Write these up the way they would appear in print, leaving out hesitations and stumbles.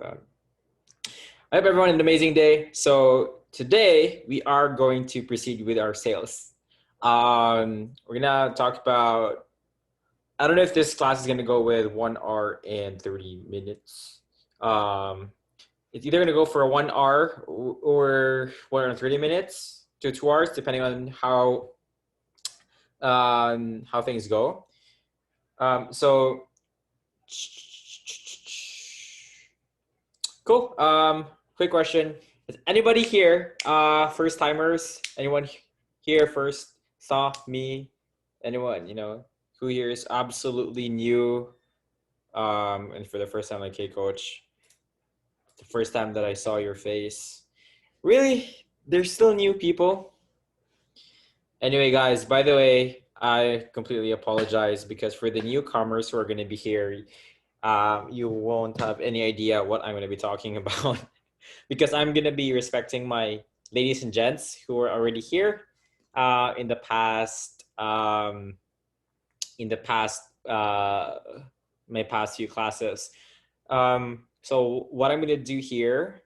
SoundCloud. I hope everyone had an amazing day. So today we are going to proceed with our sales. We're gonna talk about. I don't know if this class is gonna go with 1 hour and 30 minutes. It's either gonna go for a 1 hour or 1 hour and 30 minutes to 2 hours, depending on how things go. So cool. Quick question. Is anybody here first timers? Anyone here first saw me? Anyone, who here is absolutely new? And for the first time, like, hey, coach, the first time that I saw your face. Really? There's still new people? Anyway, guys, by the way, I completely apologize because for the newcomers who are going to be here, you won't have any idea what I'm going to be talking about because I'm going to be respecting my ladies and gents who are already here in the past my past few classes. So what I'm going to do here,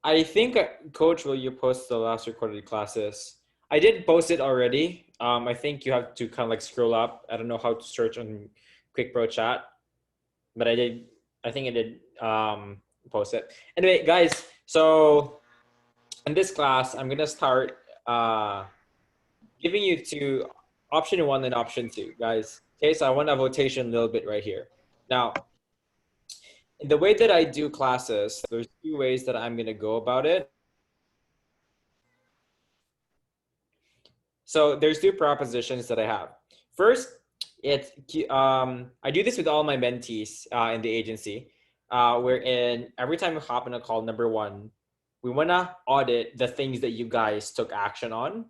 I think, Coach, will you post the last recorded classes? I did post it already. I think you have to kind of like scroll up. I don't know how to search on Quick Pro Chat, but I think I did post it. Anyway, guys, so in this class, I'm gonna start giving you two, option 1 and option 2, guys. Okay, so I want a votation a little bit right here. Now, in the way that I do classes, there's 2 ways that I'm gonna go about it. So there's 2 propositions that I have. First, I do this with all my mentees in the agency, wherein every time we hop in a call, number 1, we want to audit the things that you guys took action on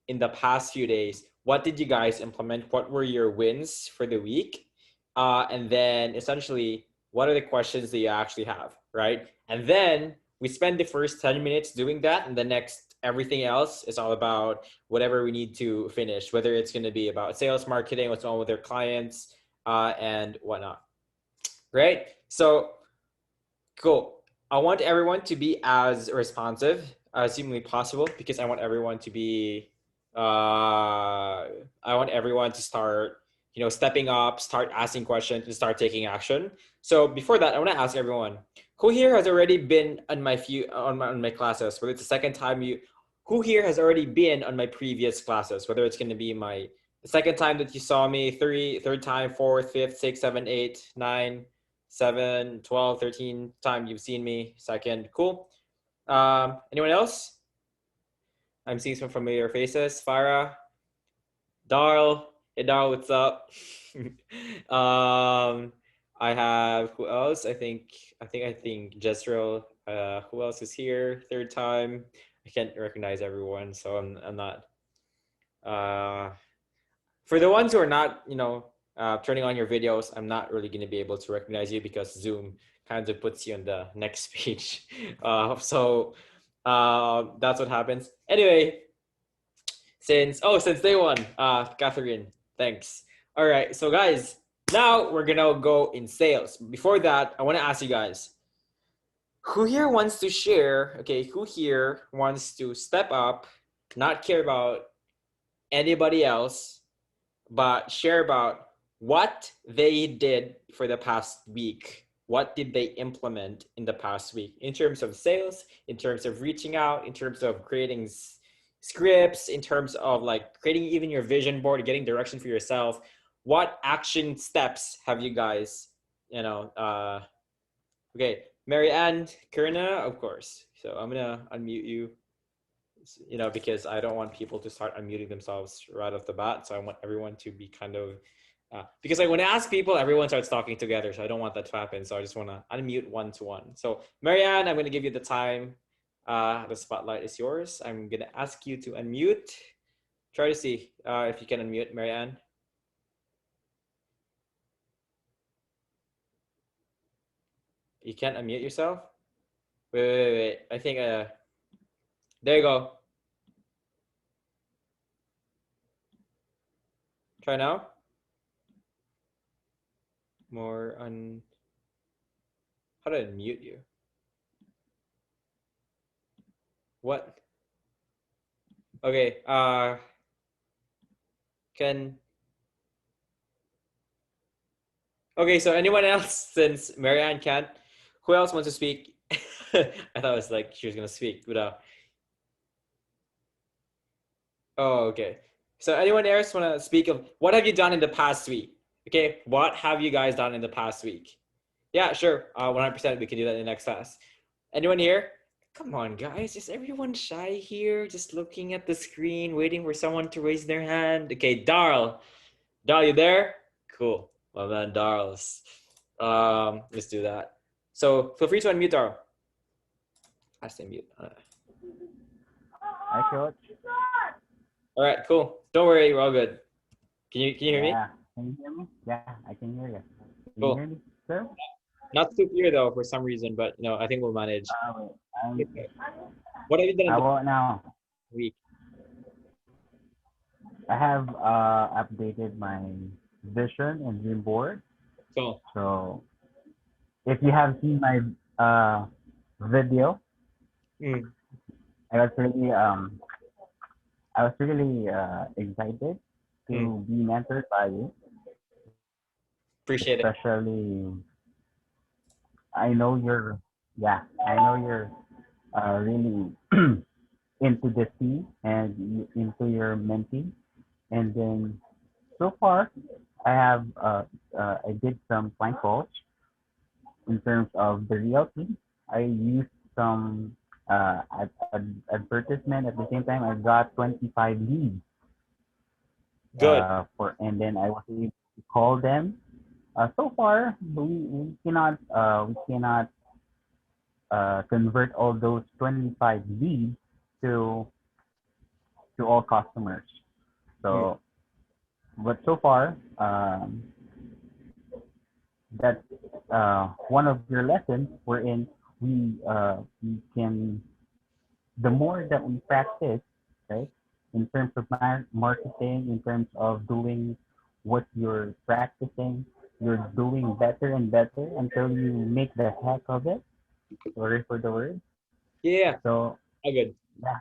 in the past few days. What did you guys implement? What were your wins for the week? And then essentially, what are the questions that you actually have, right? And then we spend the first 10 minutes doing that, and the next, everything else is all about whatever we need to finish, whether it's going to be about sales, marketing, what's on with their clients, and whatnot. Great. So cool. I want everyone to be as responsive as humanly possible because I want everyone to be I want everyone to start, stepping up, start asking questions, and start taking action. So before that, I want to ask everyone, who here has already been on my classes? Whether it's the second time who here has already been on my previous classes? Whether it's going to be the second time that you saw me, third time, fourth, fifth, sixth, seven, 8, 9, 7, 12, 13 time you've seen me. Second, cool. Anyone else? I'm seeing some familiar faces. Farah, Darl. Hey, Darl, what's up? I have, who else? I think Jezreel. Who else is here? Third time. I can't recognize everyone, so I'm not. For the ones who are not, turning on your videos, I'm not really going to be able to recognize you because Zoom kind of puts you on the next page. So that's what happens. Anyway, since day 1, Catherine, thanks. All right, so guys, now we're gonna go in sales. Before that, I want to ask you guys, who here wants to share? Okay, who here wants to step up, not care about anybody else, but share about what they did for the past week? What did they implement in the past week in terms of sales, in terms of reaching out, in terms of creating scripts, in terms of like creating even your vision board, getting direction for yourself? What action steps have you guys, okay, Mary Ann, Karina, of course. So I'm gonna unmute you, because I don't want people to start unmuting themselves right off the bat. So I want everyone to be kind of, because when I ask people, everyone starts talking together. So I don't want that to happen. So I just want to unmute one-to-one. So Marianne, I'm going to give you the time. The spotlight is yours. I'm going to ask you to unmute. Try to see if you can unmute, Marianne. You can't unmute yourself? Wait. I think, there you go. Try now. More How did I mute you? What? Okay. Can Okay, so anyone else since Marianne can't? Who else wants to speak? I thought it was like she was gonna speak, but oh, okay. So anyone else want to speak of what have you done in the past week? Okay, what have you guys done in the past week? Yeah, sure. 100% we can do that in the next class. Anyone here? Come on, guys. Is everyone shy here? Just looking at the screen, waiting for someone to raise their hand. Okay, Darl. Darl, you there? Cool. Well then, Darl's. Let's do that. So feel free to unmute Darl. I say mute. Hi, Coach. All right, cool. Don't worry, we're all good. Can you hear me? Yeah, can you hear me? Yeah, I can hear you. Can you hear Cool. me, sir? Not too clear though for some reason, but I think we'll manage. Wait, Okay. What have you done in how the about now? week? I have updated my vision and dream board. Cool. So if you have seen my uh video, Mm, I was really excited mm. to be mentored by you. Appreciate it. Especially, I know I know you're really into the sea and into your mentee. And then so far, I have I did some flying calls in terms of the realty. I used some advertisement at the same time. I got 25 leads Good. and then I was able to call them. So far, we cannot convert all those 25 leads to to all customers. Mm. So, but so far, that's one of your lessons wherein we can, the more that we practice, right, in terms of marketing, in terms of doing what you're practicing, you're doing better and better until you make the heck of it. Sorry for the word. Yeah, So all good. yeah,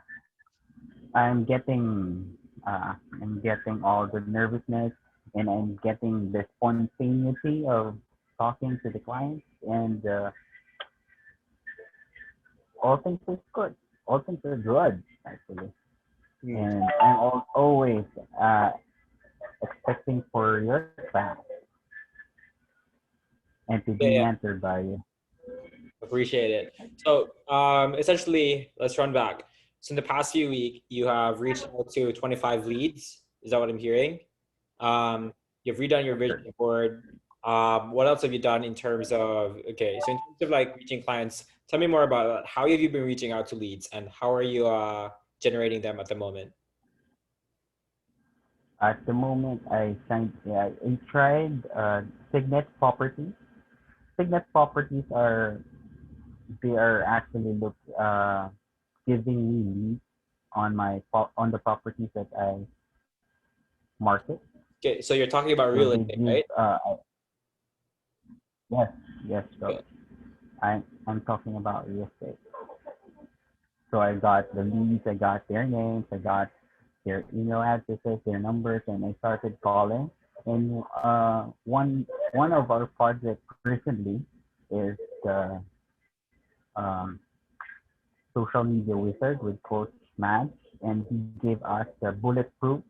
I'm getting all the nervousness, and I'm getting the spontaneity of talking to the clients, and all things is good. All things are good actually, Mm. and I'm always uh, expecting for your class and to be Yeah, yeah, mentored by you. appreciate it. So, essentially, let's run back. So, in the past few weeks, you have reached out to 25 leads. Is that what I'm hearing? You've redone your vision Sure. board. What else have you done in terms of, okay, so in terms of like reaching clients, tell me more about that. How have you been reaching out to leads and how are you generating them at the moment? At the moment, I tried Signet Properties. Signet Properties are actually giving me leads on on the properties that I market. Okay, so you're talking about So real they estate, give right? yes, yes, coach. Okay. I'm talking about real estate. So I got the leads, I got their names, I got their email addresses, their numbers, and I started calling. And one of our projects recently is the um, social media wizard with Coach Madge, and he gave us the bulletproof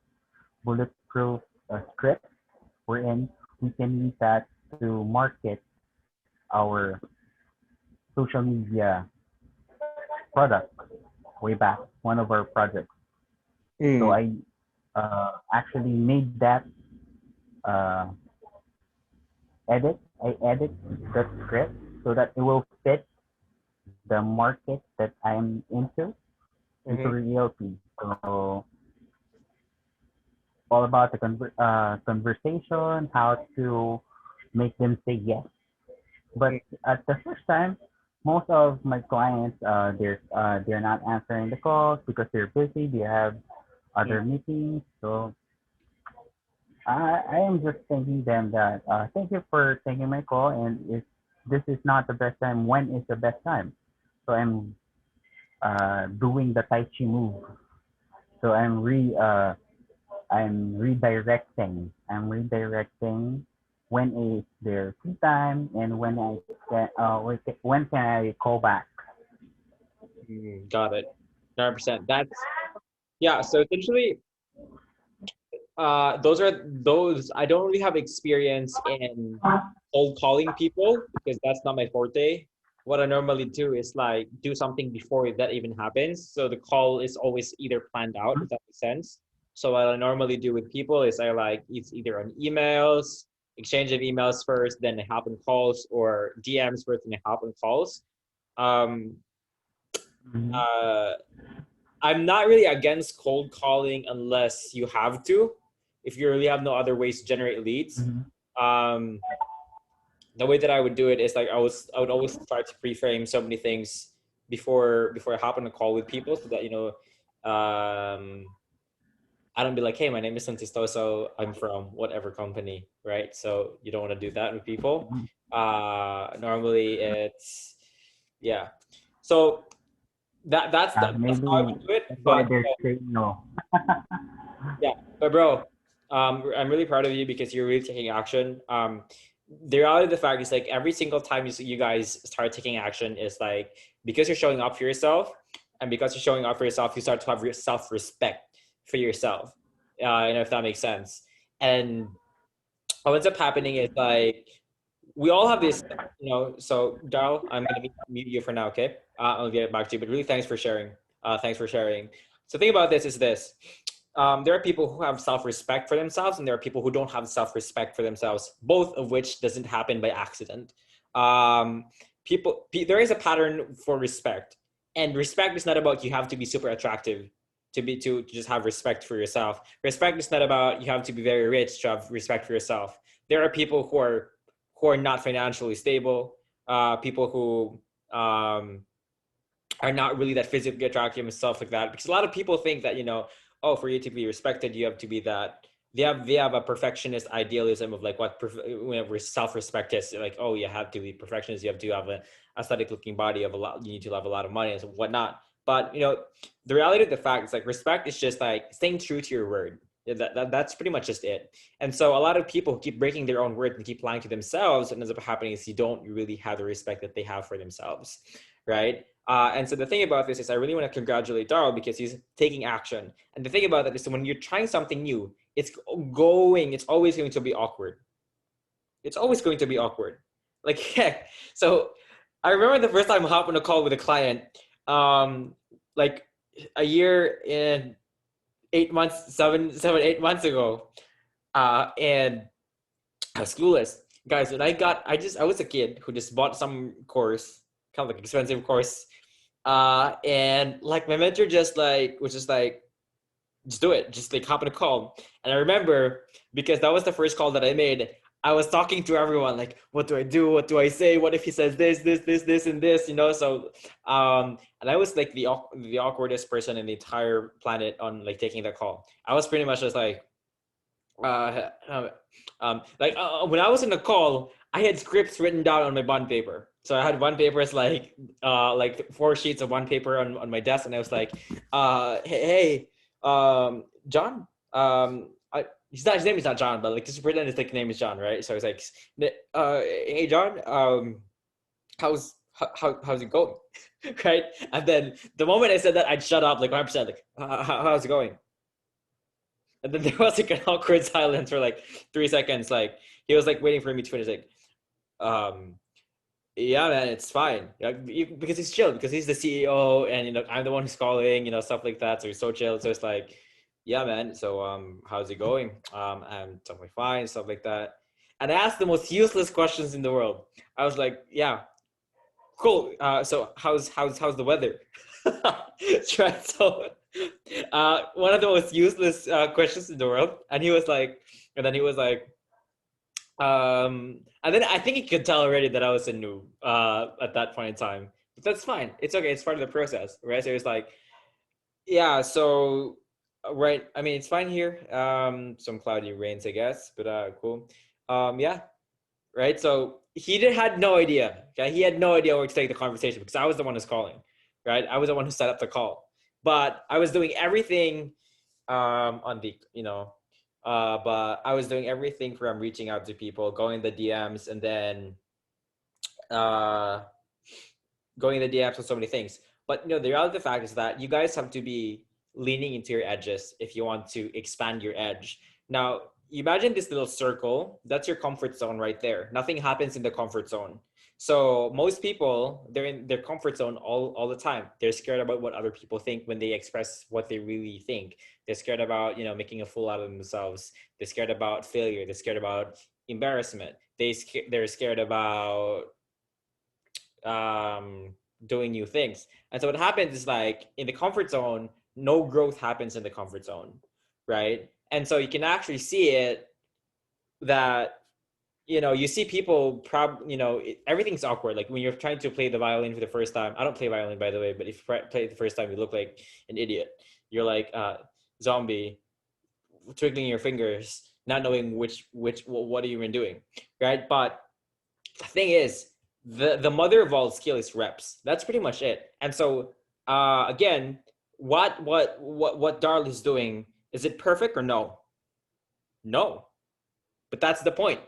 script wherein we can use that to market our social media product way back, one of our projects. So Mm. I actually made that uh, I edit the script so that it will fit the market that I'm into Mm-hmm. realty. So all about the conversation, how to make them say yes. But at the first time, most of my clients, they're not answering the calls because they're busy. They have Mm-hmm. other meetings. So I am just thanking them that thank you for taking my call, and this is not the best time, when is the best time? So I'm doing the Tai Chi move. So I'm redirecting. I'm redirecting when is their free time and when can I call back? Got it. 100%. That's yeah. So essentially, those I don't really have experience in cold calling people because that's not my forte. What I normally do is like do something before that even happens. So the call is always either planned out, if that makes sense. So what I normally do with people is I like it's either on emails, exchange of emails first, then I hop on calls, or DMs first and I hop on calls. Um, Mm-hmm. uh, I'm not really against cold calling unless you have to. If you really have no other ways to generate leads, Mm-hmm. um, the way that I would do it is like I would always try to pre-frame so many things before I hop on a call with people so that I don't be like, hey, my name is Santistoso, I'm from whatever company, right? So you don't want to do that with people. Normally it's yeah. So that's how I Maybe would do it. that's why But they're saying no. yeah, but bro, I'm really proud of you because you're really taking action. The reality of the fact is like every single time you guys start taking action is like because you're showing up for yourself, and because you're showing up for yourself, you start to have self respect for yourself. If that makes sense. And what ends up happening is like we all have this, So Darl, I'm gonna mute you for now, okay? I'll get back to you, but really thanks for sharing. Thanks for sharing. So the thing about this is this. There are people who have self-respect for themselves, and there are people who don't have self-respect for themselves, both of which doesn't happen by accident. Um, there is a pattern for respect, and respect is not about you have to be super attractive to just have respect for yourself. Respect is not about you have to be very rich to have respect for yourself. There are people who are not financially stable, people who are not really that physically attractive and stuff like that. Because a lot of people think that oh, for you to be respected, you have to be that. They have a perfectionist idealism of like what whenever self-respect is like. Oh, you have to be perfectionist. You have to have an aesthetic looking body of a lot. You need to have a lot of money and whatnot. But the reality of the fact is like respect is just like staying true to your word. Yeah, that's pretty much just it. And so a lot of people keep breaking their own word and keep lying to themselves. What ends up happening is you don't really have the respect that they have for themselves, right? And so the thing about this is I really want to congratulate Darryl because he's taking action. And the thing about that is when you're trying something new, it's always going to be awkward. It's always going to be awkward. Like heck. So I remember the first time I hopped on a call with a client, like a year and 8 months, 8 months ago. And I was clueless. Guys, when I was a kid who just bought some course, kind of like expensive course. And like my mentor just like was just like, just do it, just like hop on a call. And I remember because that was the first call that I made. I was talking to everyone like, what do I do? What do I say? What if he says this, and this? So, and I was like the awkwardest person in the entire planet on like taking that call. I was pretty much just like, uh, when I was in the call, I had scripts written down on my bond paper. So I had one paper is like 4 sheets of one paper on my desk, and I was like, hey, John, his name is not John, but like just pretend his like name is John, right? So I was like, hey John, how's it going, right? And then the moment I said that, I'd shut up like 100%, like how's it going? And then there was like an awkward silence for like 3 seconds. Like he was like waiting for me to finish. Like, um, yeah, man, it's fine. Because he's chill. Because he's the CEO, and I'm the one who's calling. Stuff like that. So he's so chill. So it's like, yeah, man. So how's it going? I'm totally fine. Stuff like that. And I asked the most useless questions in the world. I was like, yeah, cool. So how's the weather? Right. So one of the most useless questions in the world. And then he was like, and then I think he could tell already that I was a noob at that point in time. But that's fine. It's okay. It's part of the process, right? So it's like, yeah. So right. I mean, it's fine here. Some cloudy rains, I guess, but cool. Yeah. Right. So had no idea. Okay, he had no idea where to take the conversation because I was the one who's calling, right? I was the one who set up the call, but I was doing everything on the but I was doing everything from reaching out to people, going the DMs, and then uh, going the DMs with so many things. But the reality of the fact is that you guys have to be leaning into your edges if you want to expand your edge. Now, imagine this little circle. That's your comfort zone right there. Nothing happens in the comfort zone. So most people, they're in their comfort zone all the time. They're scared about what other people think when they express what they really think. They're scared about, making a fool out of themselves. They're scared about failure. They're scared about embarrassment. They're scared about um, doing new things. And so what happens is like in the comfort zone, no growth happens in the comfort zone, right? And so you can actually see it that you see people everything's awkward. Like when you're trying to play the violin for the first time. I don't play violin, by the way, but if you play it the first time, you look like an idiot. You're like zombie, twiddling your fingers, not knowing what are you even doing, right? But the thing is, the mother of all skill is reps. That's pretty much it. And so again, what Darl is doing, is it perfect or no? No. But that's the point.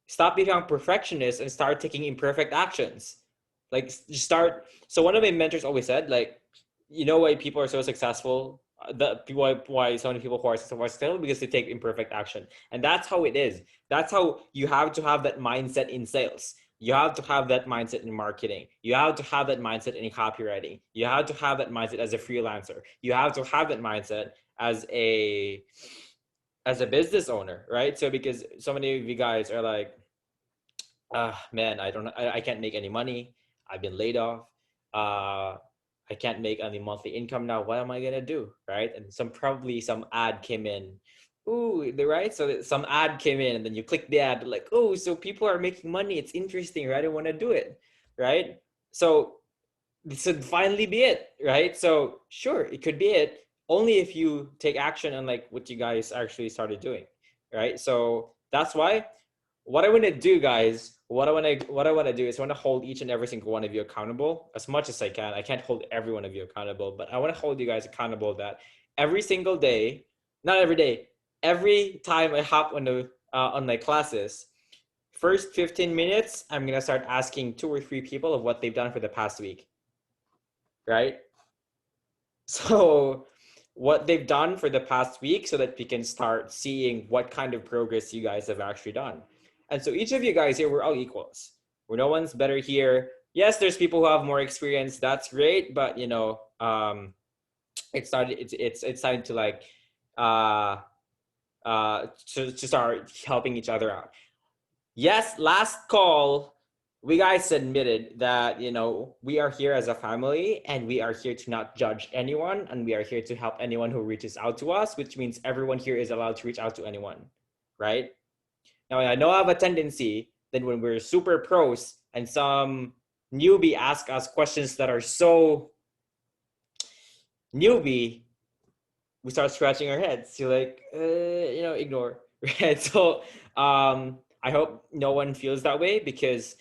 Stop being a perfectionist and start taking imperfect actions. Like start. So one of my mentors always said, like, why people are so successful, why so many people who are successful, because they take imperfect action. And that's how it is. That's how you have to have that mindset in sales. You have to have that mindset in marketing. You have to have that mindset in copywriting. You have to have that mindset as a freelancer. You have to have that mindset as a business owner, right? So because so many of you guys are like, man, I can't make any money. I've been laid off. I can't make any monthly income now. What am I gonna do, right? And some ad came in. Ooh, right? So some ad came in, and then you click the ad, like, oh, so people are making money. It's interesting, right? I want to do it, right? So this would finally be it, right? So sure, it could be it, only if you take action on like what you guys actually started doing, right? So that's why what I want to do, guys, what I want to do is I want to hold each and every single one of you accountable as much as I can. I can't hold every one of you accountable, but I want to hold you guys accountable that every single day, not every day, every time I hop on my classes, first 15 minutes, I'm gonna start asking 2 or 3 people of what they've done for the past week, right? So what they've done for the past week so that we can start seeing what kind of progress you guys have actually done. And so each of you guys here, we're all equals. We're no one's better here. Yes, there's people who have more experience. That's great, but it's time to like uh to start helping each other out. Yes, last call, we guys admitted that, we are here as a family and we are here to not judge anyone, and we are here to help anyone who reaches out to us, which means everyone here is allowed to reach out to anyone, right? Now, I know I have a tendency that when we're super pros and some newbie ask us questions that are so newbie, we start scratching our heads. You're like, ignore, right? So I hope no one feels that way, because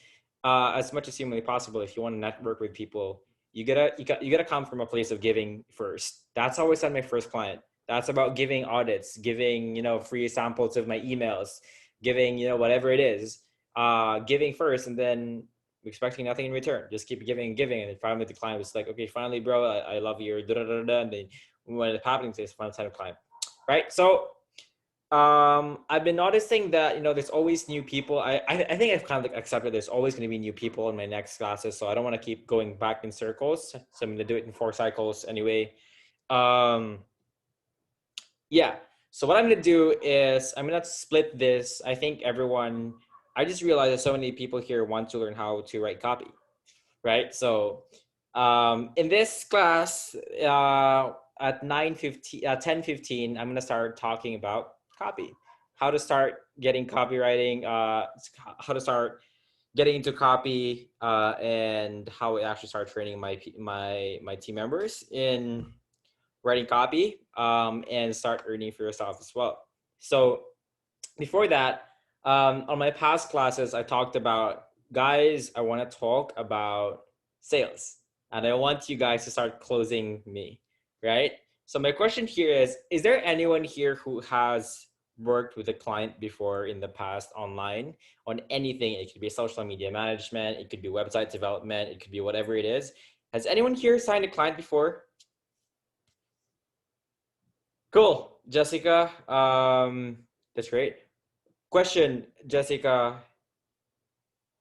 as much as humanly possible, if you want to network with people, you gotta come from a place of giving first. That's always on my first client. That's about giving audits, giving free samples of my emails, giving whatever it is, giving first, and then expecting nothing in return. Just keep giving and giving, and then finally the client was like, okay, finally, bro, I love your da da da da, and then when it's happening to this final time client, right? So I've been noticing that there's always new people. I think I've kind of like accepted there's always going to be new people in my next classes, so I don't want to keep going back in circles. So I'm going to do it in 4 cycles anyway. Um, yeah. So what I'm going to do is I'm going to split this. I think everyone. I just realized that so many people here want to learn how to write copy, right? So in this class at 10:15, I'm gonna start talking about copy, how to start getting copywriting, how to start getting into copy, and how I actually start training my team members in writing copy, and start earning for yourself as well. So before that, On my past classes, I talked about, guys, I want to talk about sales and I want you guys to start closing me, right? So my question here is there anyone here who has worked with a client before in the past online on anything? It could be social media management, it could be website development, it could be whatever it is. Has anyone here signed a client before? Cool, Jessica. That's great. Question, Jessica,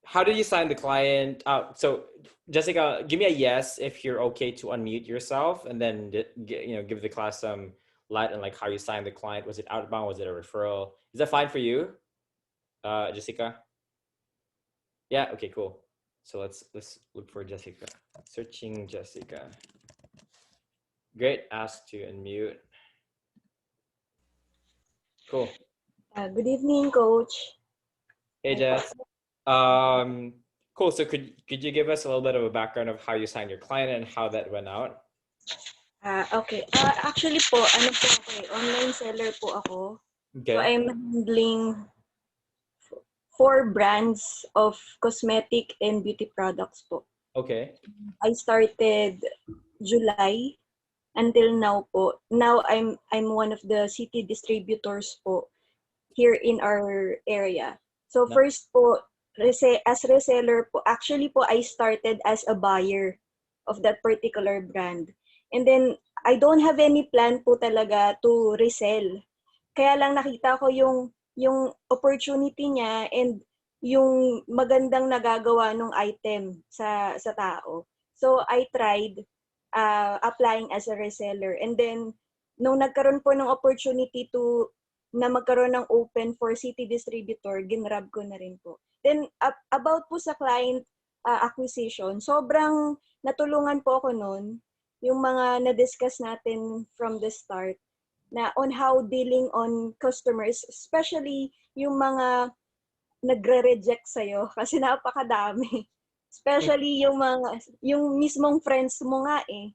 how did you sign the client? So Jessica, give me a yes if you're okay to unmute yourself, and then give the class some light on like how you signed the client. Was it outbound? Was it a referral? Is that fine for you, Jessica? Yeah. Okay. Cool. So let's look for Jessica. Searching Jessica. Great. Ask to unmute. Cool. Good evening, Coach. Hey Jess. Um, cool. So could you give us a little bit of a background of how you signed your client and how that went out? Okay. Actually po, ano po ako online seller po ako. So Okay. I'm handling 4 brands of cosmetic and beauty products po. Okay. I started July until now po. Now I'm one of the city distributors po here in our area. So Nice. first po, as reseller po, actually po I started as a buyer of that particular brand. And then I don't have any plan po talaga to resell. Kaya lang nakita ko yung opportunity niya and yung magandang nagagawa ng item sa tao. So I tried applying as a reseller, and then nung nagkaroon po ng opportunity na magkaroon ng open for city distributor, ginrab ko na rin po. Then about po sa client acquisition, sobrang natulungan po ako noon yung mga na-discuss natin from the start na on how dealing on customers, especially yung mga nagre-reject sa'yo kasi napakadami. Especially yung mismong friends mo nga eh.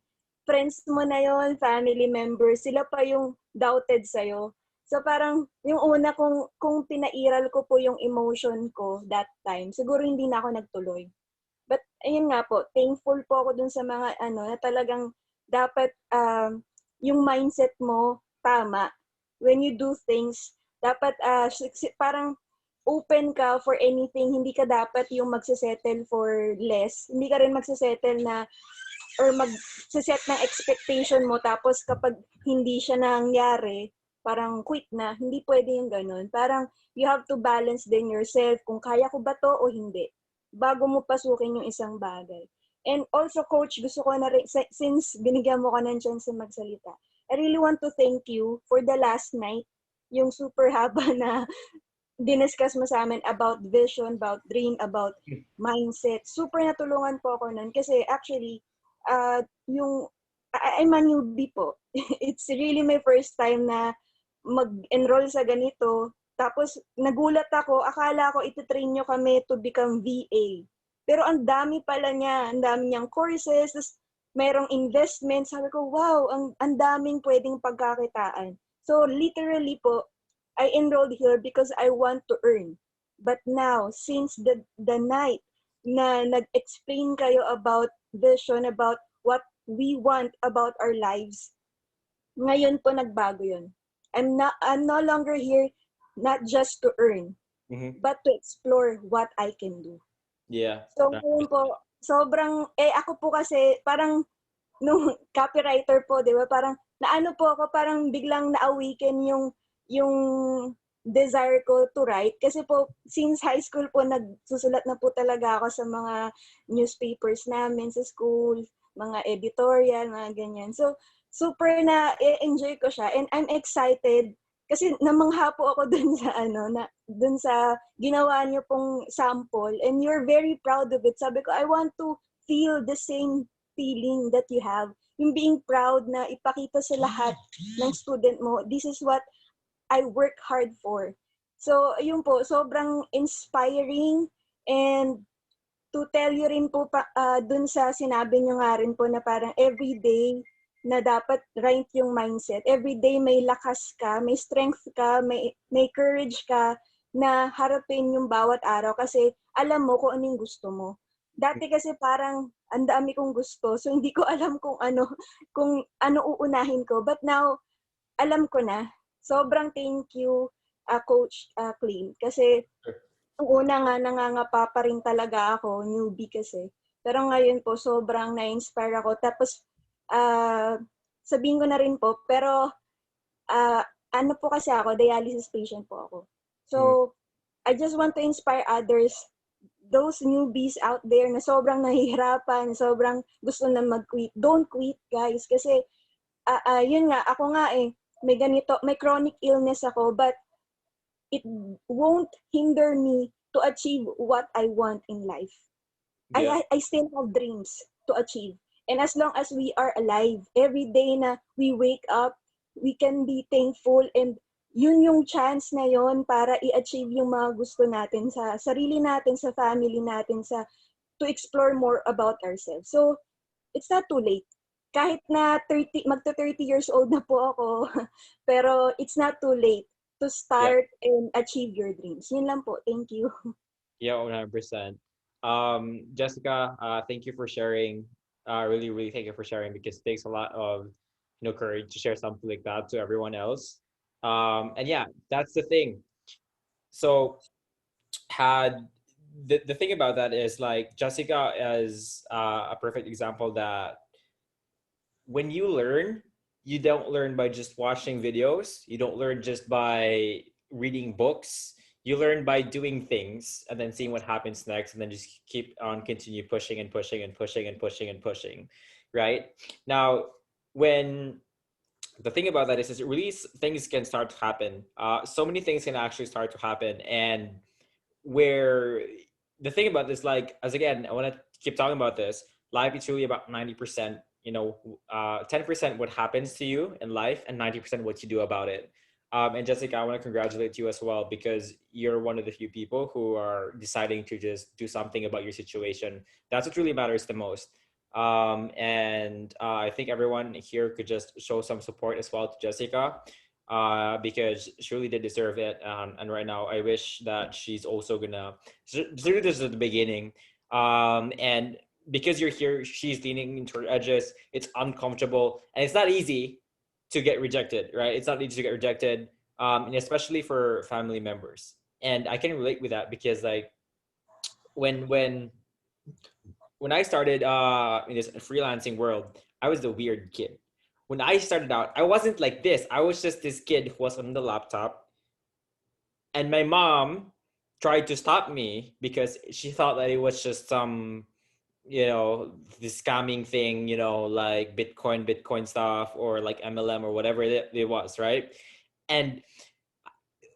Friends mo na yon, family members, sila pa yung doubted sa'yo. So parang yung una kung pinairal ko po yung emotion ko that time, siguro hindi na ako nagtuloy. But ayun nga po, thankful po ako dun sa mga na talagang dapat yung mindset mo tama. When you do things, dapat parang open ka for anything. Hindi ka dapat yung magsisettle for less. Hindi ka rin magsisettle na or magsiset ng expectation mo tapos kapag hindi siya nangyari, parang quit na. Hindi pwede yung ganun. Parang you have to balance din yourself kung kaya ko ba to o hindi bago mo pasukin yung isang bagay. And also, Coach, gusto ko na rin, since binigyan mo ka ng chance na magsalita, I really want to thank you for the last night, yung super haba na diniscuss mo sa amin about vision, about dream, about mindset. Super natulungan po ako nun kasi actually, I'm a newbie po. It's really my first time na mag-enroll sa ganito. Tapos nagulat ako, akala ko ititrain nyo kami to become VA. Pero ang dami pala niya, ang dami niyang courses, tapos merong investment. Sabi ko, wow, ang daming pwedeng pagkakitaan. So literally po, I enrolled here because I want to earn. But now, since the night na nag-explain kayo about vision, about what we want about our lives, ngayon po nagbago yun. I'm no longer here not just to earn, but to explore what I can do. Yeah. So, ngayon po, ako po kasi, parang, nung copywriter po, di ba, parang, naano po ako, parang biglang na-awaken yung desire ko to write. Kasi po, since high school po, nagsusulat na po talaga ako sa mga newspapers namin sa school, mga editorial, mga ganyan. So, super na-enjoy ko siya, and I'm excited kasi namangha po ako dun sa ginawa niyo pong sample, and you're very proud of it. Sabi ko, I want to feel the same feeling that you have. Yung being proud na ipakita sa lahat ng student mo, this is what I work hard for. So, yun po, sobrang inspiring, and to tell you rin po dun sa sinabi nyo nga rin po na parang everyday na dapat right yung mindset. Everyday may lakas ka, may strength ka, may courage ka na harapin yung bawat araw kasi alam mo kung anong gusto mo. Dati kasi parang ang dami kong gusto, so hindi ko alam kung ano uunahin ko. But now, alam ko na. Sobrang thank you, Coach Clint. Kasi nung una nga, nangangapa pa rin talaga ako, newbie kasi. Pero ngayon po, sobrang na-inspire ako. Tapos, uh, sabihin ko na rin po, pero ano po kasi ako, dialysis patient po ako. So, Mm. I just want to inspire others, those newbies out there na sobrang nahihirapan, sobrang gusto na mag-quit. Don't quit, guys. Kasi, yun nga, ako nga may ganito, may chronic illness ako, but it won't hinder me to achieve what I want in life. Yeah. I still have dreams to achieve. And as long as we are alive, every day na we wake up, we can be thankful and yun yung chance na yon para i-achieve yung mga gusto natin sa sarili natin, sa family natin, to explore more about ourselves. So, it's not too late. Kahit na magto 30 years old na po ako, pero it's not too late to Yeah. start and achieve your dreams. Yun lang po. Thank you. Yeah, 100%. Jessica, thank you for sharing. Really, really thank you for sharing because it takes a lot of, courage to share something like that to everyone else. And yeah, that's the thing. So had the thing about that is like Jessica is a perfect example that when you learn, you don't learn by just watching videos. You don't learn just by reading books. You learn by doing things and then seeing what happens next, and then just keep on continue pushing and pushing and pushing and pushing and pushing, right? Now, when the thing about that is really things can start to happen. So many things can actually start to happen, and where the thing about this, like, as again, I want to keep talking about this. Life is really about 90%, 10% what happens to you in life and 90% what you do about it. And Jessica, I want to congratulate you as well because you're one of the few people who are deciding to just do something about your situation. That's what really matters the most. And I think everyone here could just show some support as well to Jessica, because she really did deserve it. And right now, I wish that she's also gonna. This is at the beginning, and because you're here, she's leaning into her edges. It's uncomfortable, and it's not easy to get rejected, right? It's not easy to get rejected, and especially for family members. And I can relate with that because, like, when when when I started in this freelancing world, I was the weird kid. When I started out, I wasn't like this. I was just this kid who was on the laptop, and my mom tried to stop me because she thought that it was just some, this scamming thing, like Bitcoin stuff or like MLM or whatever it was, right? And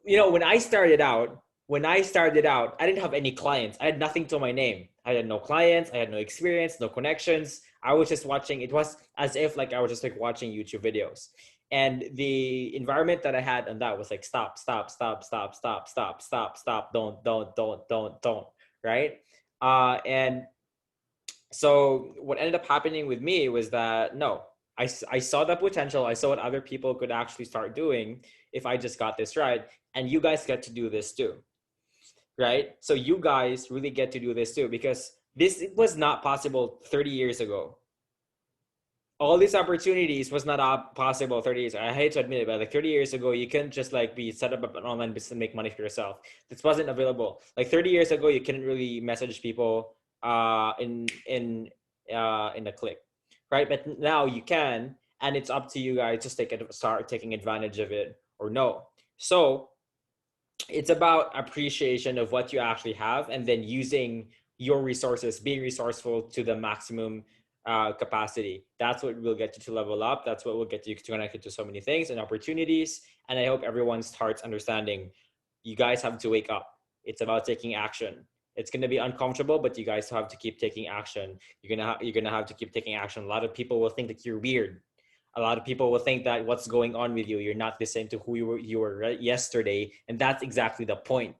when I started out, I didn't have any clients. I had nothing to my name. I had no clients. I had no experience, no connections. I was just watching. It was as if like I was just like watching YouTube videos. And the environment that I had on that was like stop, stop, stop, stop, stop, stop, stop, stop, don't, right? And so what ended up happening with me was that no, I saw the potential. I saw what other people could actually start doing if I just got this right. And you guys get to do this too, right? So you guys really get to do this too because this was not possible 30 years ago. All these opportunities was not possible 30 years ago. I hate to admit it, but like 30 years ago, you couldn't just like be set up an online business and make money for yourself. This wasn't available. Like 30 years ago, you couldn't really message people in a click, right? But now you can, and it's up to you guys to start taking advantage of it or no. So it's about appreciation of what you actually have and then using your resources, being resourceful to the maximum capacity. That's what will get you to level up. That's what will get you to connect to so many things and opportunities. And I hope everyone starts understanding you guys have to wake up. It's about taking action. It's going to be uncomfortable, but you guys have to keep taking action. You're gonna have to keep taking action. A lot of people will think that you're weird. A lot of people will think that what's going on with you, you're not the same to who you were right yesterday, and that's exactly the point,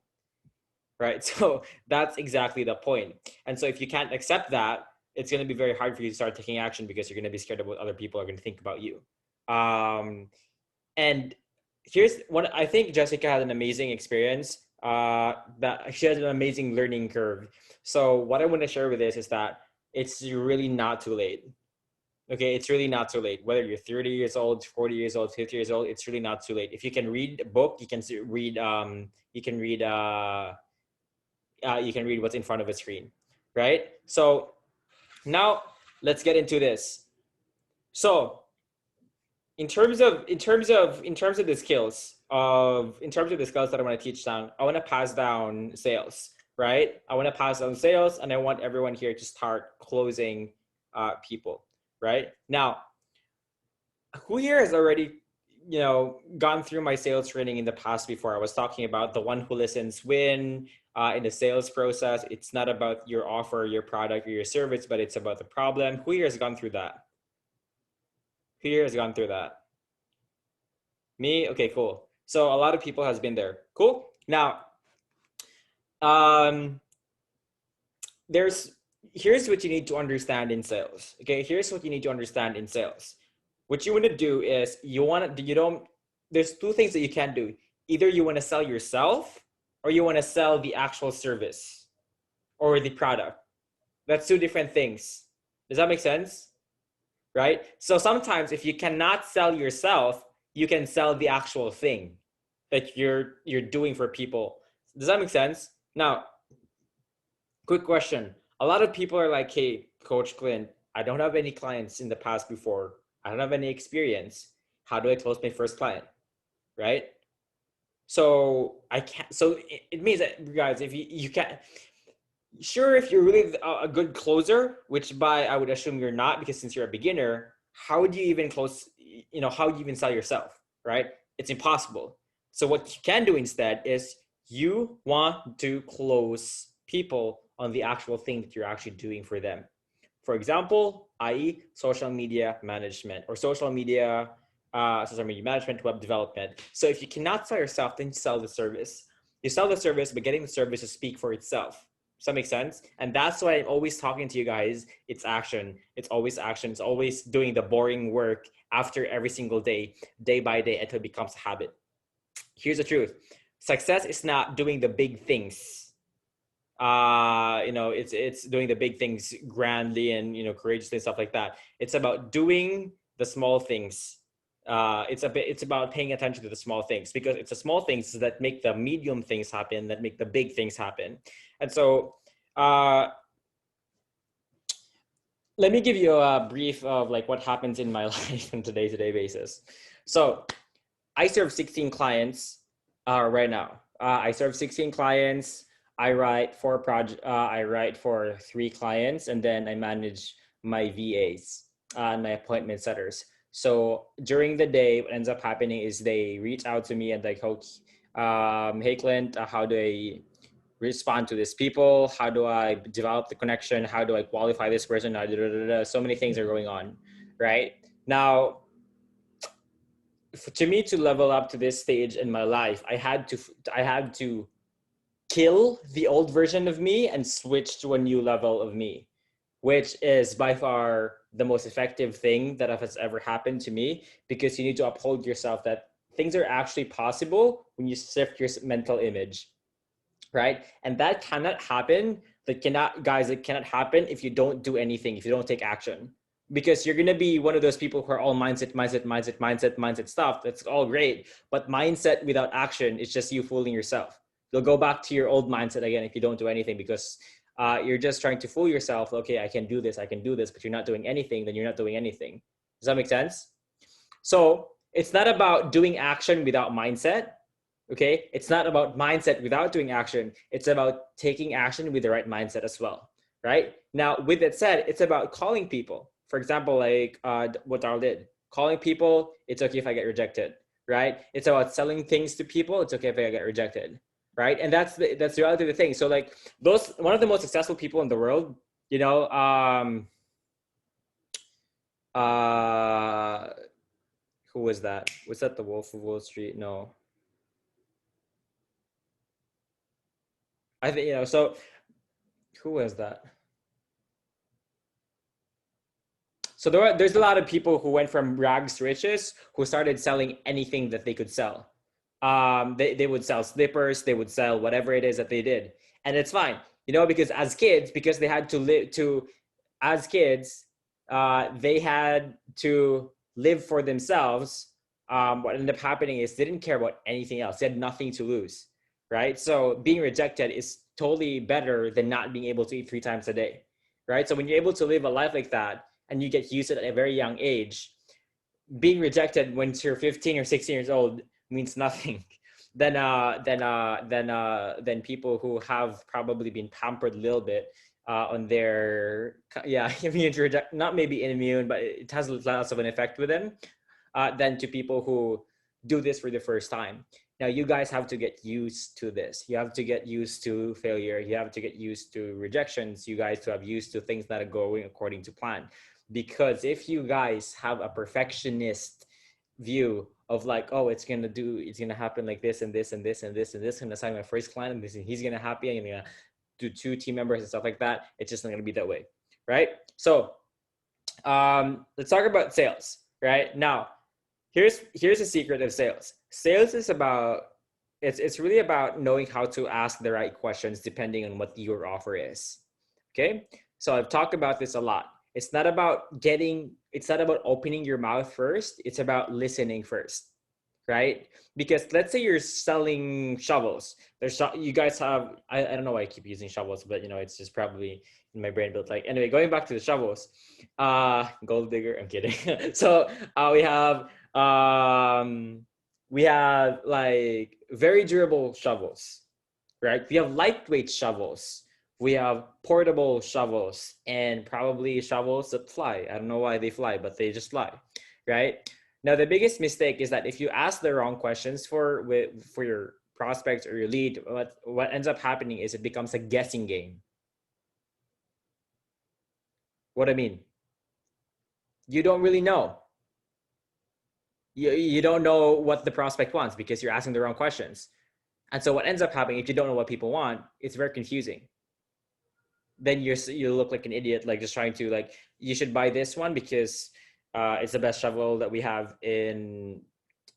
right? So that's exactly the point. And so if you can't accept that, it's going to be very hard for you to start taking action because you're going to be scared of what other people are going to think about you. um, and here's what I think. Jessica had an amazing experience that she has an amazing learning curve. So what I want to share with this is that it's really not too late. Okay, it's really not too late. Whether you're 30 years old, 40 years old, 50 years old, it's really not too late. If you can read a book, you can read you can read what's in front of a screen, right? So now let's get into this. So in terms of the skills that I want to teach down, I want to pass down sales, right? I want to pass down sales, and I want everyone here to start closing people, right? Now, who here has already gone through my sales training in the past before? I was talking about the one who listens win. In the sales process, it's not about your offer, your product, or your service, but it's about the problem. Who here has gone through that? Who here has gone through that? Me? Okay, cool. So a lot of people has been there. Cool. Now, here's what you need to understand in sales. Okay, here's what you need to understand in sales. What you want to do is there's two things that you can do. Either you want to sell yourself or you want to sell the actual service or the product. That's two different things. Does that make sense? Right? So sometimes if you cannot sell yourself, you can sell the actual thing that you're doing for people. Does that make sense? Now, quick question. A lot of people are like, hey, Coach Clint, I don't have any clients in the past before. I don't have any experience. How do I close my first client? Right? So I can't. So it means that, guys, if you can't, sure, if you're really a good closer, which by I would assume you're not, because since you're a beginner, how would you even close? How would you even sell yourself? Right? It's impossible. So what you can do instead is you want to close people on the actual thing that you're actually doing for them. For example, i.e., social media management or social media management, web development. So if you cannot sell yourself, then you sell the service. You sell the service, but getting the service to speak for itself. Does that make sense? And that's why I'm always talking to you guys. It's action. It's always action. It's always doing the boring work after every single day, day by day, until it becomes a habit. Here's the truth. Success is not doing the big things. It's doing the big things grandly and courageously and stuff like that. It's about doing the small things. It's about paying attention to the small things, because it's the small things that make the medium things happen, that make the big things happen. And so let me give you a brief of like what happens in my life on a day-to-day basis. So I serve 16 clients right now. I serve 16 clients. I write for I write for 3 clients, and then I manage my VAs and my appointment setters. So during the day, what ends up happening is they reach out to me and like, hey Clint, how do I respond to these people? How do I develop the connection? How do I qualify this person? So many things are going on, right? Now, to me, to level up to this stage in my life, I had to kill the old version of me and switch to a new level of me, which is by far the most effective thing that has ever happened to me, because you need to uphold yourself that things are actually possible when you shift your mental image, right? And that cannot happen. It cannot happen if you don't do anything, if you don't take action. Because you're going to be one of those people who are all mindset stuff. That's all great. But mindset without action is just you fooling yourself. You'll go back to your old mindset again if you don't do anything, because you're just trying to fool yourself. Okay, I can do this, but you're not doing anything, then you're not doing anything. Does that make sense? So it's not about doing action without mindset. Okay, it's not about mindset without doing action. It's about taking action with the right mindset as well, right? Now, with that said, it's about calling people. For example, like what Darl did, calling people. It's okay if I get rejected, right? It's about selling things to people. It's okay if I get rejected, right? And that's the reality of the thing. So like one of the most successful people in the world, who was that? Was that the Wolf of Wall Street? No. I think, so who was that? So there's a lot of people who went from rags to riches, who started selling anything that they could sell. They would sell slippers, they would sell whatever it is that they did, and it's fine, because as kids, because they had to live to as kids, they had to live for themselves. What ended up happening is they didn't care about anything else. They had nothing to lose, right? So being rejected is totally better than not being able to eat 3 times a day, right? So when you're able to live a life like that and you get used to it at a very young age, being rejected when you're 15 or 16 years old means nothing. Than people who have probably been pampered a little bit on their immune to reject, not maybe immune, but it has less of an effect with them than to people who do this for the first time. Now you guys have to get used to this. You have to get used to failure. You have to get used to rejections. You guys to have used to things that are going according to plan. Because if you guys have a perfectionist view of like, oh, it's gonna happen like this and this and this and this and this, and assign my first client and this, and he's gonna happy, and you're gonna do 2 team members and stuff like that, it's just not gonna be that way, right? So let's talk about sales. Right now, here's a secret of sales. Sales is about, it's really about knowing how to ask the right questions depending on what your offer is. Okay, so I've talked about this a lot. It's not about opening your mouth first. It's about listening first, right? Because let's say you're selling shovels. You guys have, I don't know why I keep using shovels, but it's just probably in my brain built like, anyway, going back to the shovels, gold digger, I'm kidding. So we have like very durable shovels, right? We have lightweight shovels. We have portable shovels, and probably shovels that fly. I don't know why they fly, but they just fly, right? Now, the biggest mistake is that if you ask the wrong questions for your prospects or your lead, what ends up happening is it becomes a guessing game. What I mean, you don't really know. You don't know what the prospect wants because you're asking the wrong questions. And so what ends up happening, if you don't know what people want, it's very confusing. Then you look like an idiot, like just trying to like, you should buy this one because it's the best shovel that we have in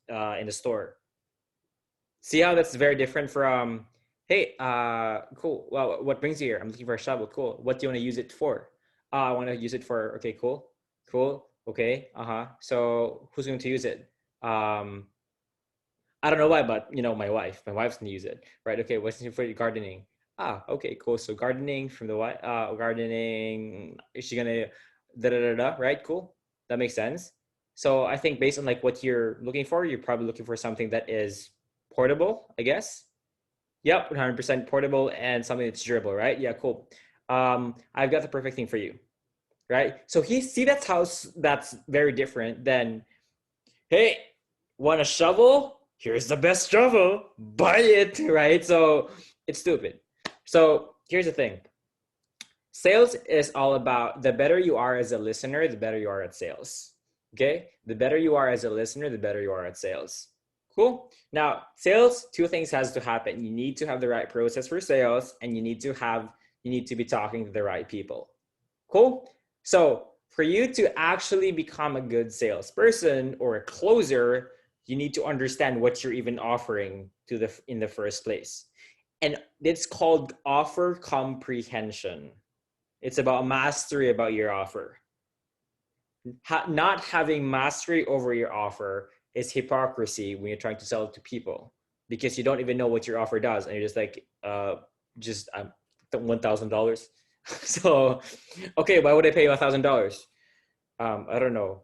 the store. See how that's very different from, hey, cool. Well, what brings you here? I'm looking for a shovel. Cool. What do you want to use it for? I want to use it for, okay, cool. Okay. So who's going to use it? I don't know why, but my wife's going to use it, right? Okay. What's it for your gardening? Okay, cool. So gardening from the what? Gardening, is she gonna right? Cool. That makes sense. So I think based on like what you're looking for, you're probably looking for something that is portable, I guess. Yep, 100% portable and something that's durable, right? Yeah, cool. I've got the perfect thing for you, right? So that's very different than, hey, want a shovel? Here's the best shovel. Buy it, right? So it's stupid. So here's the thing. Sales is all about, the better you are as a listener, the better you are at sales. Okay? The better you are as a listener, the better you are at sales. Cool? Now, sales, 2 things has to happen. You need to have the right process for sales, and you need to be talking to the right people. Cool? So for you to actually become a good salesperson or a closer, you need to understand what you're even offering in the first place. And it's called offer comprehension. It's about mastery about your offer. Not having mastery over your offer is hypocrisy when you're trying to sell it to people, because you don't even know what your offer does, and you're just like, $1,000. So, okay, why would I pay you $1,000? I don't know.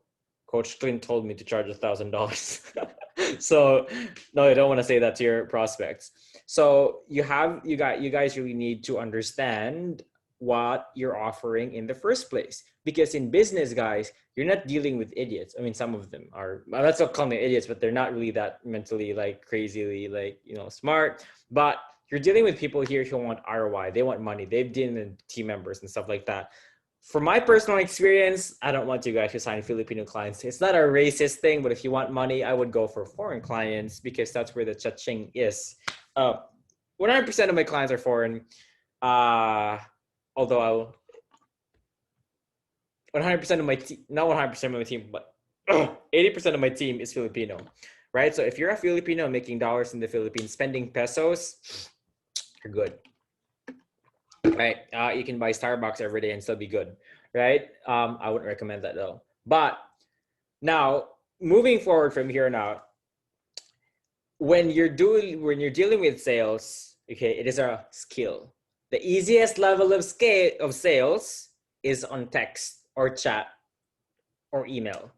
Coach Clint told me to charge $1,000. So no, I don't want to say that to your prospects. So you guys really need to understand what you're offering in the first place, because in business, guys, you're not dealing with idiots. I mean, some of them are, well, that's not calling them idiots, but they're not really that mentally like crazily like smart. But you're dealing with people here who want ROI. They want money. They've dealing with team members and stuff like that. From my personal experience, I don't want you guys to sign Filipino clients. It's not a racist thing, but if you want money, I would go for foreign clients because that's where the cha-ching is. 100% of my clients are foreign. Although I will 100% of my team, not 100% of my team, but 80% of my team is Filipino. right? So if you're a Filipino making dollars in the Philippines, spending pesos, you're good, right? You can buy Starbucks every day and still be good, right? I wouldn't recommend that though. But now, moving forward from here on out, when you're dealing with sales, okay, it is a skill. The easiest level of scale of sales is on text or chat or email,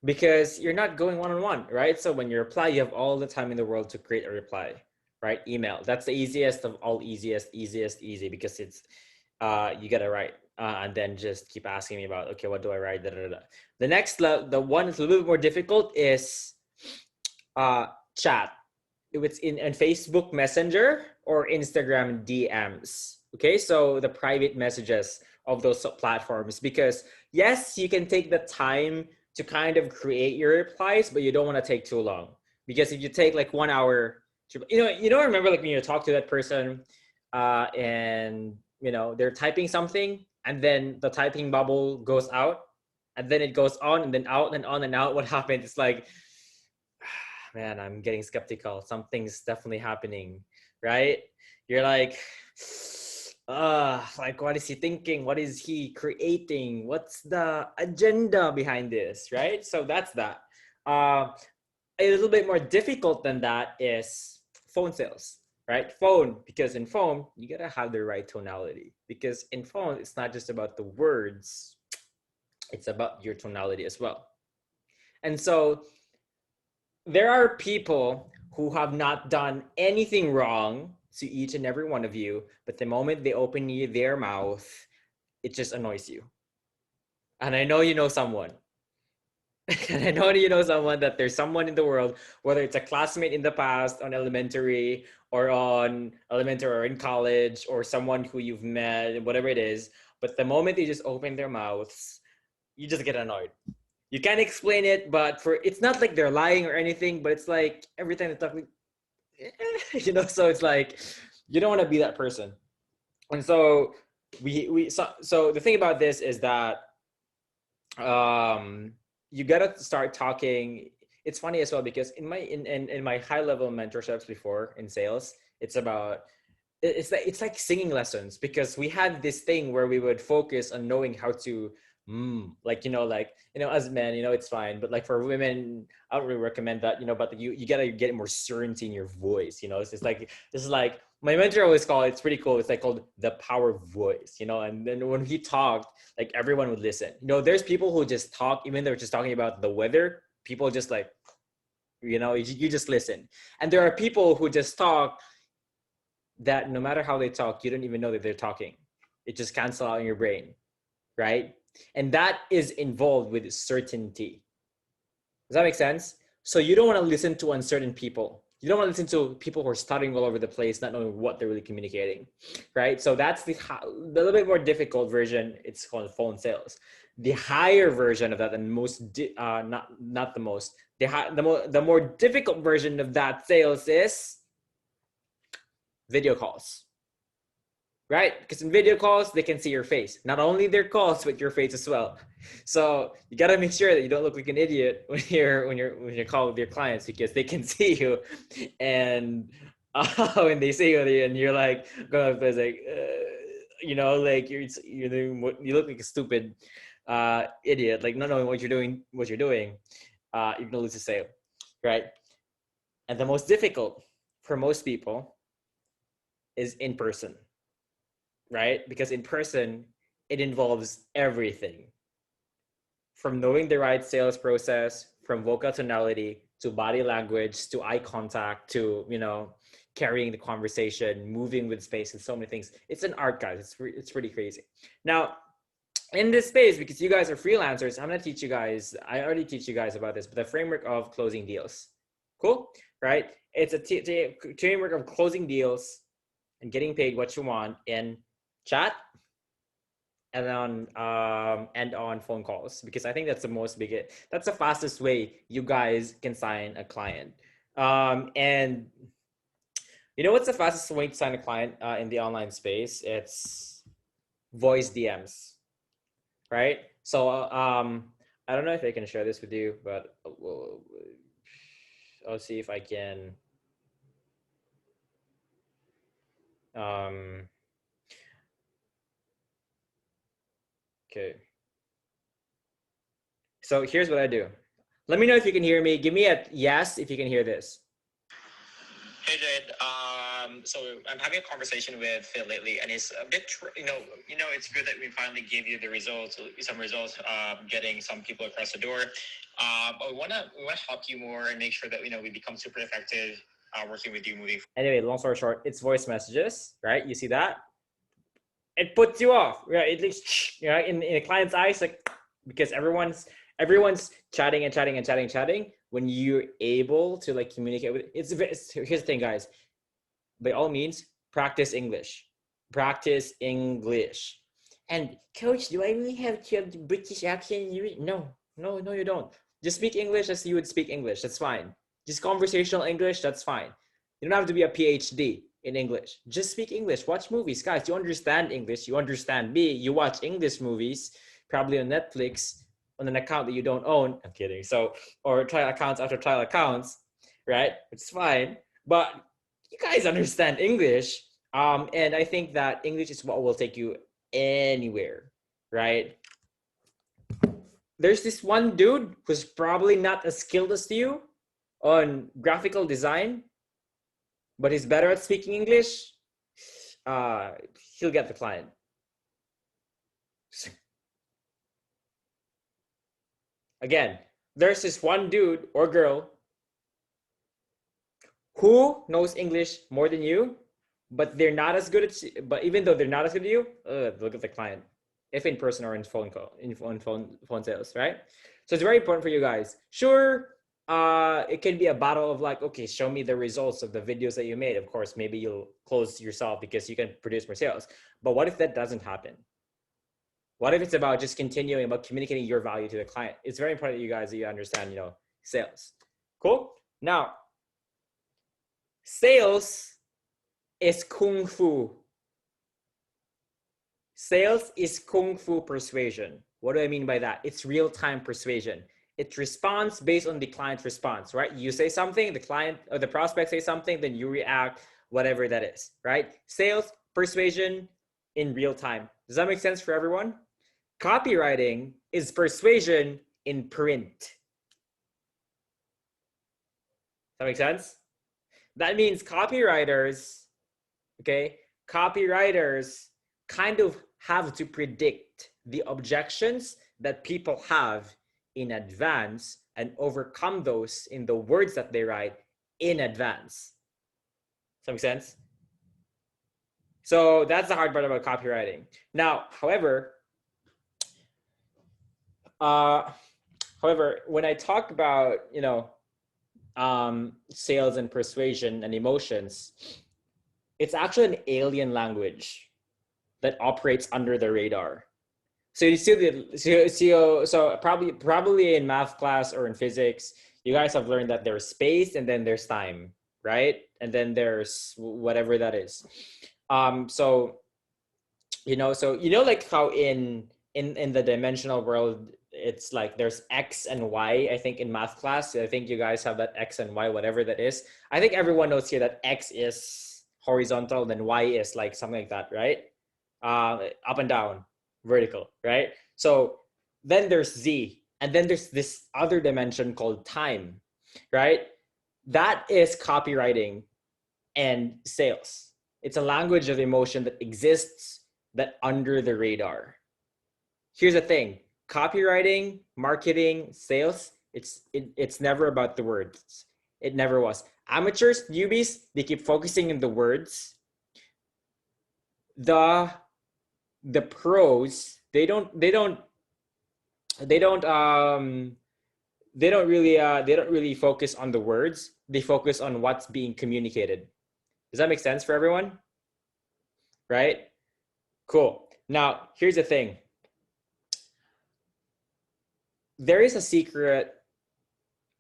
because you're not going one-on-one, right? So when you reply, you have all the time in the world to create a reply, right? Email, that's the easiest of all, easy, because it's you gotta write, and then just keep asking me about, okay, what do I write, da, da, da. The next the one that's a little bit more difficult is chat. If it's in Facebook Messenger or Instagram DMs. Okay, so the private messages of those platforms, because yes, you can take the time to kind of create your replies, but you don't want to take too long, because if you take like 1 hour, remember like when you talk to that person, and they're typing something, and then the typing bubble goes out, and then it goes on and then out and on and out. What happened? It's like, man, I'm getting skeptical. Something's definitely happening, right? You're like, what is he thinking? What is he creating? What's the agenda behind this, right? So that's that. A little bit more difficult than that is phone sales, right? Phone, because in phone, you gotta have the right tonality. Because in phone, it's not just about the words, it's about your tonality as well. And so there are people who have not done anything wrong to each and every one of you, but the moment they open their mouth, it just annoys you. And I know you know someone. And I know you know someone, that there's someone in the world, whether it's a classmate in the past on elementary or in college, or someone who you've met, whatever it is, but the moment they just open their mouths, you just get annoyed. You can't explain it, but it's not like they're lying or anything, but it's like every time they talk, so it's like you don't want to be that person. And so so the thing about this is that you gotta start talking. It's funny as well, because in my high level mentorships before in sales, it's like singing lessons, because we had this thing where we would focus on knowing how to as men, it's fine, but like for women, I don't really recommend that, but you gotta get more certainty in your voice. It's just like, this is like my mentor always called it. It's pretty cool. It's like called the power of voice, and then when he talked, like everyone would listen. There's people who just talk, even though they're just talking about the weather, people just like, you just listen. And there are people who just talk that no matter how they talk, you don't even know that they're talking. It just cancels out in your brain, right? And that is involved with certainty. Does that make sense? So you don't want to listen to uncertain people. You don't want to listen to people who are stuttering all over the place, not knowing what they're really communicating, right? So that's the little bit more difficult version. It's called phone sales. The higher version of that, and not the most, the more difficult version of that sales is video calls. Right? Because in video calls, they can see your face. Not only their calls, but your face as well. So you gotta make sure that you don't look like an idiot when you're calling with your clients, because they can see you, and when they see you and you're like going like, like you're doing what you look like a stupid idiot, like not knowing what you're doing, you're gonna lose the sale, right? And the most difficult for most people is in person. Right? Because in person, it involves everything from knowing the right sales process, from vocal tonality to body language to eye contact to, carrying the conversation, moving with space, and so many things. It's an art, guys. It's pretty crazy. Now, in this space, because you guys are freelancers, I'm going to teach you guys, I already teach you guys about this, but the framework of closing deals. Cool? Right? It's a framework of closing deals and getting paid what you want in chat and on phone calls, because I think that's that's the fastest way you guys can sign a client. And what's the fastest way to sign a client in the online space? It's voice DMs, right? So I don't know if I can share this with you, but I'll see if I can. Okay. So here's what I do. Let me know if you can hear me. Give me a yes if you can hear this. Hey Jade, so I'm having a conversation with Phil lately, and it's a bit, it's good that we finally gave you the results, some results, getting some people across the door. But we want to help you more and make sure that we become super effective working with you moving forward. Anyway, long story short, it's voice messages, right? You see that? It puts you off, right? It leaves, in a client's eyes, like, because everyone's chatting and chatting and chatting and chatting. When you're able to like communicate with, here's the thing, guys. By all means, practice English. Practice English. And coach, do I really have to have the British accent? No, you don't. Just speak English as you would speak English. That's fine. Just conversational English. That's fine. You don't have to be a PhD in English. Just speak English. Watch movies, guys. You understand English. You understand me. You watch English movies, probably on Netflix, on an account that you don't own. I'm kidding. So, or trial accounts after trial accounts, right? It's fine. But you guys understand English. And I think that English is what will take you anywhere, right? There's this one dude who's probably not as skilled as you on graphical design, but he's better at speaking English. He'll get the client. Again, there's this one dude or girl who knows English more than you, but they're not as good at. But even though they're not as good at you, look at the client, if in person or in phone call, in phone sales, right? So it's very important for you guys. Sure, it can be a battle of like, okay, show me the results of the videos that you made. Of course, maybe you'll close yourself because you can produce more sales. But what if that doesn't happen? What if it's about just continuing about communicating your value to the client? It's very important that you guys, that you understand, sales. Cool. Now, sales is kung fu. Sales is kung fu persuasion. What do I mean by that? It's real-time persuasion. It responds based on the client's response, right? You say something, the client or the prospect say something, then you react, whatever that is, right? Sales, persuasion in real time. Does that make sense for everyone? Copywriting is persuasion in print. Does that make sense? That means copywriters, okay, kind of have to predict the objections that people have in advance and overcome those in the words that they write in advance. Does that make sense? So that's the hard part about copywriting. Now, however, when I talk about, sales and persuasion and emotions, it's actually an alien language that operates under the radar. So you see so probably in math class or in physics, you guys have learned that there's space and then there's time, right? And then there's whatever that is. So like how in the dimensional world, it's like there's X and Y. I think in math class, I think you guys have that X and Y, whatever that is. I think everyone knows here that X is horizontal, then Y is like something like that, right? Up and down, vertical, right? So then there's Z, and then there's this other dimension called time, right? That is copywriting and sales. It's a language of emotion that exists that under the radar. Here's the thing: copywriting, marketing, sales, it's never about the words. It never was. Amateurs, newbies, they keep focusing on the words. The pros, they don't really focus on the words. They focus on what's being communicated. Does that make sense for everyone? Right? Cool. Now, here's the thing. There is a secret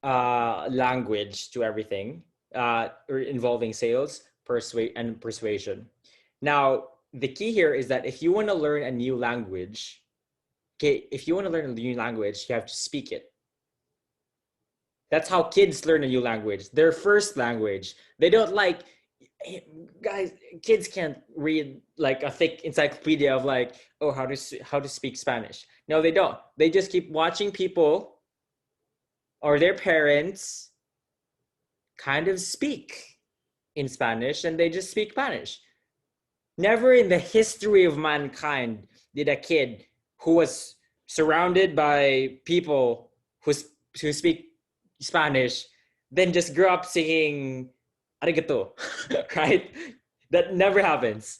language to everything involving sales, persuasion. Now, the key here is that if you want to learn a new language, you have to speak it. That's how kids learn a new language, their first language. They don't like, guys, kids can't read like a thick encyclopedia of like, oh, how to speak Spanish. No, they don't. They just keep watching people or their parents kind of speak in Spanish, and they just speak Spanish. Never in the history of mankind did a kid who was surrounded by people who speak Spanish then just grow up singing arigato, right? That never happens,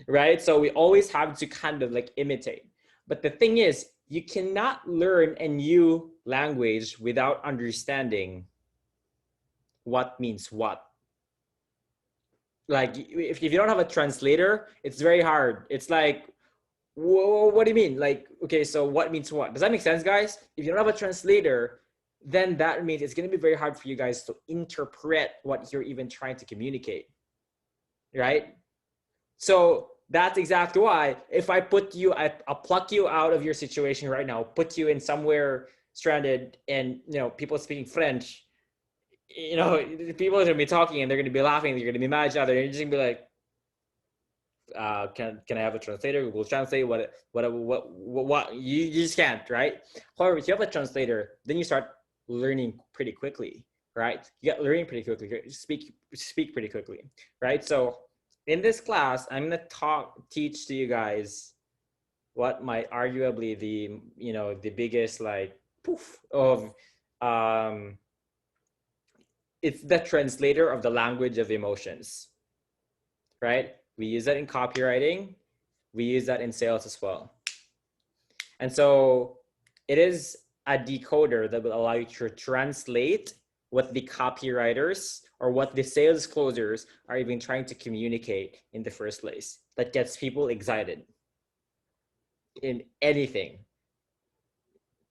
right? So we always have to kind of like imitate. But the thing is, you cannot learn a new language without understanding what means what. Like if you don't have a translator, it's very hard. It's like, whoa, what do you mean? Like, okay, so what means what? Does that make sense, guys? If you don't have a translator, then that means it's going to be very hard for you guys to interpret what you're even trying to communicate, right? So that's exactly why if I put you, I'll pluck you out of your situation right now, put you in somewhere stranded, and people speaking French, people are going to be talking and they're going to be laughing, they're going to be mad at each other, and you're just going to be like, can I have a translator? Google Translate. What you just can't, right? However, if you have a translator, then you start learning pretty quickly, right? You get learning pretty quickly. Speak pretty quickly, right? So in this class, I'm gonna teach to you guys what might arguably the biggest like poof of it's the translator of the language of emotions, right? We use that in copywriting. We use that in sales as well. And so it is a decoder that will allow you to translate what the copywriters or what the sales closers are even trying to communicate in the first place. That gets people excited in anything,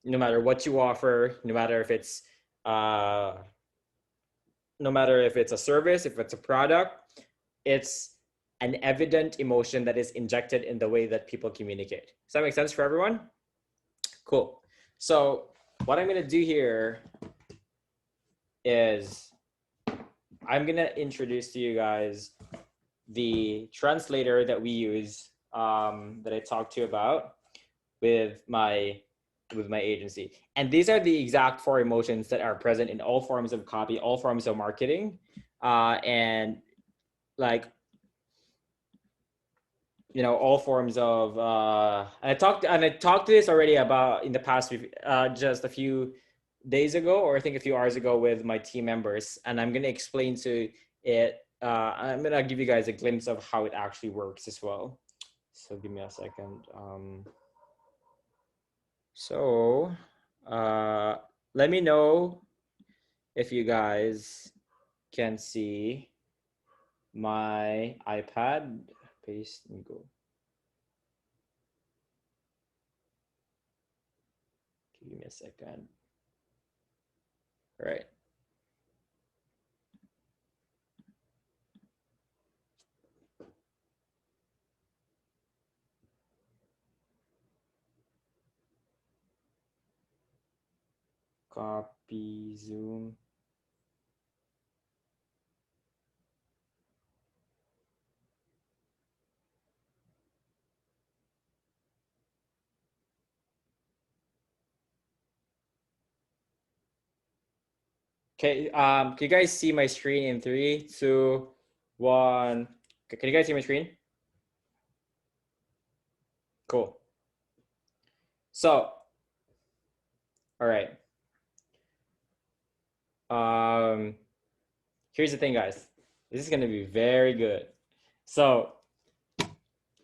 no matter what you offer, no matter if it's a service, if it's a product, it's an evident emotion that is injected in the way that people communicate. Does that make sense for everyone? Cool. So what I'm going to do here is I'm going to introduce to you guys the translator that we use that I talked to you about with my agency. And these are the exact 4 emotions that are present in all forms of copy, all forms of marketing, and like all forms of I talked to this already about in the past just a few days ago, or I think a few hours ago, with my team members, and I'm going to explain to it. I'm going to give you guys a glimpse of how it actually works as well. So give me a second. So let me know if you guys can see my iPad. Paste and go. Give me a second. All right. Copy, zoom. Okay, can you guys see my screen in 3, 2, 1? Can you guys see my screen? Cool. So, all right. Here's the thing, guys. This is gonna be very good. So,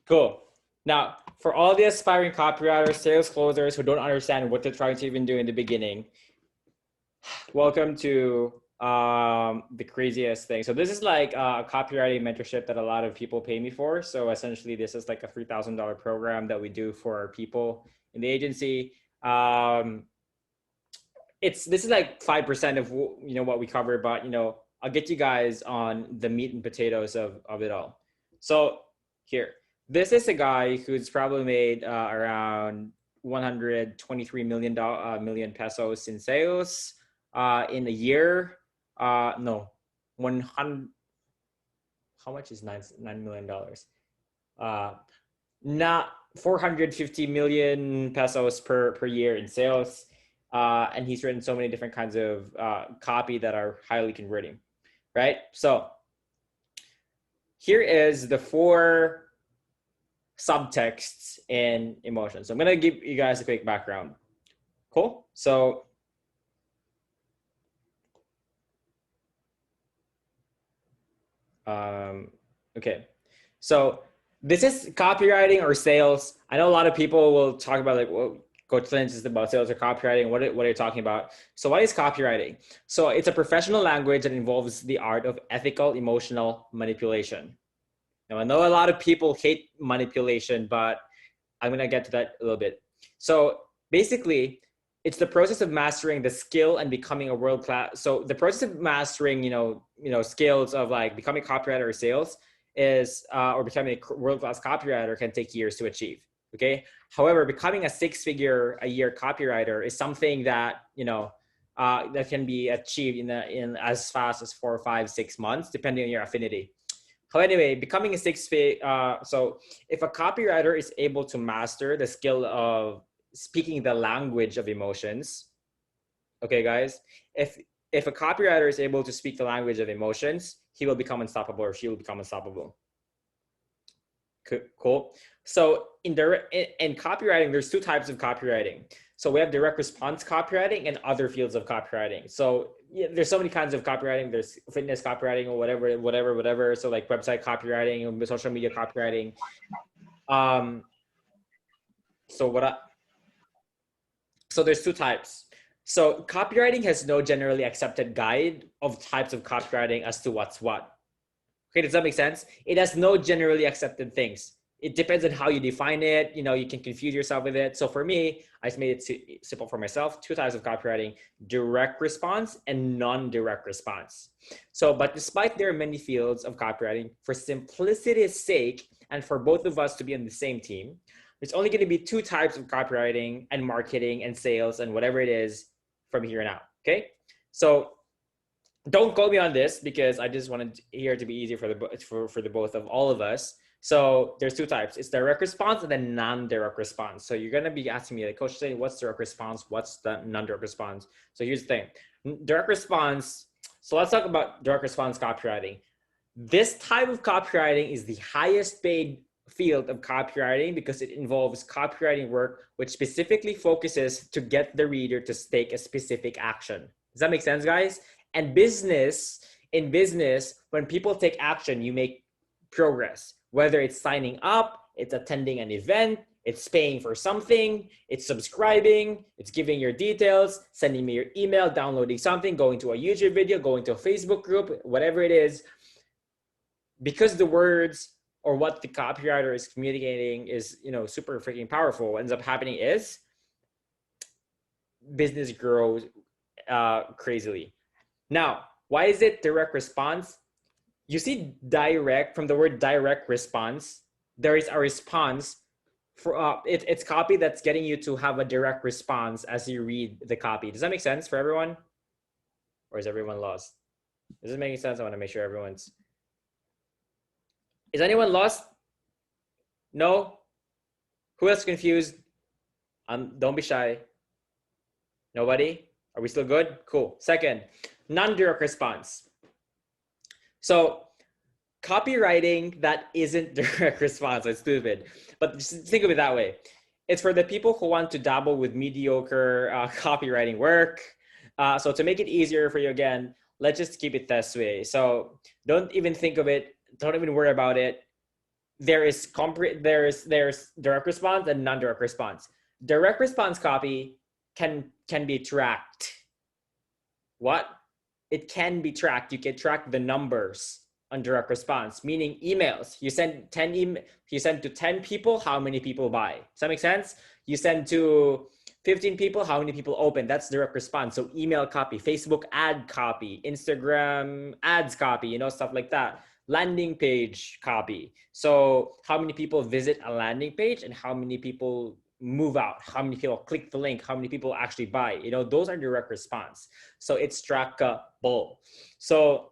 cool. Now, for all the aspiring copywriters, sales closers who don't understand what they're trying to even do in the beginning, welcome to the craziest thing. So this is like a copywriting mentorship that a lot of people pay me for. So essentially this is like a $3,000 program that we do for people in the agency. This is like 5% of what we cover, but I'll get you guys on the meat and potatoes of it all. So here, this is a guy who's probably made around 123 million pesos in sales. in a year. No, 100. How much is $9 million? Not 450 million pesos per year in sales. And he's written so many different kinds of copy that are highly converting, right? So here is the 4 subtexts in emotion. So I'm going to give you guys a quick background. Cool. So okay. So this is copywriting or sales. I know a lot of people will talk about like, well, Coach Clint is about sales or copywriting. What are you talking about? So what is copywriting? So it's a professional language that involves the art of ethical emotional manipulation. Now I know a lot of people hate manipulation, but I'm going to get to that a little bit. So basically, it's the process of mastering the skill and becoming a world-class. So the process of mastering, skills of like becoming a copywriter or sales is, or becoming a world-class copywriter can take years to achieve. Okay. However, becoming a 6-figure a year copywriter is something that, that can be achieved in as fast as 4, 5, 6 months, depending on your affinity. So anyway, becoming a so if a copywriter is able to master the skill of speaking the language of emotions, okay, guys, if a copywriter is able to speak the language of emotions, he will become unstoppable, or she will become unstoppable. Cool. So in copywriting, there's 2 types of copywriting. So we have direct response copywriting and other fields of copywriting. So yeah, there's so many kinds of copywriting. There's fitness copywriting or whatever. So like website copywriting, social media copywriting. So there's 2 types. So copywriting has no generally accepted guide of types of copywriting as to what's what. Okay, does that make sense? It has no generally accepted things. It depends on how you define it. You can confuse yourself with it. So for me, I just made it simple for myself. 2 types of copywriting: direct response and non-direct response. So, but despite there are many fields of copywriting, for simplicity's sake, and for both of us to be on the same team, there's only going to be 2 types of copywriting and marketing and sales and whatever it is from here on out. Okay. So don't quote me on this, because I just wanted here to be easier for the both of all of us. So there's 2 types. It's direct response and then non-direct response. So you're going to be asking me, like, Coach, say, what's direct response? What's the non-direct response? So here's the thing. Direct response. So let's talk about direct response copywriting. This type of copywriting is the highest paid field of copywriting because it involves copywriting work which specifically focuses to get the reader to take a specific action. Does that make sense, guys? And in business, when people take action, you make progress. Whether it's signing up, it's attending an event, it's paying for something, it's subscribing, it's giving your details, sending me your email, downloading something, going to a YouTube video, going to a Facebook group, whatever it is. Because the words or what the copywriter is communicating is, super freaking powerful, what ends up happening is business grows crazily. Now, why is it direct response? You see direct, from the word direct response, there is a response for it's copy that's getting you to have a direct response as you read the copy. Does that make sense for everyone? Or is everyone lost? Is this making sense? I want to make sure everyone's... Is anyone lost? No? Who else confused? Don't be shy. Nobody? Are we still good? Cool. Second, non-direct response. So copywriting that isn't direct response, it's stupid, but just think of it that way. It's for the people who want to dabble with mediocre copywriting work. So to make it easier for you, again, let's just keep it this way. So don't even think of it. Don't even worry about it. There's direct response and non-direct response. Direct response copy can be tracked. What? It can be tracked. You can track the numbers on direct response, meaning emails. You send to 10 people, how many people buy? Does that make sense? You send to 15 people, how many people open? That's direct response. So email copy, Facebook ad copy, Instagram ads copy, stuff like that. Landing page copy. So how many people visit a landing page and how many people move out, how many people click the link, how many people actually buy. You know, those are direct response. So it's trackable. So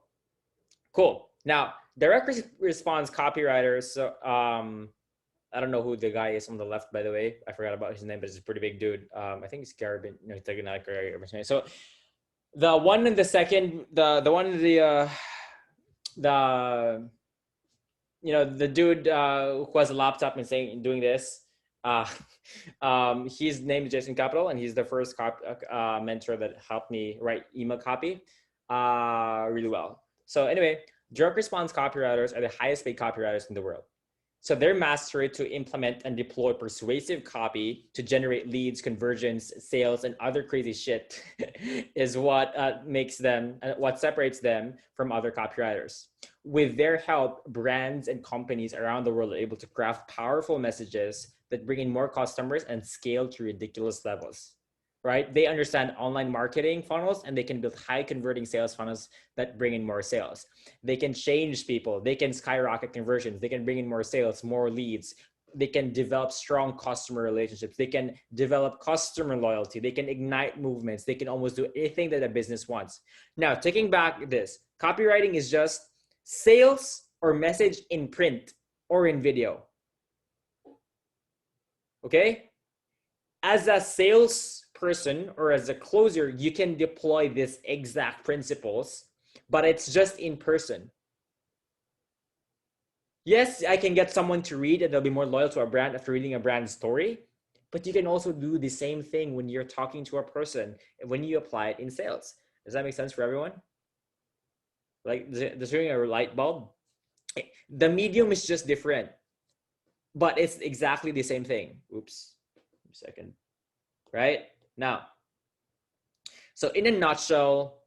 cool. Now, direct response copywriters. So I don't know who the guy is on the left, by the way. I forgot about his name, but he's a pretty big dude. I think it's Garabin. No, it's not Gary. So the one in the second, the one in the the dude who has a laptop and doing this. Uh, his name is Jason Capital, and he's the first mentor that helped me write email copy really well. So anyway, direct response copywriters are the highest paid copywriters in the world. So their mastery to implement and deploy persuasive copy to generate leads, conversions, sales, and other crazy shit is what makes them, what separates them from other copywriters. With their help, brands and companies around the world are able to craft powerful messages that bring in more customers and scale to ridiculous levels. Right? They understand online marketing funnels, and they can build high converting sales funnels that bring in more sales. They can change people. They can skyrocket conversions. They can bring in more sales, more leads. They can develop strong customer relationships. They can develop customer loyalty. They can ignite movements. They can almost do anything that a business wants. Now, taking back this, copywriting is just sales or message in print or in video. Okay? As a sales person or as a closer, you can deploy these exact principles, but it's just in person. Yes, I can get someone to read and they'll be more loyal to a brand after reading a brand story, but you can also do the same thing when you're talking to a person when you apply it in sales. Does that make sense for everyone? Like destroying a light bulb, the medium is just different, but it's exactly the same thing. Oops, a second. Right? Now, so in a nutshell,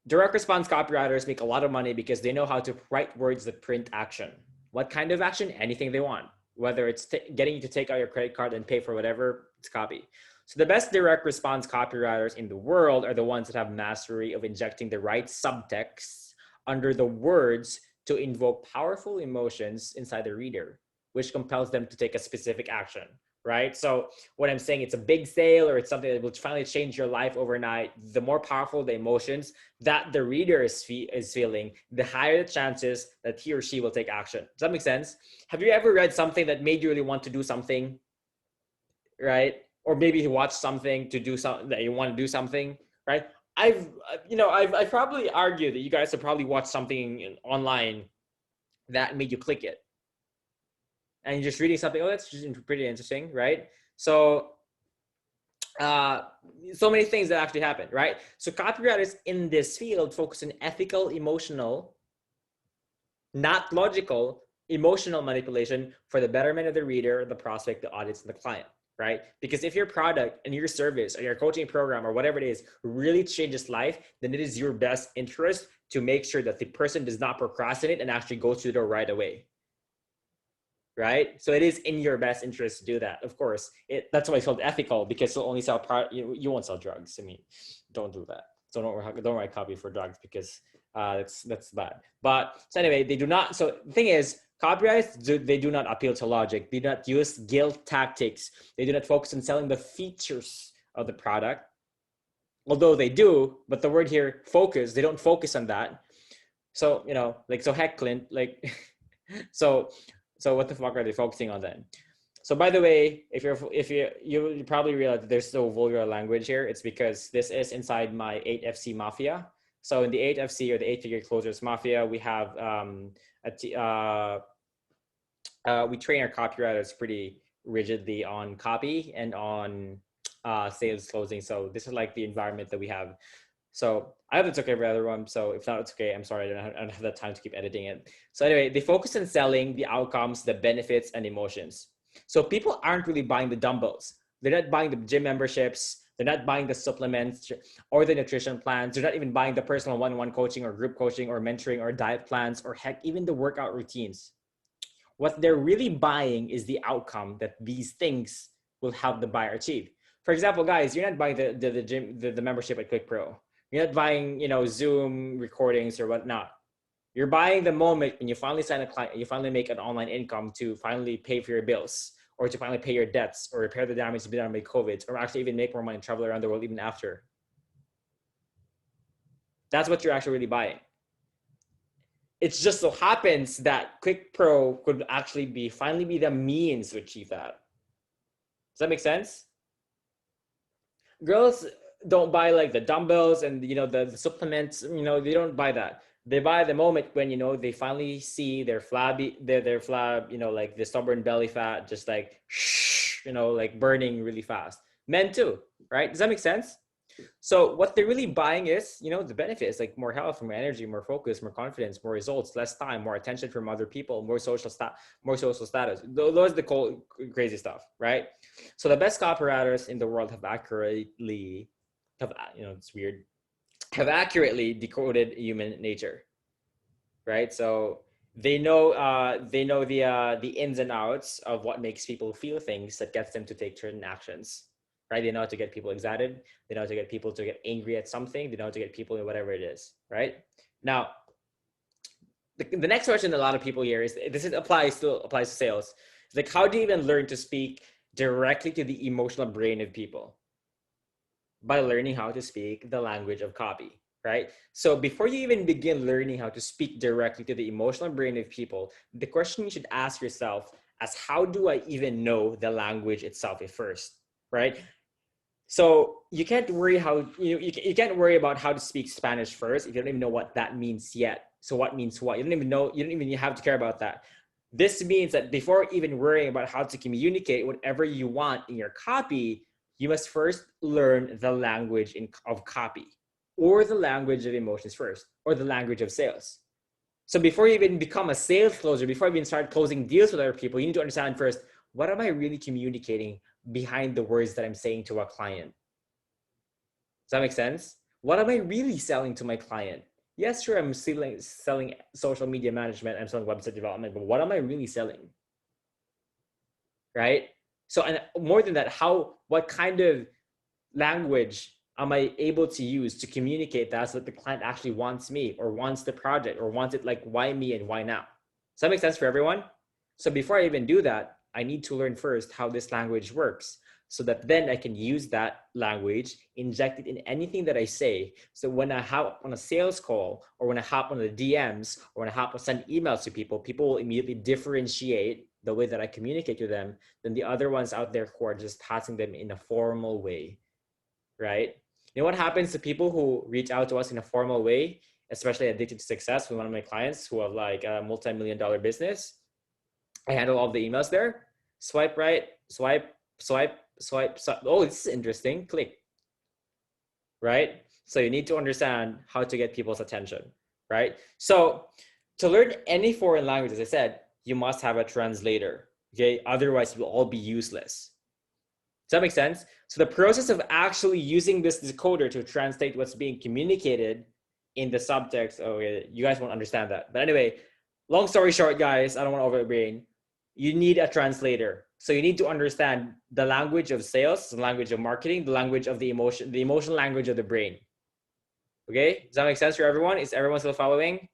direct response copywriters make a lot of money because they know how to write words that print action. What kind of action? Anything they want. Whether it's getting you to take out your credit card and pay for whatever, it's copy. So the best direct response copywriters in the world are the ones that have mastery of injecting the right subtext under the words to invoke powerful emotions inside the reader, which compels them to take a specific action. Right? So when I'm saying it's a big sale or it's something that will finally change your life overnight, the more powerful the emotions that the reader is feeling, the higher the chances that he or she will take action. Does that make sense? Have you ever read something that made you really want to do something? Right? Or maybe you watched something to do something that you want to do something, right? I've probably argued that you guys have probably watched something online that made you click it. And you're just reading something, oh, that's just pretty interesting, right? So so many things that actually happen, right? So copywriters in this field focus on ethical, emotional, not logical, emotional manipulation for the betterment of the reader, the prospect, the audience, and the client, right? Because if your product and your service or your coaching program or whatever it is really changes life, then it is your best interest to make sure that the person does not procrastinate and actually go through the door right away. Right? So it is in your best interest to do that. Of course, that's why it's called ethical, because you'll only sell you won't sell drugs. I mean, don't do that. So don't write copy for drugs because that's bad. But so anyway, they do not. So the thing is, copywriters they do not appeal to logic. They do not use guilt tactics. They do not focus on selling the features of the product, although they do. But the word here, focus. They don't focus on that. So heck, Clint, So what the fuck are they focusing on then? So by the way, if you probably realize that there's no vulgar language here. It's because this is inside my 8FC Mafia. So in the 8FC or the 8-figure closers Mafia, we have we train our copywriters pretty rigidly on copy and on sales closing. So this is like the environment that we have. So I hope it's okay for everyone. So if not, it's okay. I'm sorry. I don't have that time to keep editing it. So anyway, they focus on selling the outcomes, the benefits, and emotions. So people aren't really buying the dumbbells. They're not buying the gym memberships. They're not buying the supplements or the nutrition plans. They're not even buying the personal one-on-one coaching or group coaching or mentoring or diet plans or heck, even the workout routines. What they're really buying is the outcome that these things will help the buyer achieve. For example, guys, you're not buying the gym, the membership at QuickPro. You're not buying, Zoom recordings or whatnot. You're buying the moment when you finally sign a client, you finally make an online income to finally pay for your bills. or to finally pay your debts, or repair the damage done by COVID, or actually even make more money and travel around the world even after. That's what you're actually really buying. It just so happens that Quick Pro could actually finally be the means to achieve that. Does that make sense? Girls don't buy like the dumbbells and the supplements. They don't buy that. They buy the moment when they finally see their flabby, their flab, like the stubborn belly fat, just like like burning really fast. Men too, right? Does that make sense? So what they're really buying is, the benefits, like more health, more energy, more focus, more confidence, more results, less time, more attention from other people, more social status. Those are the cool, crazy stuff, right? So the best copywriters in the world have it's weird, have accurately decoded human nature, right? So they know the ins and outs of what makes people feel things that gets them to take certain actions. Right? They know how to get people excited. They know how to get people to get angry at something. They know how to get people in whatever it is, right? Now, the next question that a lot of people hear is, applies to sales. It's like, how do you even learn to speak directly to the emotional brain of people? By learning how to speak the language of copy, right? So before you even begin learning how to speak directly to the emotional brain of people, the question you should ask yourself is, how do I even know the language itself at first, right? So you can't worry you can't worry about how to speak Spanish first if you don't even know what that means yet. So what means what? You don't even have to care about that. This means that before even worrying about how to communicate whatever you want in your copy, you must first learn the language of copy, or the language of emotions first, or the language of sales. So before you even become a sales closer, before you even start closing deals with other people, you need to understand first, what am I really communicating behind the words that I'm saying to a client? Does that make sense? What am I really selling to my client? Yes, sure, I'm selling social media management, I'm selling website development, but what am I really selling? Right? So, and more than that, what kind of language am I able to use to communicate that so that the client actually wants me, or wants the project, or wants it, like, why me and why now? Does that make sense for everyone? So before I even do that, I need to learn first how this language works, so that then I can use that language, inject it in anything that I say. So when I hop on a sales call, or when I hop on the DMs, or when I send emails to people, people will immediately differentiate the way that I communicate to them than the other ones out there who are just passing them in a formal way, right? You know what happens to people who reach out to us in a formal way, especially Addicted to Success, with one of my clients who have like a multi-million-dollar business? I handle all the emails there. Swipe right, swipe. Oh, this is interesting. Click. Right? So you need to understand how to get people's attention, right? So to learn any foreign language, as I said, you must have a translator, okay? Otherwise, you will all be useless. Does that make sense? So the process of actually using this decoder to translate what's being communicated in the subtext, okay, you guys won't understand that. But anyway, long story short, guys, I don't want to overbrain. You need a translator. So you need to understand the language of sales, the language of marketing, the language of the emotional language of the brain. Okay, does that make sense for everyone? Is everyone still following?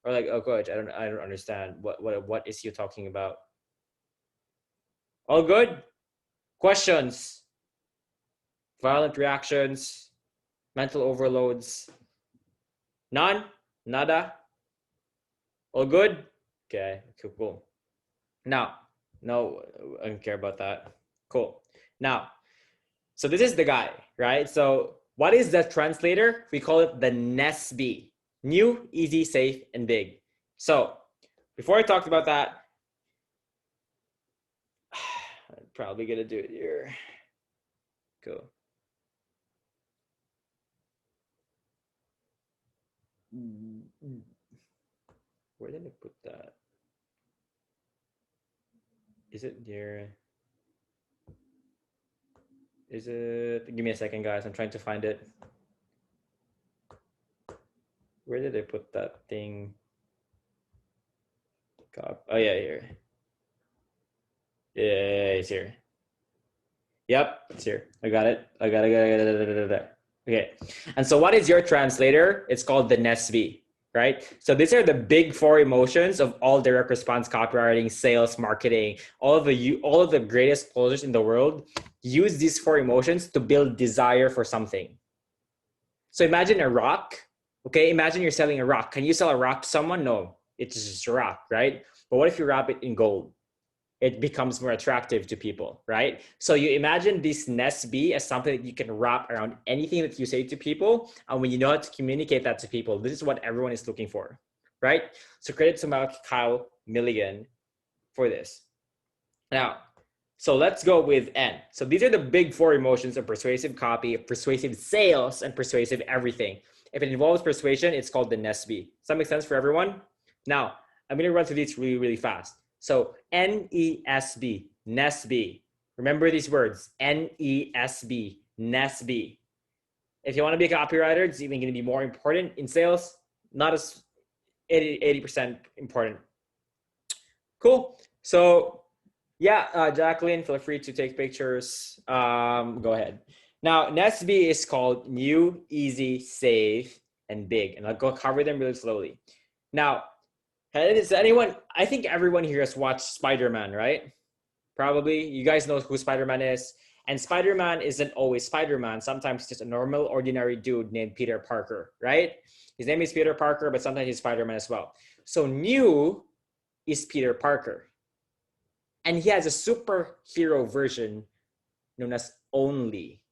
Or like, oh, coach, I don't understand. What is you talking about? All good? Questions? Violent reactions? Mental overloads? None? Nada? All good? Okay, cool. Now, no, I don't care about that. Cool. Now, so this is the guy, right? So what is the translator? We call it the NESB. New, easy, safe, and big. So before I talked about that, I'm probably going to do it here. Cool. Where did I put that? Is it there? Is it? Give me a second, guys. I'm trying to find it. Where did I put that thing? Oh yeah, here. Yeah, it's here. Yep, it's here. I got it. I got it. Okay. And so what is your translator? It's called the NESV, right? So these are the big four emotions of all direct response copywriting, sales, marketing. All of the greatest closers in the world use these four emotions to build desire for something. So imagine a rock. Okay, imagine you're selling a rock. Can you sell a rock to someone? No, it's just a rock, right? But what if you wrap it in gold? It becomes more attractive to people, right? So you imagine this NESB as something that you can wrap around anything that you say to people. And when you know how to communicate that to people, this is what everyone is looking for, right? So credit to Kyle Milligan for this. Now, so let's go with N. So these are the big four emotions of persuasive copy, persuasive sales, and persuasive everything. If it involves persuasion, it's called the NESB. Does that make sense for everyone? Now, I'm going to run through these really, really fast. So NESB, NESB. Remember these words, NESB, NESB. If you want to be a copywriter, it's even going to be more important in sales, not as 80% important. Cool. So yeah, Jacqueline, feel free to take pictures. Go ahead. Now, NESB is called new, easy, safe, and big. And I'll go cover them really slowly. Now, is anyone, I think everyone here has watched Spider-Man, right? Probably. You guys know who Spider-Man is. And Spider-Man isn't always Spider-Man. Sometimes just a normal, ordinary dude named Peter Parker, right? His name is Peter Parker, but sometimes he's Spider-Man as well. So new is Peter Parker. And he has a superhero version known as Only.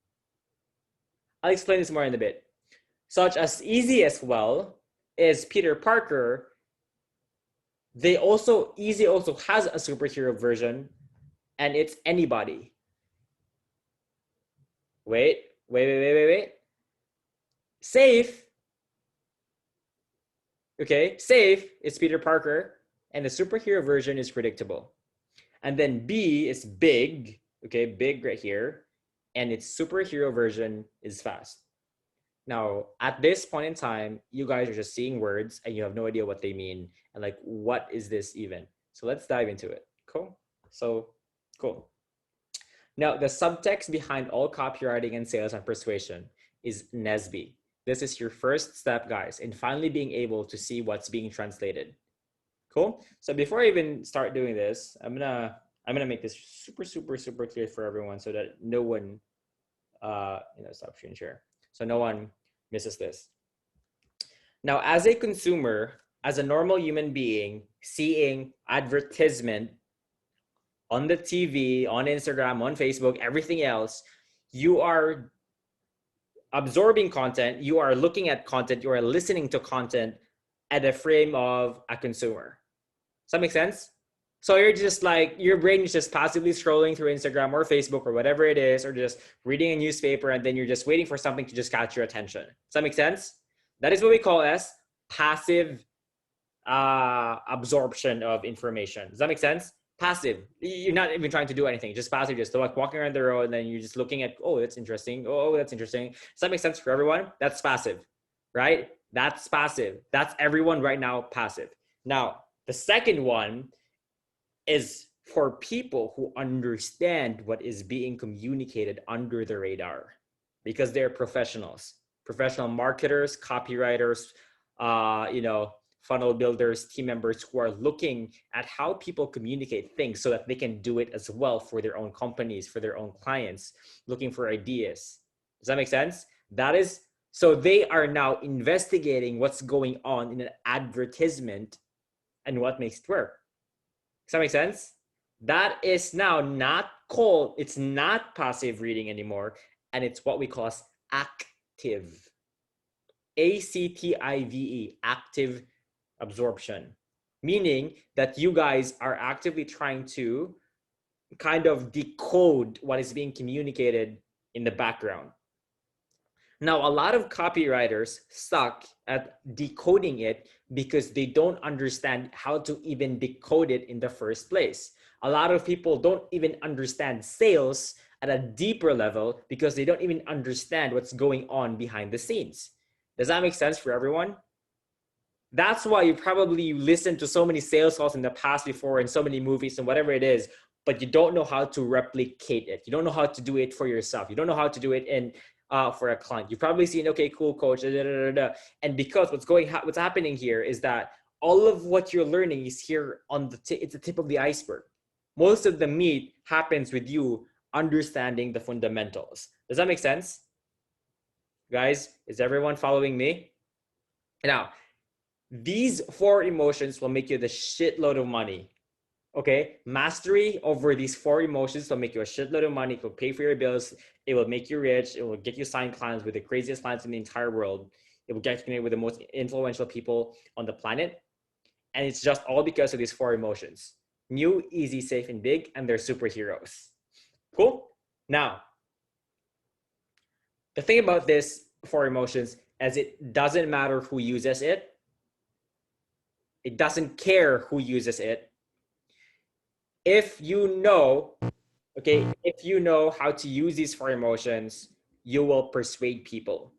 I'll explain this more in a bit. Such as Easy as well is Peter Parker. Easy also has a superhero version, and it's Anybody. Wait. Safe. Okay, Safe is Peter Parker, and the superhero version is Predictable. And then B is Big, okay, Big right here, and its superhero version is Fast. Now, at this point in time, you guys are just seeing words and you have no idea what they mean and like, what is this even? So let's dive into it. Cool. So cool. Now, the subtext behind all copywriting and sales and persuasion is NESB. This is your first step, guys, in finally being able to see what's being translated. Cool. So before I even start doing this, I'm gonna make this super clear for everyone so that no one stop screen share. So no one misses this. Now, as a consumer, as a normal human being, seeing advertisement on the TV, on Instagram, on Facebook, everything else, you are absorbing content, you are looking at content, you are listening to content at the frame of a consumer. Does that make sense? So you're just like, your brain is just passively scrolling through Instagram or Facebook or whatever it is, or just reading a newspaper, and then you're just waiting for something to just catch your attention. Does that make sense? That is what we call as passive absorption of information. Does that make sense? Passive. You're not even trying to do anything, just passive, just like walking around the road, and then you're just looking at, oh, that's interesting. Oh, that's interesting. Does that make sense for everyone? That's passive, right? That's passive. That's everyone right now, passive. Now, the second one is for people who understand what is being communicated under the radar, because they're professionals, professional marketers, copywriters, funnel builders, team members who are looking at how people communicate things so that they can do it as well for their own companies, for their own clients, looking for ideas. Does that make sense? So they are now investigating what's going on in an advertisement and what makes it work. Does that make sense? That is now it's not passive reading anymore, and it's what we call as active. ACTIVE, active absorption. Meaning that you guys are actively trying to kind of decode what is being communicated in the background. Now, a lot of copywriters suck at decoding it because they don't understand how to even decode it in the first place. A lot of people don't even understand sales at a deeper level because they don't even understand what's going on behind the scenes. Does that make sense for everyone? That's why you probably listened to so many sales calls in the past before and so many movies and whatever it is, but you don't know how to replicate it. You don't know how to do it for yourself. You don't know how to do it in for a client. You've probably seen, okay, cool, coach, da, da, da, da. And because what's happening here is that all of what you're learning is here on it's the tip of the iceberg. Most of the meat happens with you understanding the fundamentals. Does that make sense? Guys, is everyone following me? Now, these 4 emotions will make you the shitload of money. Okay, mastery over these 4 emotions will make you a shitload of money. It will pay for your bills. It will make you rich. It will get you signed clients with the craziest clients in the entire world. It will get you connected with the most influential people on the planet. And it's just all because of these 4 emotions: new, easy, safe, and big. And they're superheroes. Cool. Now, the thing about this 4 emotions is it doesn't matter who uses it. It doesn't care who uses it. If you know, okay, if you know how to use these 4 emotions, you will persuade people.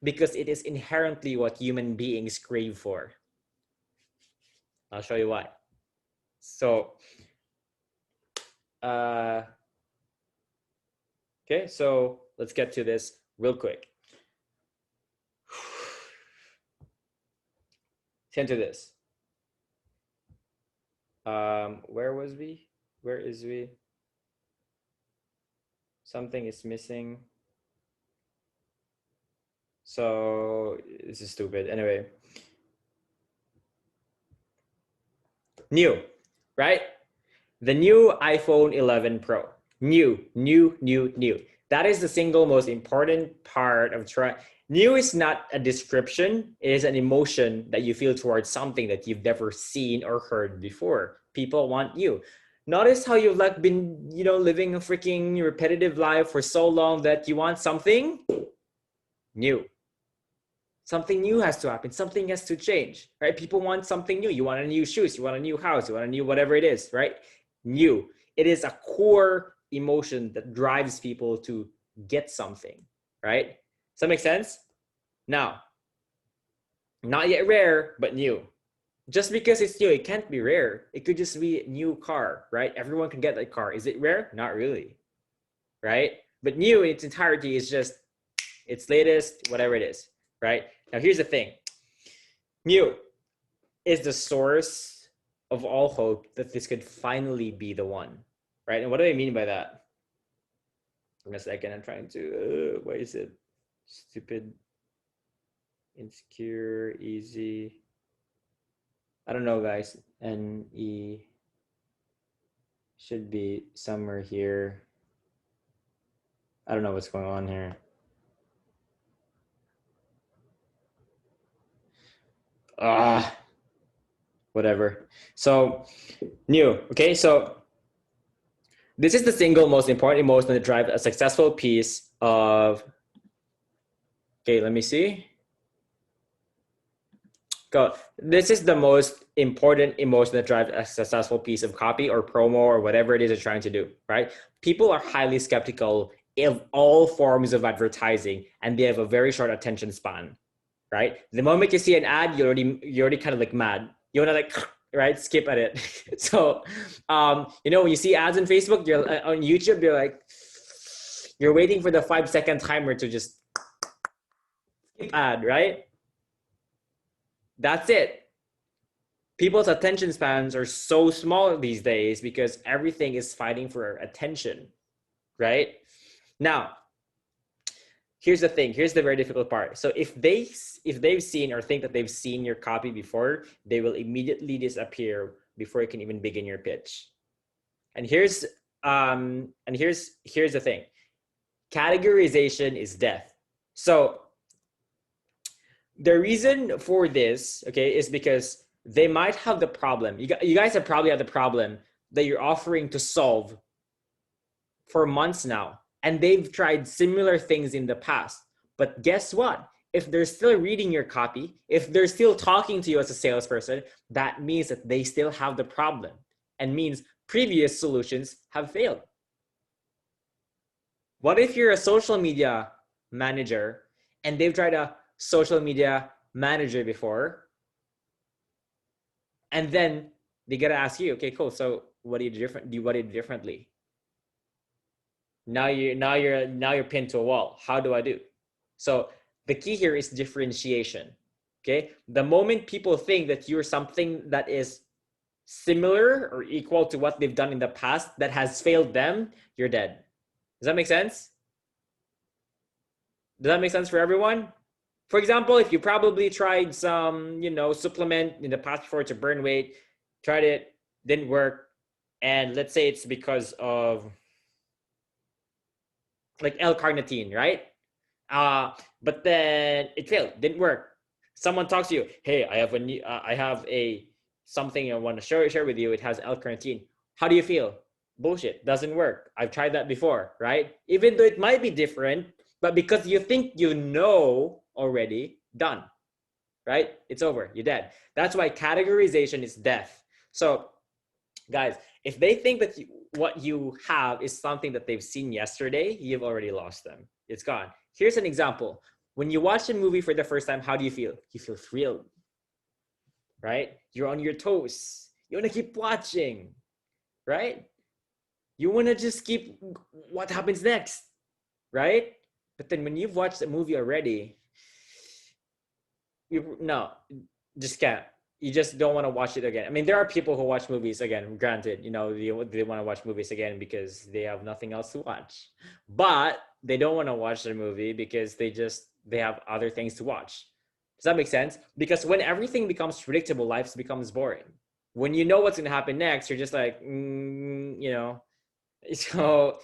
Because it is inherently what human beings crave for. I'll show you why. So, okay, so let's get to this real quick. Let's into this. Where was we? Where is we? Something is missing. So this is stupid. Anyway. New, right? The new iPhone 11 Pro. New. That is the single most important part of New is not a description. It is an emotion that you feel towards something that you've never seen or heard before. People want you. Notice how you've like been, living a freaking repetitive life for so long that you want something new. Something new has to happen. Something has to change, right? People want something new. You want a new shoes. You want a new house. You want a new whatever it is, right? New. It is a core emotion that drives people to get something, right? Does that make sense? Now, not yet rare, but new. Just because it's new, it can't be rare. It could just be a new car, right? Everyone can get that car. Is it rare? Not really, right? But new in its entirety is just its latest, whatever it is, right? Now, here's the thing. New is the source of all hope that this could finally be the one, right? And what do I mean by that? In a second, I'm trying to, why is it stupid, insecure, easy? I don't know, guys. NE should be somewhere here. I don't know what's going on here. Whatever. So, new. Okay, so this is the single most important emotion that drives a successful piece of. Okay, let me see. Go. This is the most important emotion that drives a successful piece of copy or promo or whatever it is you're trying to do, right? People are highly skeptical of all forms of advertising, and they have a very short attention span, right? The moment you see an ad, you're already kind of like mad. You want to like, right, skip at it. So, when you see ads on Facebook, you're on YouTube, you're waiting for the 5-second timer to just skip ad, right? That's it. People's attention spans are so small these days because everything is fighting for attention, right? Now, here's the thing. Here's the very difficult part. So if they've seen or think that they've seen your copy before, they will immediately disappear before you can even begin your pitch. And here's the thing. Categorization is death. So the reason for this, okay, is because they might have the problem. You guys have probably had the problem that you're offering to solve for months now. And they've tried similar things in the past. But guess what? If they're still reading your copy, if they're still talking to you as a salesperson, that means that they still have the problem and means previous solutions have failed. What if you're a social media manager and they've tried a social media manager before, and then they gotta ask you, okay, cool. So what do you do differently? Now you're pinned to a wall. How do I do? So the key here is differentiation. Okay, the moment people think that you're something that is similar or equal to what they've done in the past that has failed them, you're dead. Does that make sense? Does that make sense for everyone? For example, if you probably tried some, supplement in the past before to burn weight, tried it, didn't work, and let's say it's because of like L-carnitine, right? But then it failed, didn't work. Someone talks to you, hey, I have a something I want to share with you. It has L-carnitine. How do you feel? Bullshit, doesn't work. I've tried that before, right? Even though it might be different, but because you think you know already, done, right? It's over. You're dead. That's why categorization is death. So, guys, if they think that what you have is something that they've seen yesterday, you've already lost them. It's gone. Here's an example. When you watch a movie for the first time, how do you feel? You feel thrilled, right? You're on your toes. You want to keep watching, right? You want to just keep what happens next, right? But then when you've watched the movie already, no, just can't. You just don't want to watch it again. I mean, there are people who watch movies again, granted, they want to watch movies again because they have nothing else to watch. But they don't want to watch the movie because they have other things to watch. Does that make sense? Because when everything becomes predictable, life becomes boring. When you know what's going to happen next, you're just like, So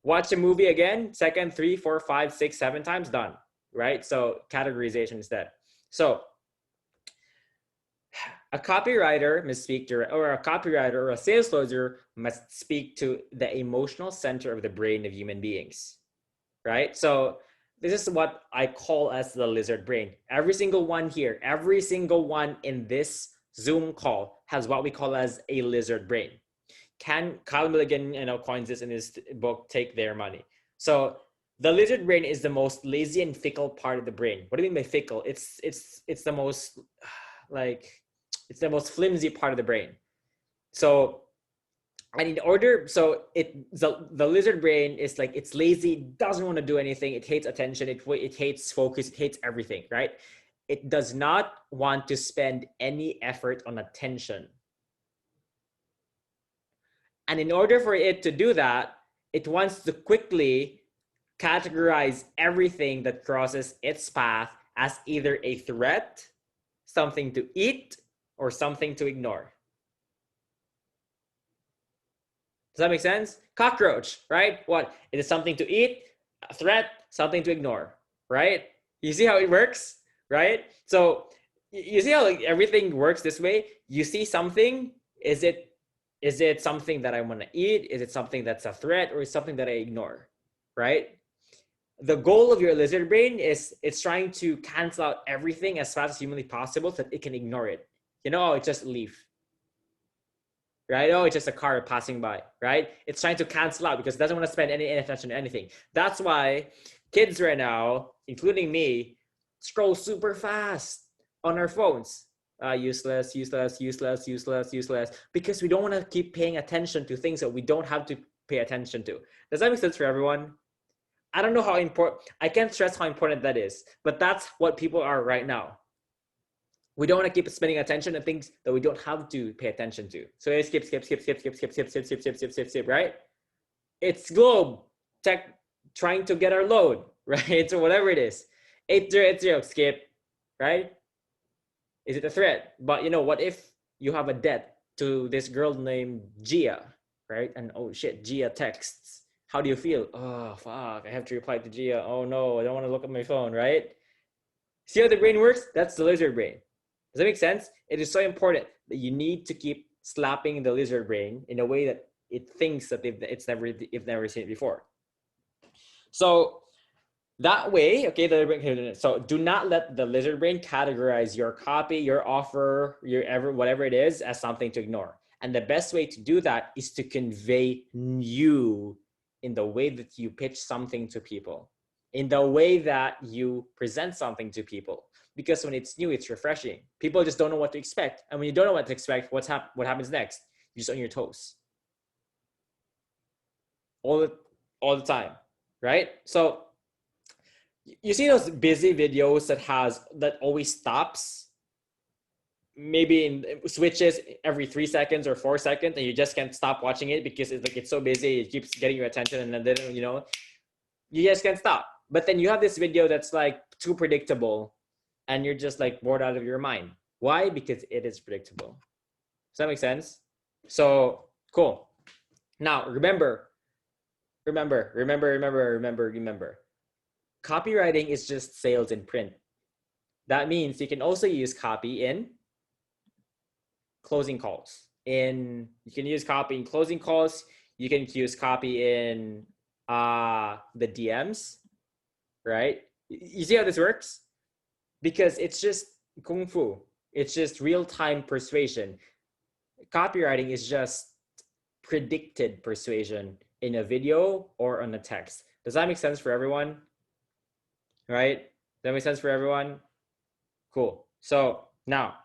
watch a movie again, second, 3, 4, 5, 6, 7 times, done, right? So categorization instead. So a copywriter must speak to, or a copywriter or a sales closer must speak to the emotional center of the brain of human beings, right? So this is what I call as the lizard brain. Every single one here, every single one in this Zoom call has what we call as a lizard brain. Kyle Milligan, coins this in his book, Take Their Money. So the lizard brain is the most lazy and fickle part of the brain. What do you mean by fickle? It's the most it's the most flimsy part of the brain. So, and in order, so the lizard brain is like, it's lazy, doesn't want to do anything. It hates attention. It hates focus. It hates everything, right? It does not want to spend any effort on attention. And in order for it to do that, it wants to quickly categorize everything that crosses its path as either a threat, something to eat, or something to ignore. Does that make sense? Cockroach, right? What? It is something to eat, a threat, something to ignore, right? You see how it works, right? So you see how everything works this way? You see something, is it something that I want to eat? Is it something that's a threat, or is it something that I ignore, right? The goal of your lizard brain is it's trying to cancel out everything as fast as humanly possible so that it can ignore it. It's just a leaf, right? Oh, it's just a car passing by, right? It's trying to cancel out because it doesn't want to spend any attention to anything. That's why kids right now, including me, scroll super fast on our phones. Useless, because we don't want to keep paying attention to things that we don't have to pay attention to. Does that make sense for everyone? I don't know how important, I can't stress how important that is, but that's what people are right now. We don't want to keep spending attention on things that we don't have to pay attention to. So it's skip, right? It's Globe Tech trying to get our load, right? So whatever it is, 8080, skip, right? Is it a threat? But what if you have a debt to this girl named Gia, right? And oh shit, Gia texts. How do you feel? Oh, fuck, I have to reply to Gia. Oh no, I don't want to look at my phone, right? See how the brain works? That's the lizard brain. Does that make sense? It is so important that you need to keep slapping the lizard brain in a way that it thinks that it's never seen it before. So that way, okay, so do not let the lizard brain categorize your copy, your offer, whatever it is as something to ignore. And the best way to do that is to convey you in the way that you pitch something to people, in the way that you present something to people. Because when it's new, it's refreshing. People just don't know what to expect. And when you don't know what to expect, what happens next? You're just on your toes. All all the time, right? So you see those busy videos that always stops, maybe in switches every 3 seconds or 4 seconds, and you just can't stop watching it because it's so busy, it keeps getting your attention, and then you just can't stop. But then you have this video that's like too predictable, and you're just like bored out of your mind. Why? Because it is predictable. Does that make sense? So cool. Now remember. Copywriting is just sales in print. That means you can also use copy in closing calls. You can use copy in closing calls. You can use copy in the DMs, right? You see how this works? Because it's just kung fu. It's just real-time persuasion. Copywriting is just predicted persuasion in a video or on a text. Does that make sense for everyone? Right? Does that make sense for everyone? Cool. So now,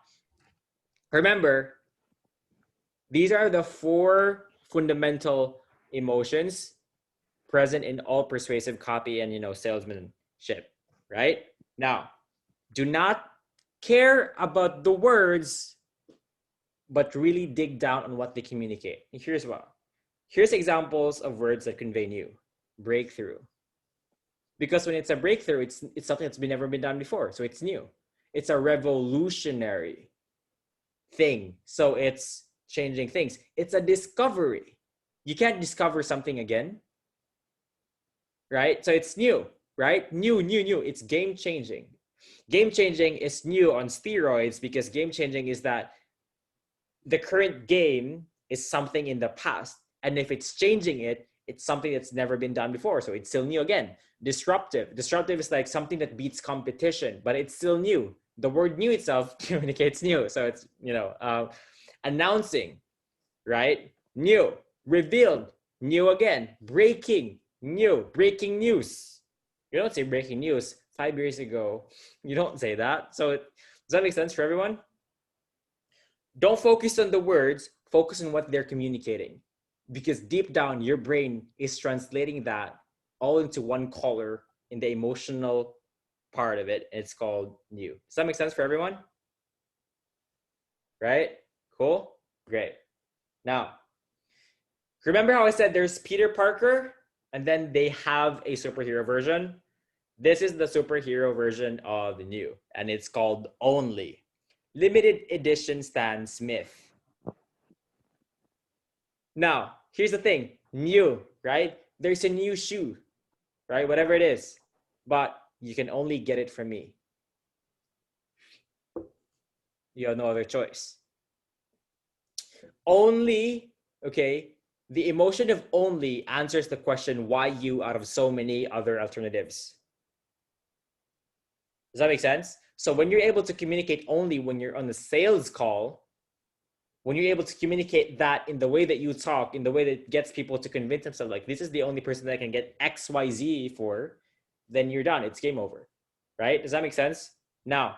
remember, these are the 4 fundamental emotions present in all persuasive copy and salesmanship, right? Now, do not care about the words, but really dig down on what they communicate. Here's examples of words that convey new. Breakthrough. Because when it's a breakthrough, it's something that's never been done before, so it's new. It's a revolutionary thing, so it's changing things. It's a discovery. You can't discover something again, right? So it's new, right? New. It's game changing. Game changing is new on steroids, because game changing is that the current game is something in the past, and if it's changing it, it's something that's never been done before, so it's still new again. Disruptive is like something that beats competition, but it's still new. The word new itself communicates new, so it's announcing, right? New. Revealed, new again. Breaking, new. Breaking news. You don't say breaking news 5 years ago. You don't say that. So does that make sense for everyone? Don't focus on the words, focus on what they're communicating, because deep down your brain is translating that all into one color in the emotional part of it. It's called new. Does that make sense for everyone? Right? Cool? Great. Now, remember how I said there's Peter Parker, and then they have a superhero version? This is the superhero version of the new, and it's called Only. Limited edition Stan Smith. Now, here's the thing. New, right? There's a new shoe, right? Whatever it is. But you can only get it from me. You have no other choice. Only, okay, the emotion of only answers the question, why you, out of so many other alternatives. Does that make sense? So when you're able to communicate only when you're on the sales call, when you're able to communicate that in the way that you talk, in the way that gets people to convince themselves, like, this is the only person that I can get XYZ for, then you're done. It's game over, right? Does that make sense? Now,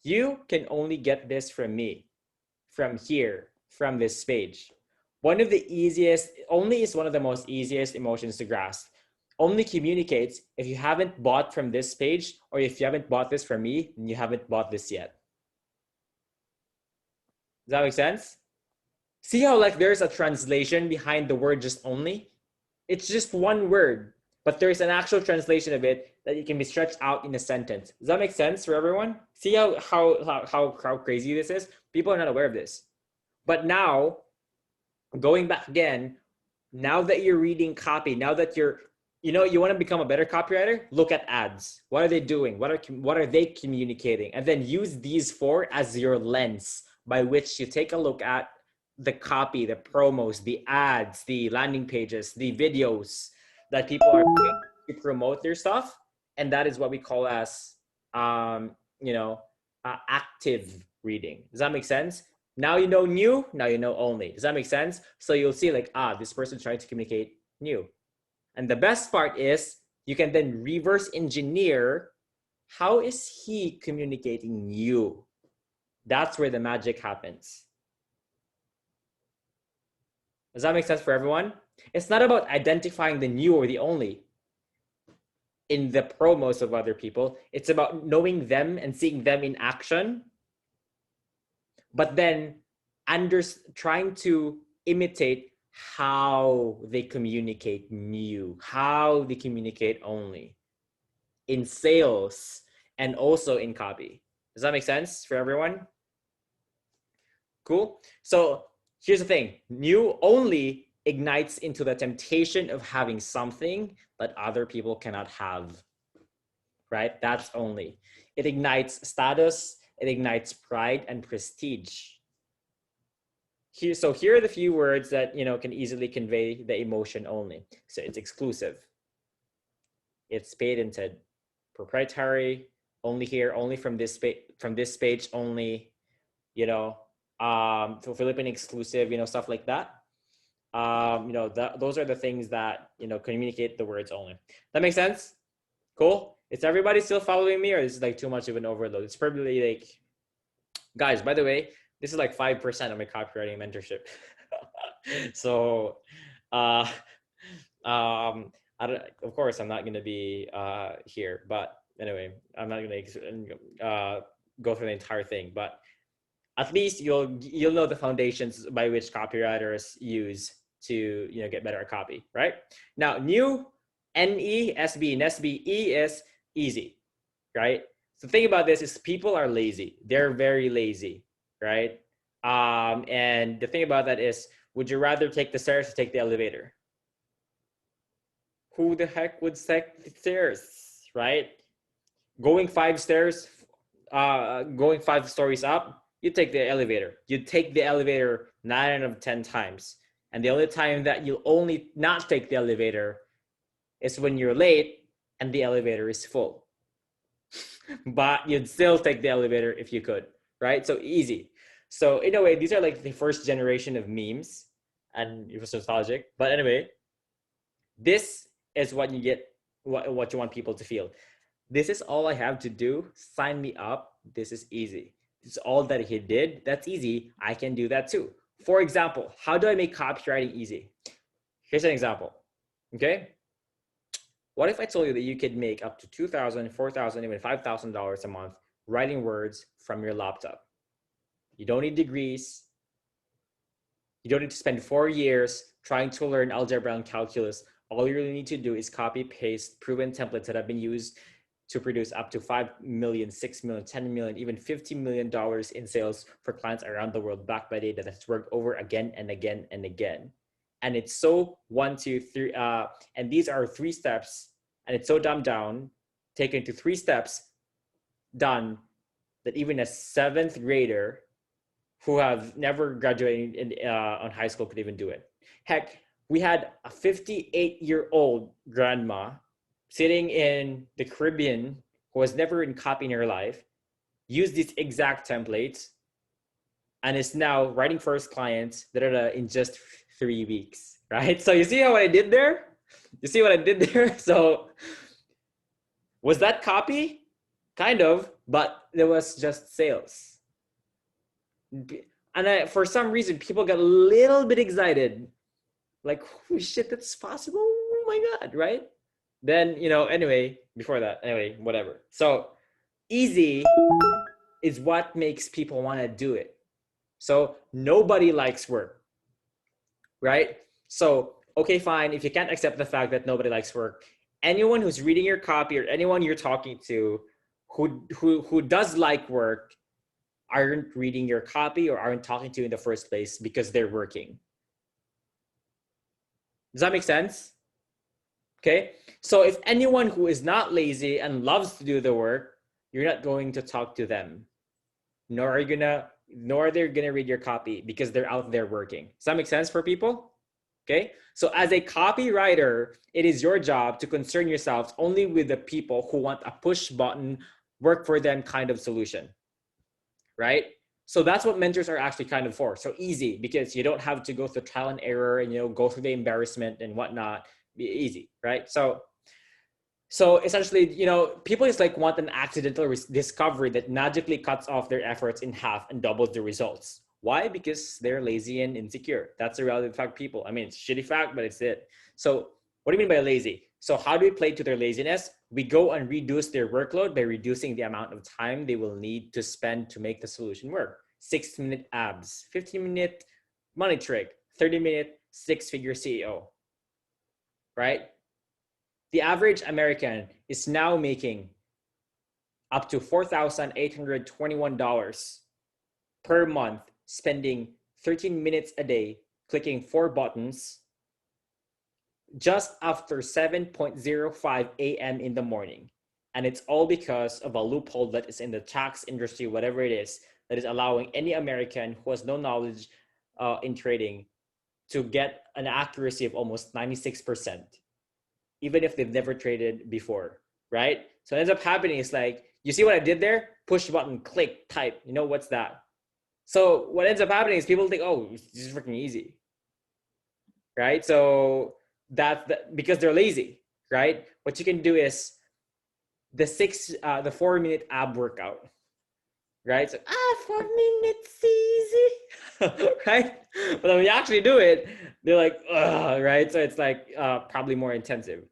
you can only get this from me, from here, from this page. One of the easiest, only is one of the most easiest emotions to grasp. Only communicates if you haven't bought from this page, or if you haven't bought this from me, then you haven't bought this yet. Does that make sense? See how like there's a translation behind the word just only? It's just one word, but there's an actual translation of it that it can be stretched out in a sentence. Does that make sense for everyone? See how crazy this is? People are not aware of this. But now, going back again, now that you're reading copy, now that you want to become a better copywriter, look at ads. What are they doing? What are they communicating? And then use these 4 as your lens by which you take a look at the copy, the promos, the ads, the landing pages, the videos that people are doing to promote their stuff. And that is what we call as, active reading. Does that make sense? Now you know new, now you know only. Does that make sense? So you'll see like, this person's trying to communicate new. And the best part is you can then reverse engineer, how is he communicating you? That's where the magic happens. Does that make sense for everyone? It's not about identifying the new or the only in the promos of other people. It's about knowing them and seeing them in action, but then trying to imitate how they communicate new, how they communicate only in sales and also in copy. Does that make sense for everyone? Cool. So here's the thing. New only ignites into the temptation of having something that other people cannot have, right? That's only. It ignites status, it ignites pride and prestige. Here are the few words that, can easily convey the emotion only. So it's exclusive, it's patented, proprietary, only here, only from this page only, for Philippine exclusive, stuff like that. Those are the things that, communicate the words only. That makes sense? Cool. Is everybody still following me, or is this too much of an overload? It's probably guys, by the way, this is 5% of my copywriting mentorship. So, of course, I'm not going to be here, but anyway, I'm not going to go through the entire thing, but at least you'll know the foundations by which copywriters use to get better at copy, right? Now, new, NESB, NESB, E is easy, right? So the thing about this is people are lazy. They're very lazy, right? And the thing about that is, would you rather take the stairs or take the elevator? Who the heck would take the stairs, right? Going 5 stairs, going 5 stories up, you take the elevator. You take the elevator 9 out of 10 times. And the only time that you'll only not take the elevator is when you're late and the elevator is full. But you'd still take the elevator if you could, right? So easy. So in a way, these are the first generation of memes, and it was nostalgic. But anyway, this is what you get, what you want people to feel. This is all I have to do. Sign me up. This is easy. This is all that he did. That's easy. I can do that too. For example, how do I make copywriting easy? Here's an example. Okay. What if I told you that you could make up to $2,000, $4,000, even $5,000 a month writing words from your laptop? You don't need degrees. You don't need to spend 4 years trying to learn algebra and calculus. All you really need to do is copy, paste proven templates that have been used to produce up to 5 million, 6 million, 10 million, even $50 million in sales for clients around the world, backed by data that's worked over again and again and again. And it's so 1, 2, 3, and these are 3 steps, and it's so dumbed down, taken to 3 steps, done, that even a 7th grader who have never graduated on high school could even do it. Heck, we had a 58-year-old grandma sitting in the Caribbean who was never in copy in her life, used these exact templates, and is now writing first clients in just 3 weeks, right? So you see what I did there? You see what I did there? So was that copy? Kind of, but it was just sales. And for some reason, people got a little bit excited. Holy shit, that's possible? Oh my God, right? Then, anyway, before that, anyway, whatever. So easy is what makes people want to do it. So nobody likes work, right? So, okay, fine. If you can't accept the fact that nobody likes work, anyone who's reading your copy or anyone you're talking to who does like work aren't reading your copy or aren't talking to you in the first place because they're working. Does that make sense? Okay. So if anyone who is not lazy and loves to do the work, you're not going to talk to them, nor are they gonna read your copy because they're out there working. Does that make sense for people? Okay. So as a copywriter, it is your job to concern yourselves only with the people who want a push button, work for them kind of solution, right? So that's what mentors are actually kind of for. So easy, because you don't have to go through trial and error and go through the embarrassment and whatnot. Be easy, right? So essentially, people just want an accidental discovery that magically cuts off their efforts in half and doubles the results. Why? Because they're lazy and insecure. That's a reality fact, people. I mean, it's a shitty fact, but it's it. So what do you mean by lazy? So how do we play to their laziness? We go and reduce their workload by reducing the amount of time they will need to spend to make the solution work. 6-minute abs, 15-minute money trick, 30-minute six-figure CEO, right? The average American is now making up to $4,821 per month, spending 13 minutes a day clicking 4 buttons just after 7:05 a.m. in the morning. And it's all because of a loophole that is in the tax industry, whatever it is, that is allowing any American who has no knowledge in trading to get an accuracy of almost 96%, even if they've never traded before, right? So what ends up happening is like, you see what I did there? Push button, click, type. You know, what's that? So what ends up happening is people think, oh, it's just freaking easy, right? So because they're lazy, right? What you can do is the 4-minute ab workout, right? So 4 minutes easy, right? But then when you actually do it, they're like, ugh, right? So it's like probably more intensive.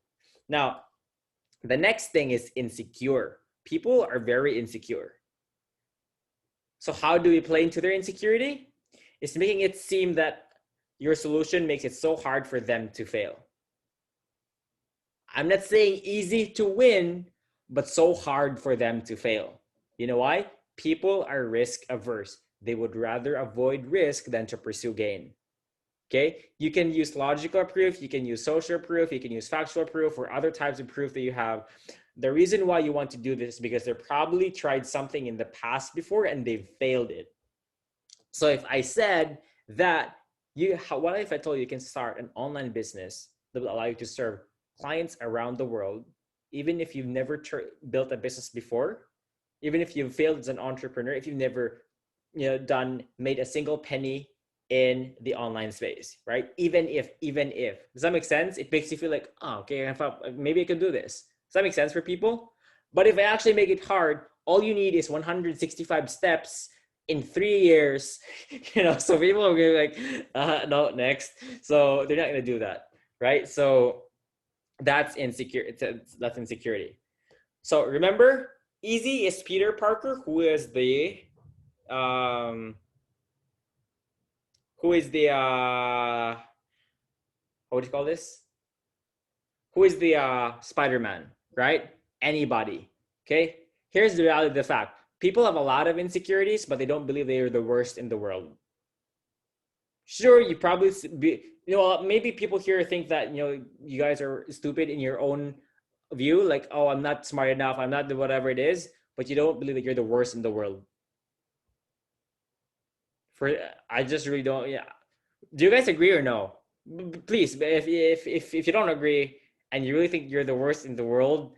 Now, the next thing is insecure. People are very insecure. So how do we play into their insecurity? It's making it seem that your solution makes it so hard for them to fail. I'm not saying easy to win, but so hard for them to fail. You know why? People are risk averse. They would rather avoid risk than to pursue gain. Okay? You can use logical proof, you can use social proof, you can use factual proof, or other types of proof that you have. The reason why you want to do this is because they probably tried something in the past before and they've failed it. So if I said that what if I told you can start an online business that will allow you to serve clients around the world, even if you've never built a business before, even if you've failed as an entrepreneur, if you've never made a single penny in the online space, right? Even if, does that make sense? It makes you feel like, oh, okay, maybe I can do this. Does that make sense for people? But if I actually make it hard, all you need is 165 steps in 3 years, so people are gonna be like, no, next. So they're not gonna do that, right? So that's that's insecurity. So remember, easy is Peter Parker, who is the what do you call this? Who is the Spider-Man, right? Anybody. Okay. Here's the reality of the fact. People have a lot of insecurities, but they don't believe they are the worst in the world. Sure, you probably maybe people here think that, you guys are stupid in your own view, like, oh, I'm not smart enough, I'm not whatever it is, but you don't believe that you're the worst in the world. I just really don't. Yeah. Do you guys agree or no? Please, if you don't agree and you really think you're the worst in the world,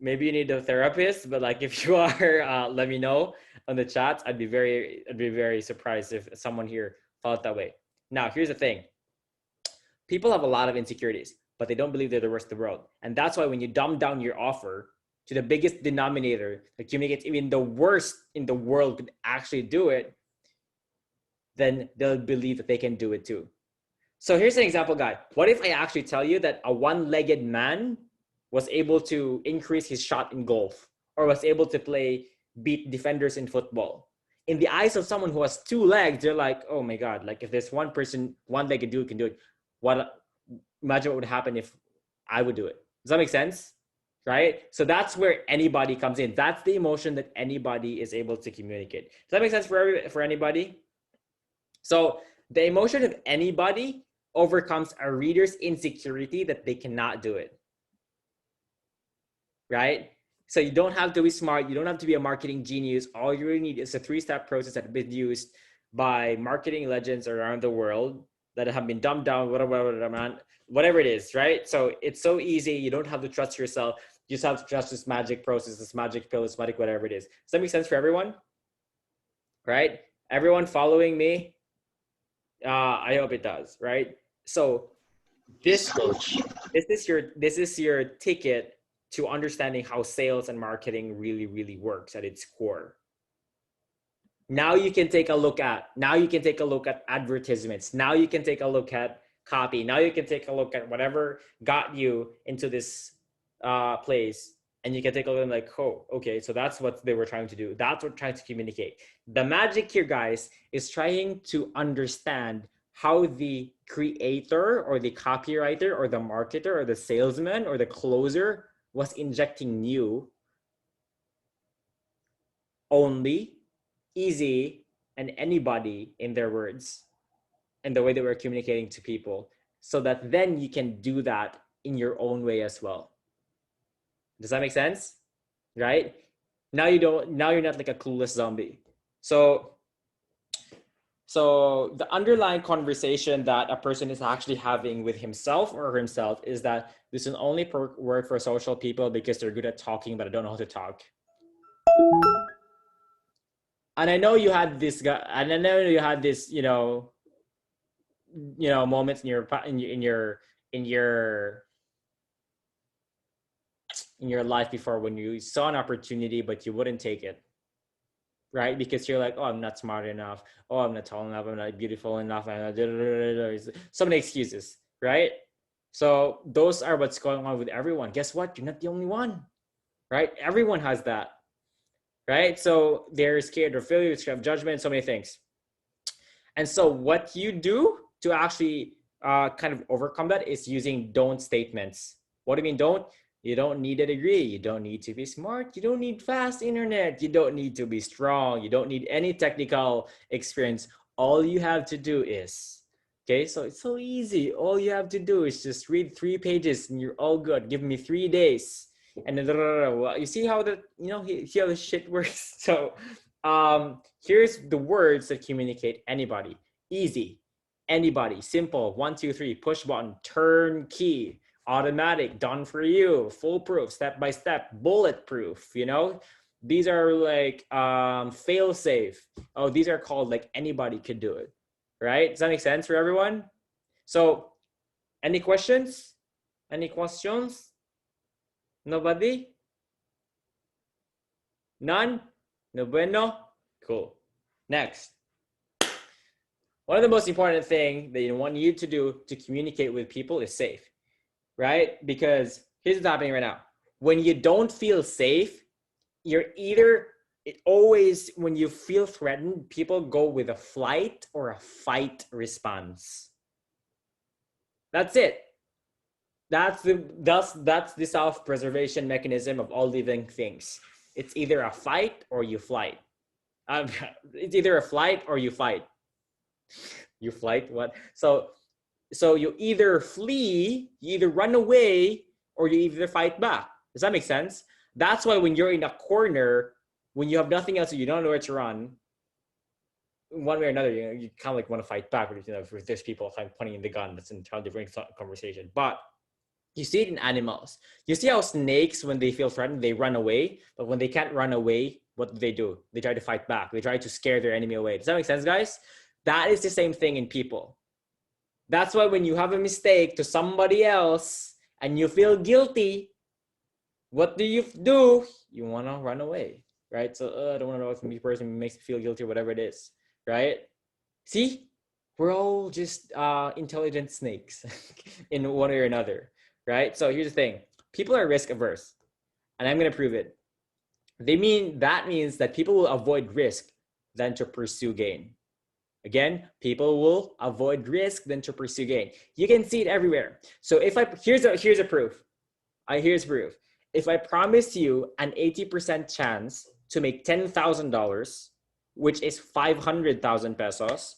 maybe you need a therapist. But like, if you are, let me know on the chat. I'd be very surprised if someone here felt that way. Now, here's the thing. People have a lot of insecurities, but they don't believe they're the worst in the world. And that's why when you dumb down your offer to the biggest denominator, like you make it even the worst in the world could actually do it, then they'll believe that they can do it too. So here's an example, guy. What if I actually tell you that a one-legged man was able to increase his shot in golf, or was able to beat defenders in football? In the eyes of someone who has 2 legs, they're like, oh my God, like if there's one person, one-legged dude can do it, imagine what would happen if I would do it. Does that make sense? Right? So that's where anybody comes in. That's the emotion that anybody is able to communicate. Does that make sense for anybody? So the emotion of anybody overcomes a reader's insecurity that they cannot do it. Right? So you don't have to be smart. You don't have to be a marketing genius. All you really need is a 3-step process that has been used by marketing legends around the world that have been dumbed down, whatever it is, right? So it's so easy. You don't have to trust yourself. You just have to trust this magic process, this magic pill, this magic whatever it is. Does that make sense for everyone? Right? Everyone following me? I hope it does, right? So this is your ticket to understanding how sales and marketing really, really works at its core. Now you can take a look at advertisements. Now you can take a look at copy. Now you can take a look at whatever got you into this place, and you can take a look and like, oh, okay, so that's what they were trying to do. That's what trying to communicate. The magic here, guys, is trying to understand how the creator or the copywriter or the marketer or the salesman or the closer was injecting new, only, easy, and anybody in their words and the way that we're communicating to people, so that then you can do that in your own way as well. Does that make sense? Right? Now you're not like a clueless zombie. So the underlying conversation that a person is actually having with himself or herself is that this will only work for social people because they're good at talking, but I don't know how to talk. And I know you had this guy, and I know you had this, moments in your life before when you saw an opportunity but you wouldn't take it, right? Because you're like, oh, I'm not smart enough, oh, I'm not tall enough, I'm not beautiful enough, I'm not so many excuses, right? So those are what's going on with everyone. Guess what? You're not the only one, right? Everyone has that, right? So they're scared of failure, scared of judgment, so many things. And so what you do to actually kind of overcome that is using don't statements. What do you mean don't? You don't need a degree. You don't need to be smart. You don't need fast internet. You don't need to be strong. You don't need any technical experience. All you have to do is, okay, so it's so easy. All you have to do is just read 3 pages and you're all good. Give me 3 days. And then, you see how see how the shit works. So here's the words that communicate anybody. Easy, anybody, simple, 1, 2, 3, push button, turnkey, automatic, done for you, foolproof, step by step, bulletproof. These are like fail safe. Oh, these are called like anybody could do it, right? Does that make sense for everyone? So any questions? Nobody? None? No bueno? Cool. Next. One of the most important things that you want you to do to communicate with people is safe, right? Because here's what's happening right now. When you don't feel safe, when you feel threatened, people go with a flight or a fight response. That's it. That's the self-preservation mechanism of all living things. It's either a fight or you flight. It's either a flight or you fight. You flight what? So you either flee, you either run away, or you either fight back. Does that make sense? That's why when you're in a corner, when you have nothing else, you don't know where to run, one way or another, you kind of like want to fight back. If there's people pointing in the gun, that's an entirely different conversation. But you see it in animals. You see how snakes, when they feel threatened, they run away. But when they can't run away, what do? They try to fight back. They try to scare their enemy away. Does that make sense, guys? That is the same thing in people. That's why when you have a mistake to somebody else and you feel guilty, what do? You want to run away, right? So I don't want to know if the person makes me feel guilty or whatever it is, right? See, we're all just intelligent snakes in one way or another, right? So here's the thing. People are risk averse, and I'm going to prove it. That means that people will avoid risk than to pursue gain. Again, people will avoid risk than to pursue gain. You can see it everywhere. So here's a proof. Here's proof. If I promise you an 80% chance to make $10,000, which is 500,000 pesos,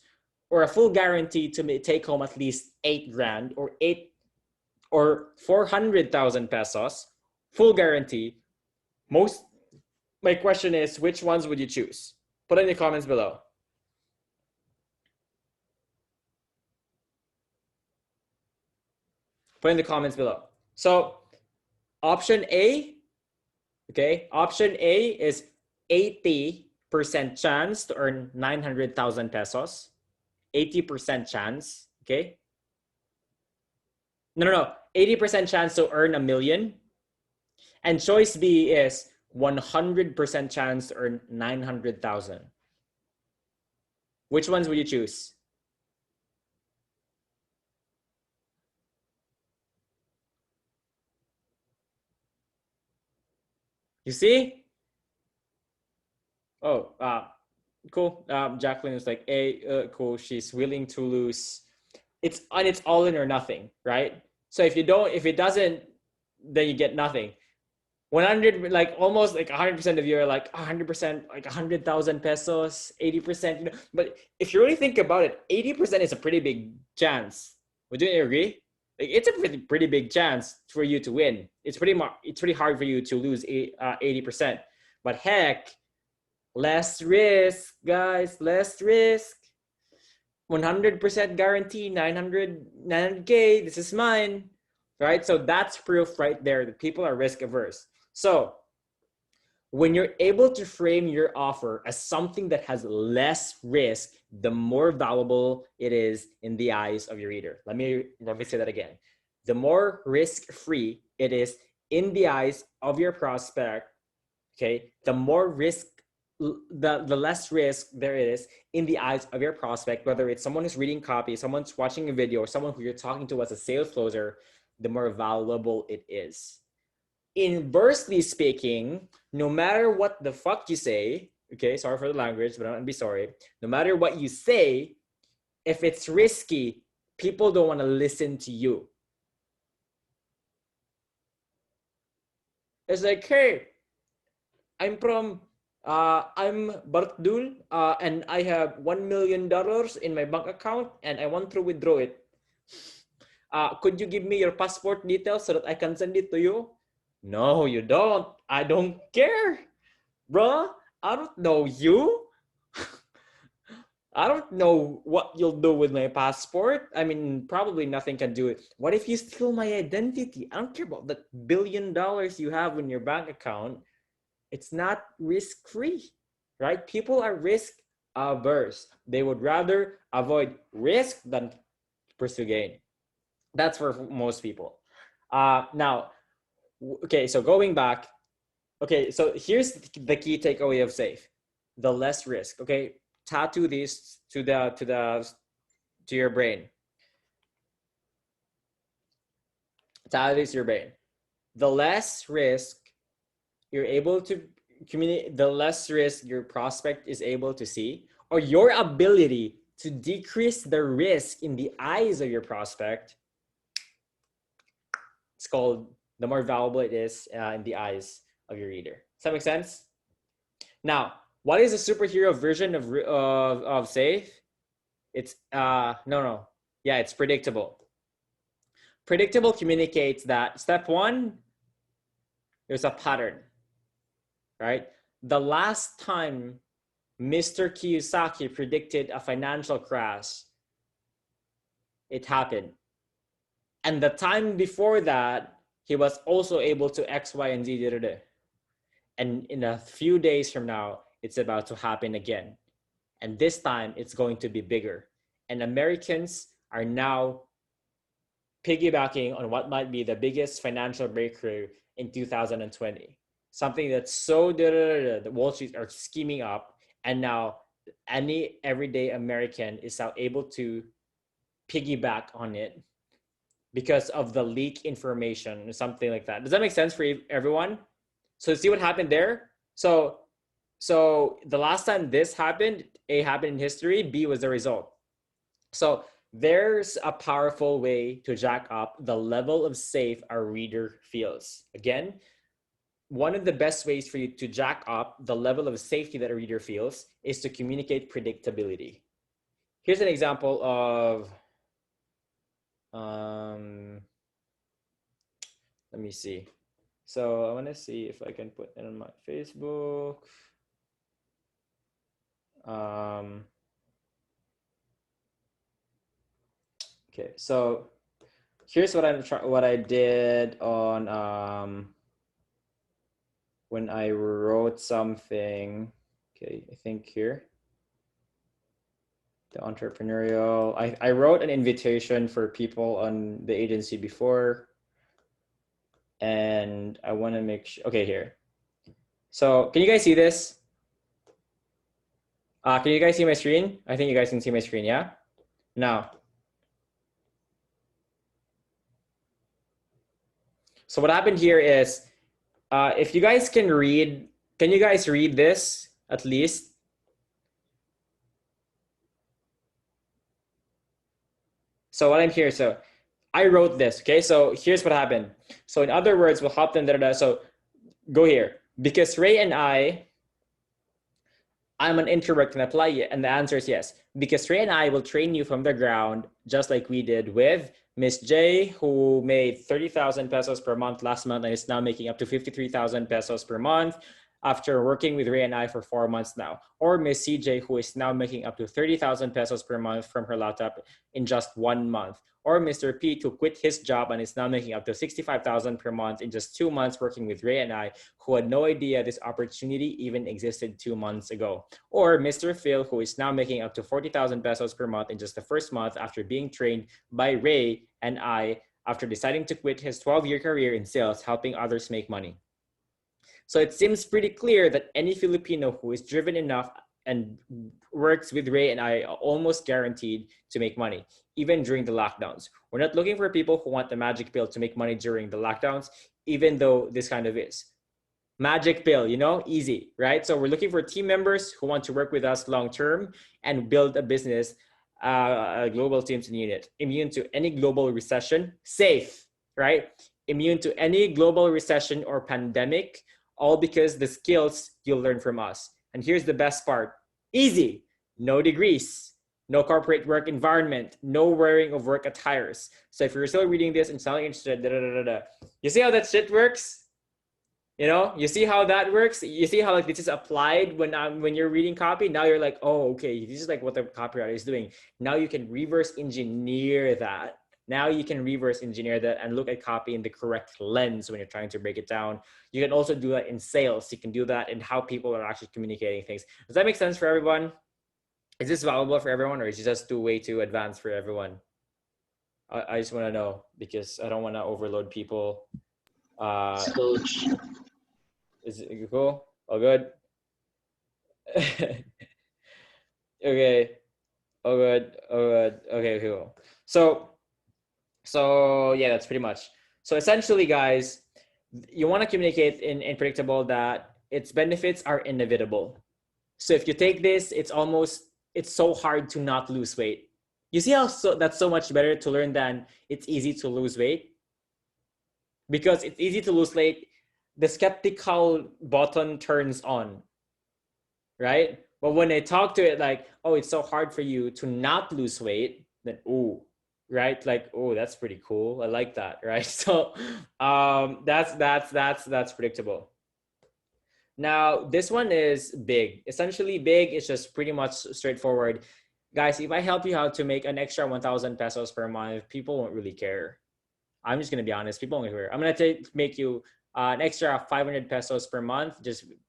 or a full guarantee to take home at least 8 grand or 400,000 pesos, full guarantee. My question is, which ones would you choose? Put it in the comments below. Put in the comments below. So option A is 80% chance to earn 900,000 pesos. 80% chance, okay? No. 80% chance to earn $1 million. And choice B is 100% chance to earn 900,000. Which ones would you choose? You see? Oh, cool. Jacqueline is like, cool. She's willing to lose. It's all in or nothing, right? So if it doesn't, then you get nothing. 100, like almost like 100% of you are like 100%, like 100,000 pesos, 80%. But if you really think about it, 80% is a pretty big chance. Would you agree? Like it's a pretty big chance for you to win. It's pretty hard for you to lose 80%. But heck, less risk, guys, less risk. 100% guarantee, 900K, this is mine, right? So that's proof right there that people are risk averse. So when you're able to frame your offer as something that has less risk, the more valuable it is in the eyes of your reader. Let me say that again. The more risk-free it is in the eyes of your prospect, okay, the more risk, the less risk there is in the eyes of your prospect, whether it's someone who's reading copy, someone's watching a video, or someone who you're talking to as a sales closer, the more valuable it is. Inversely speaking, no matter what the fuck you say, okay, sorry for the language, but I'm gonna be sorry. No matter what you say, if it's risky, people don't want to listen to you. It's like, hey, I'm Bartdul, and I have $1 million in my bank account, and I want to withdraw it. Could you give me your passport details so that I can send it to you? No, you don't. I don't care, bruh. I don't know you. I don't know what you'll do with my passport. I mean, probably nothing can do it. What if you steal my identity? I don't care about that $1 billion you have in your bank account. It's not risk-free, right? People are risk averse. They would rather avoid risk than pursue gain. That's for most people. Now, okay, so going back, okay, so here's the key takeaway of SAFE: the less risk. Okay, tattoo these to your brain. Tattoo these to your brain. The less risk you're able to communicate, the less risk your prospect is able to see, or your ability to decrease the risk in the eyes of your prospect. It's called the more valuable it is in the eyes of your reader. Does that make sense? Now, what is a superhero version of safe? It's it's predictable. Predictable communicates that step one, there's a pattern, right? The last time Mr. Kiyosaki predicted a financial crash, it happened. And the time before that, he was also able to X, Y, and Z. And in a few days from now, it's about to happen again. And this time, it's going to be bigger. And Americans are now piggybacking on what might be the biggest financial breakthrough in 2020. Something that's so the Wall Street are scheming up, and now any everyday American is now able to piggyback on it because of the leak information or something like that. Does that make sense for everyone? So see what happened there? So the last time this happened, A happened in history, B was the result. So there's a powerful way to jack up the level of safe our reader feels. Again, one of the best ways for you to jack up the level of safety that a reader feels is to communicate predictability. Here's an example of, let me see. So I want to see if I can put it on my Facebook. Okay, so here's what I did on when I wrote something. Okay, I think here, the entrepreneurial. I wrote an invitation for people on the agency before, and I want to make sure. Okay, here. So can you guys see this? Can you guys see my screen? I think you guys can see my screen, yeah? Now. So what happened here is, if you guys can read, can you guys read this at least? So what I'm here, so I wrote this, okay? So here's what happened. So in other words, we'll help them, so go here. Because Ray and I'm an introvert, can apply it? And the answer is yes. Because Ray and I will train you from the ground, just like we did with Miss J, who made 30,000 pesos per month last month and is now making up to 53,000 pesos per month after working with Ray and I for 4 months now. Or Miss CJ, who is now making up to 30,000 pesos per month from her laptop in just 1 month. Or Mr. Pete, who quit his job and is now making up to 65,000 per month in just 2 months working with Ray and I, who had no idea this opportunity even existed 2 months ago. Or Mr. Phil, who is now making up to 40,000 pesos per month in just the first month after being trained by Ray and I after deciding to quit his 12-year career in sales, helping others make money. So it seems pretty clear that any Filipino who is driven enough and works with Ray and I are almost guaranteed to make money, even during the lockdowns. We're not looking for people who want the magic pill to make money during the lockdowns, even though this kind of is. Magic pill, you know, easy, right? So we're looking for team members who want to work with us long-term and build a business, a global teams and unit, immune to any global recession, safe, right? Immune to any global recession or pandemic, all because the skills you'll learn from us. And here's the best part, easy, no degrees, no corporate work environment, no wearing of work attires. So if you're still reading this and sounding interested, you see how that shit works? You know, you see how that works? You see how like this is applied when you're reading copy? Now you're like, oh, okay, this is like what the copywriter is doing. Now you can reverse engineer that. Now you can reverse engineer that and look at copy in the correct lens when you're trying to break it down. You can also do that in sales. You can do that in how people are actually communicating things. Does that make sense for everyone? Is this valuable for everyone, or is it just way too advanced for everyone? I just want to know because I don't want to overload people. Coach. Is it cool? All good? Okay. All good. All good. Okay, cool. So yeah, that's pretty much. So essentially, guys, you want to communicate in predictable that its benefits are inevitable. So if you take this, it's so hard to not lose weight. You see how that's so much better to learn than it's easy to lose weight? Because it's easy to lose weight, the skeptical button turns on, right? But when I talk to it like, oh, it's so hard for you to not lose weight, then ooh, right? Like, oh, that's pretty cool. I like that, right? So that's predictable. Now, this one is big. Essentially, big is just pretty much straightforward. Guys, if I help you how to make an extra 1,000 pesos per month, people won't really care. I'm just going to be honest. People won't care. I'm going to make you an extra 500 pesos per month.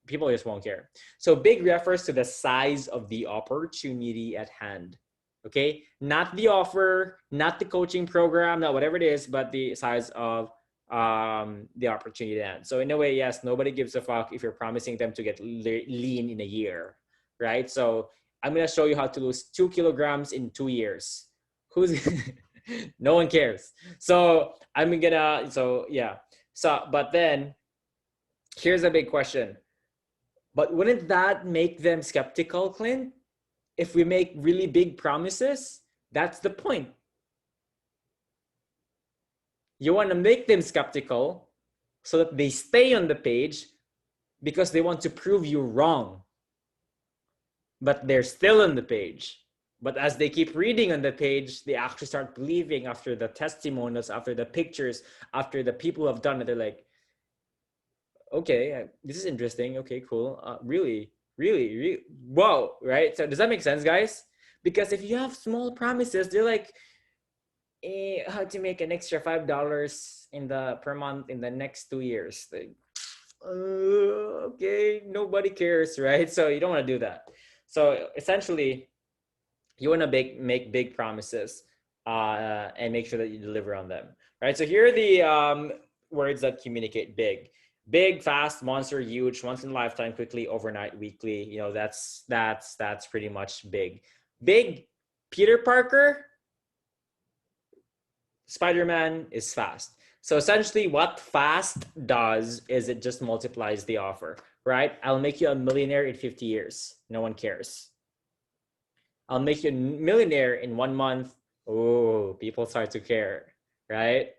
People just won't care. So big refers to the size of the opportunity at hand. Okay. Not the offer, not the coaching program, not whatever it is, but the size of the opportunity at hand. So in a way, yes, nobody gives a fuck if you're promising them to get lean in a year, right? So I'm going to show you how to lose 2 kilograms in 2 years. No one cares. So but then here's a big question. But wouldn't that make them skeptical, Clint? If we make really big promises, that's the point. You want to make them skeptical so that they stay on the page because they want to prove you wrong. But they're still on the page. But as they keep reading on the page, they actually start believing after the testimonials, after the pictures, after the people who have done it. They're like, okay, this is interesting. Okay, cool. Really, whoa, right? So does that make sense, guys? Because if you have small promises, they're like, how to make an extra $5 per month in the next 2 years. Like, okay, nobody cares, right? So you don't want to do that. So essentially, you want to make big promises and make sure that you deliver on them, right? So here are the words that communicate big. Big, fast, monster, huge, once in a lifetime, quickly, overnight, weekly. That's pretty much big. Big, Peter Parker, Spider-Man is fast. So essentially what fast does is it just multiplies the offer, right? I'll make you a millionaire in 50 years. No one cares. I'll make you a millionaire in 1 month. Oh, people start to care, right?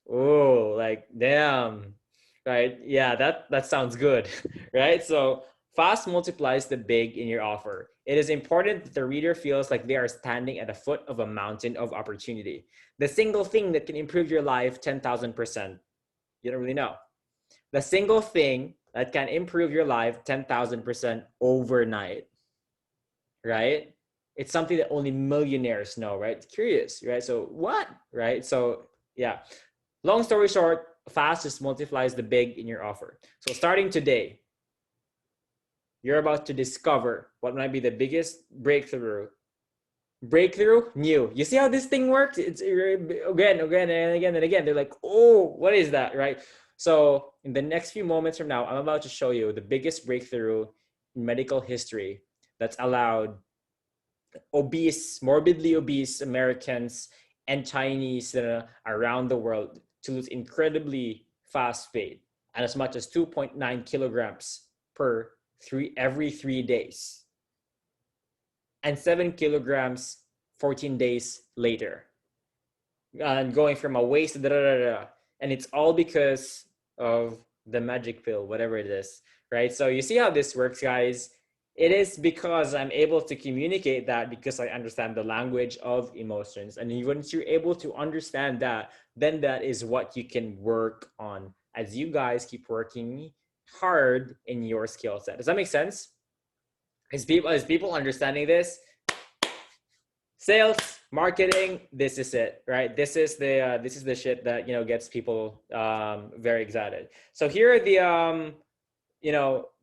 Oh, like damn, right? Yeah, that sounds good, right? So fast multiplies the big in your offer. It is important that the reader feels like they are standing at the foot of a mountain of opportunity. The single thing that can improve your life 10,000%. You don't really know. The single thing that can improve your life 10,000% overnight, right? It's something that only millionaires know, right? Curious, right? So what, right? So yeah, long story short, fast just multiplies the big in your offer. So starting today, you're about to discover what might be the biggest breakthrough. Breakthrough, new. You see how this thing works? It's again, and again. They're like, oh, what is that, right? So in the next few moments from now, I'm about to show you the biggest breakthrough in medical history that's allowed obese, morbidly obese Americans and Chinese around the world to lose incredibly fast weight and as much as 2.9 kilograms every 3 days and 7 kilograms 14 days later, and going from a waist and it's all because of the magic pill, whatever it is, right? So you see how this works, guys. It is because I'm able to communicate that because I understand the language of emotions. And once you're able to understand that, then that is what you can work on as you guys keep working hard in your skill set. Does that make sense? Is people understanding this? Sales, marketing, this is it, right? This is the shit that gets people very excited. So here are the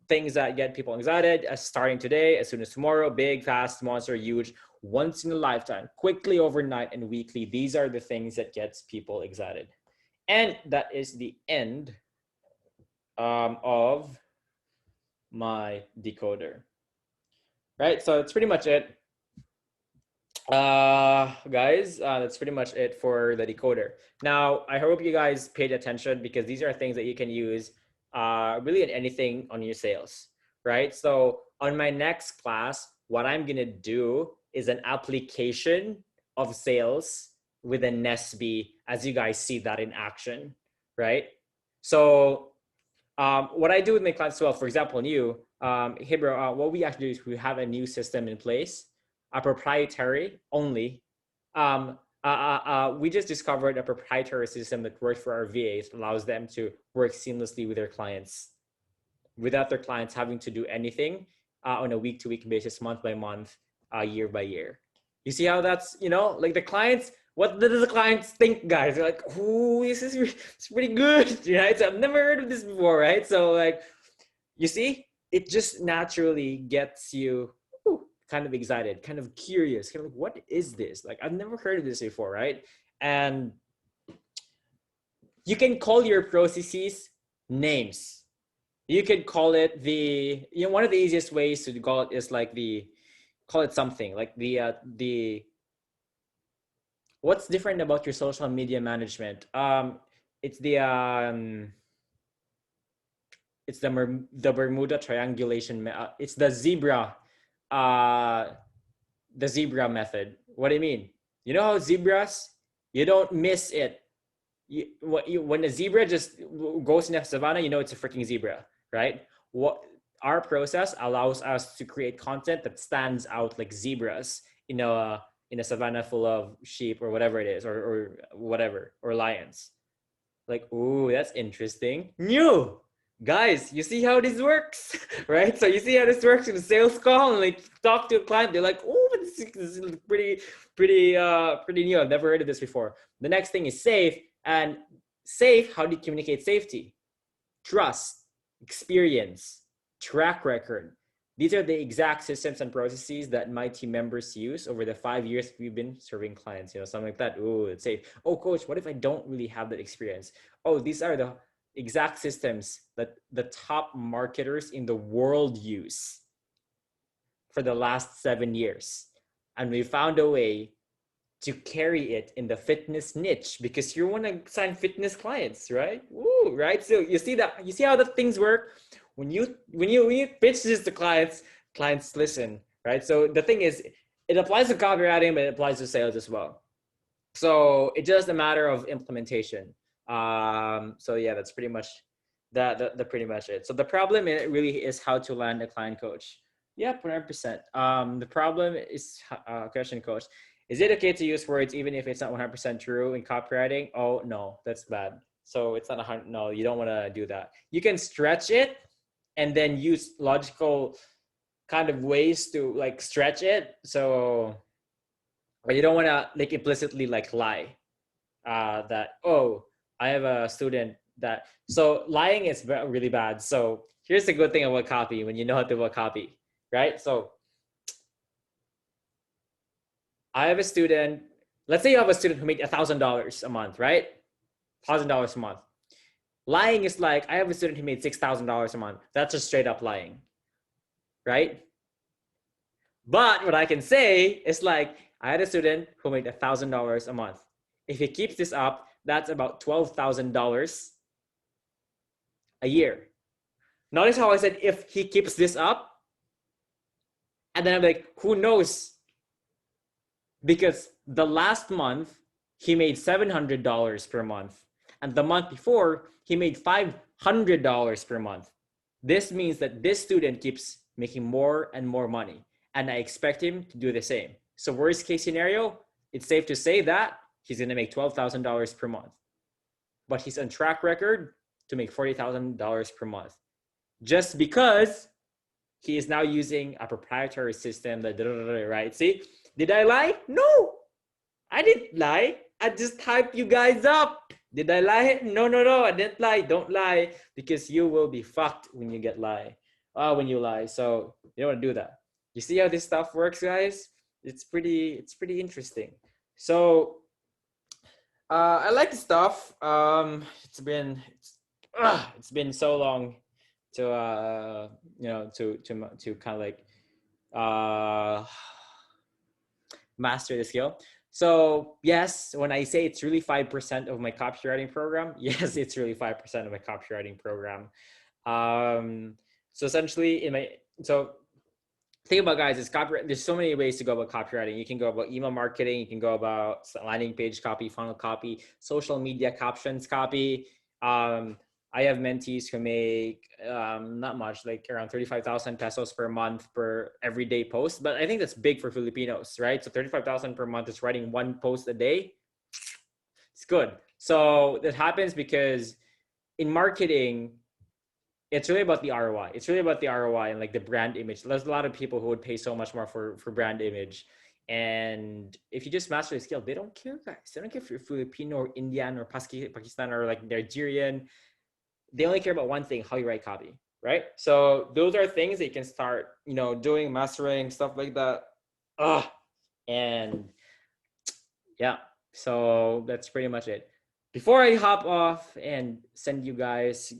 things that get people excited. Starting today, as soon as tomorrow, big, fast, monster, huge, once in a lifetime, quickly, overnight, and weekly. These are the things that gets people excited. And that is the end of my decoder, right? So that's pretty much it. Guys, that's pretty much it for the decoder. Now I hope you guys paid attention because these are things that you can use really in anything on your sales, right? So on my next class, what I'm gonna do is an application of sales with a Nesby, as you guys see that in action, right? So what I do with my clients as well, for example, hey bro, what we actually do is we have a new system in place, a proprietary only. We just discovered a proprietary system that works for our VAs, allows them to work seamlessly with their clients without their clients having to do anything on a week-to-week basis, month by month, year by year. You see how that's, like the clients, what does the clients think, guys? They're like, oh, it's pretty good, right? So I've never heard of this before, right? So like, you see, it just naturally gets you kind of excited, kind of curious, kind of like, what is this? Like, I've never heard of this before, right? And you can call your processes names. You could call it one of the easiest ways to call it is like call it something like the what's different about your social media management? It's the Bermuda triangulation. It's the zebra method. What do you mean? You know how zebras, you don't miss it. When a zebra just goes in the savannah, it's a freaking zebra, right? What our process allows us to create content that stands out like zebras in a savannah full of sheep or whatever it is, or whatever, or lions. Like, ooh, that's interesting. New guys, you see how this works, right? So you see how this works in a sales call and like talk to a client. They're like, oh, this is pretty new. I've never heard of this before. The next thing is safe. And safe, how do you communicate safety? Trust, experience, track record. These are the exact systems and processes that my team members use over the 5 years we've been serving clients, something like that. Oh, it's safe. Oh, coach, what if I don't really have that experience? Oh, these are the exact systems that the top marketers in the world use for the last 7 years. And we found a way to carry it in the fitness niche because you want to sign fitness clients, right? Woo, right? So you see how the things work when you pitch this to clients, clients listen, right? So the thing is, it applies to copywriting, but it applies to sales as well. So it's just a matter of implementation. So yeah, that's pretty much the pretty much it. So the problem really is how to land a client coach. Yep, 100%. The problem is question coach. Is it okay to use words even if it's not 100% true in copywriting? Oh no, that's bad. So it's not 100. No, you don't want to do that. You can stretch it and then use logical kind of ways to like stretch it. So, but you don't want to like implicitly like lie. That I have a student that, so lying is really bad. So here's the good thing about copy when you know how to about copy, right? So I have a student, let's say you have a student who made $1,000 a month, right? $1,000 a month. Lying is like, I have a student who made $6,000 a month. That's just straight up lying, right? But what I can say is like, I had a student who made $1,000 a month. If he keeps this up, that's about $12,000 a year. Notice how I said if he keeps this up, and then I'm like, who knows? Because the last month he made $700 per month, and the month before he made $500 per month. This means that this student keeps making more and more money, and I expect him to do the same. So worst case scenario, it's safe to say that he's going to make $12,000 per month, but he's on track record to make $40,000 per month, just because he is now using a proprietary system that, right? See, did I lie? No, I didn't lie. I just hyped you guys up. Did I lie? No, I didn't lie. Don't lie, because you will be fucked when you when you lie. So you don't want to do that. You see how this stuff works, guys? It's pretty interesting. So I like the stuff. It's been so long to to kind of like master the skill. So yes, when I say it's really 5% of my copywriting program, yes, it's really 5% of my copywriting program. So essentially think about, guys, it's copyright. There's so many ways to go about copywriting. You can go about email marketing. You can go about landing page copy, funnel copy, social media captions copy. I have mentees who make not much, like around 35,000 pesos per month per everyday post. But I think that's big for Filipinos, right? So 35,000 per month is writing one post a day. It's good. So that happens because in marketing, it's really about the ROI. It's really about the ROI and like the brand image. There's a lot of people who would pay so much more for brand image. And if you just master the skill, they don't care, guys. They don't care if you're Filipino or Indian or Pakistan or like Nigerian. They only care about one thing: how you write copy, right? So those are things that you can start, doing, mastering, stuff like that. And yeah, so that's pretty much it. Before I hop off and send you guys,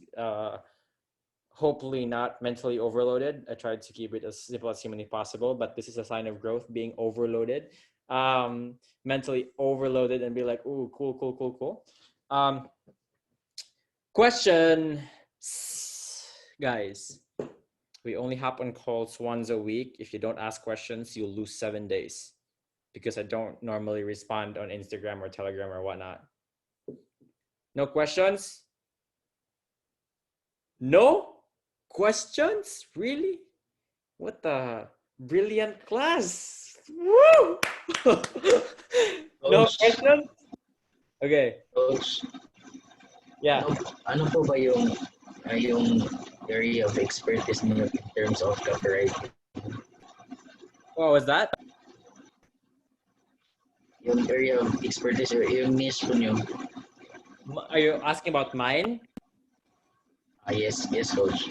hopefully not mentally overloaded. I tried to keep it as simple as humanly possible, but this is a sign of growth, being overloaded, mentally overloaded, and be like, ooh, cool. Question, guys. We only hop on calls once a week. If you don't ask questions, you'll lose 7 days, because I don't normally respond on Instagram or Telegram or whatnot. No questions? No questions? Really? What the brilliant class. Woo! No questions? Okay. Coach, Yeah. ano po ba yung area of expertise niyo in terms of copywriting? What was that? Yung area of expertise or yung niche po niyo? Are you asking about mine? Yes, coach.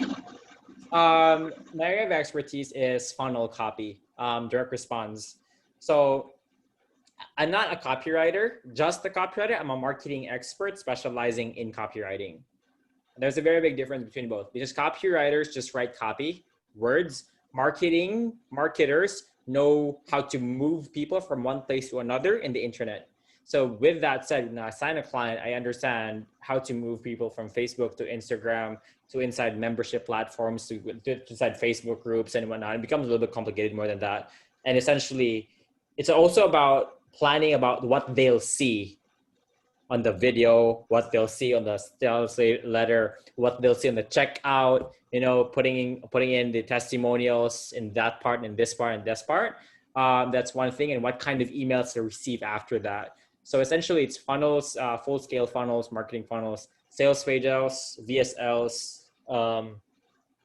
My area of expertise is funnel copy, direct response. So I'm not a copywriter, just a copywriter. I'm a marketing expert specializing in copywriting. There's a very big difference between both, because copywriters just write copy, words. Marketers know how to move people from one place to another in the internet. So with that said, when I sign a client, I understand how to move people from Facebook to Instagram to inside membership platforms to inside Facebook groups and whatnot. It becomes a little bit complicated more than that. And essentially, it's also about planning about what they'll see on the video, what they'll see on the sales letter, what they'll see on the checkout, putting in the testimonials in that part and this part and this part. That's one thing. And what kind of emails to receive after that. So essentially it's funnels, full scale funnels, marketing funnels, sales pages, VSLs. I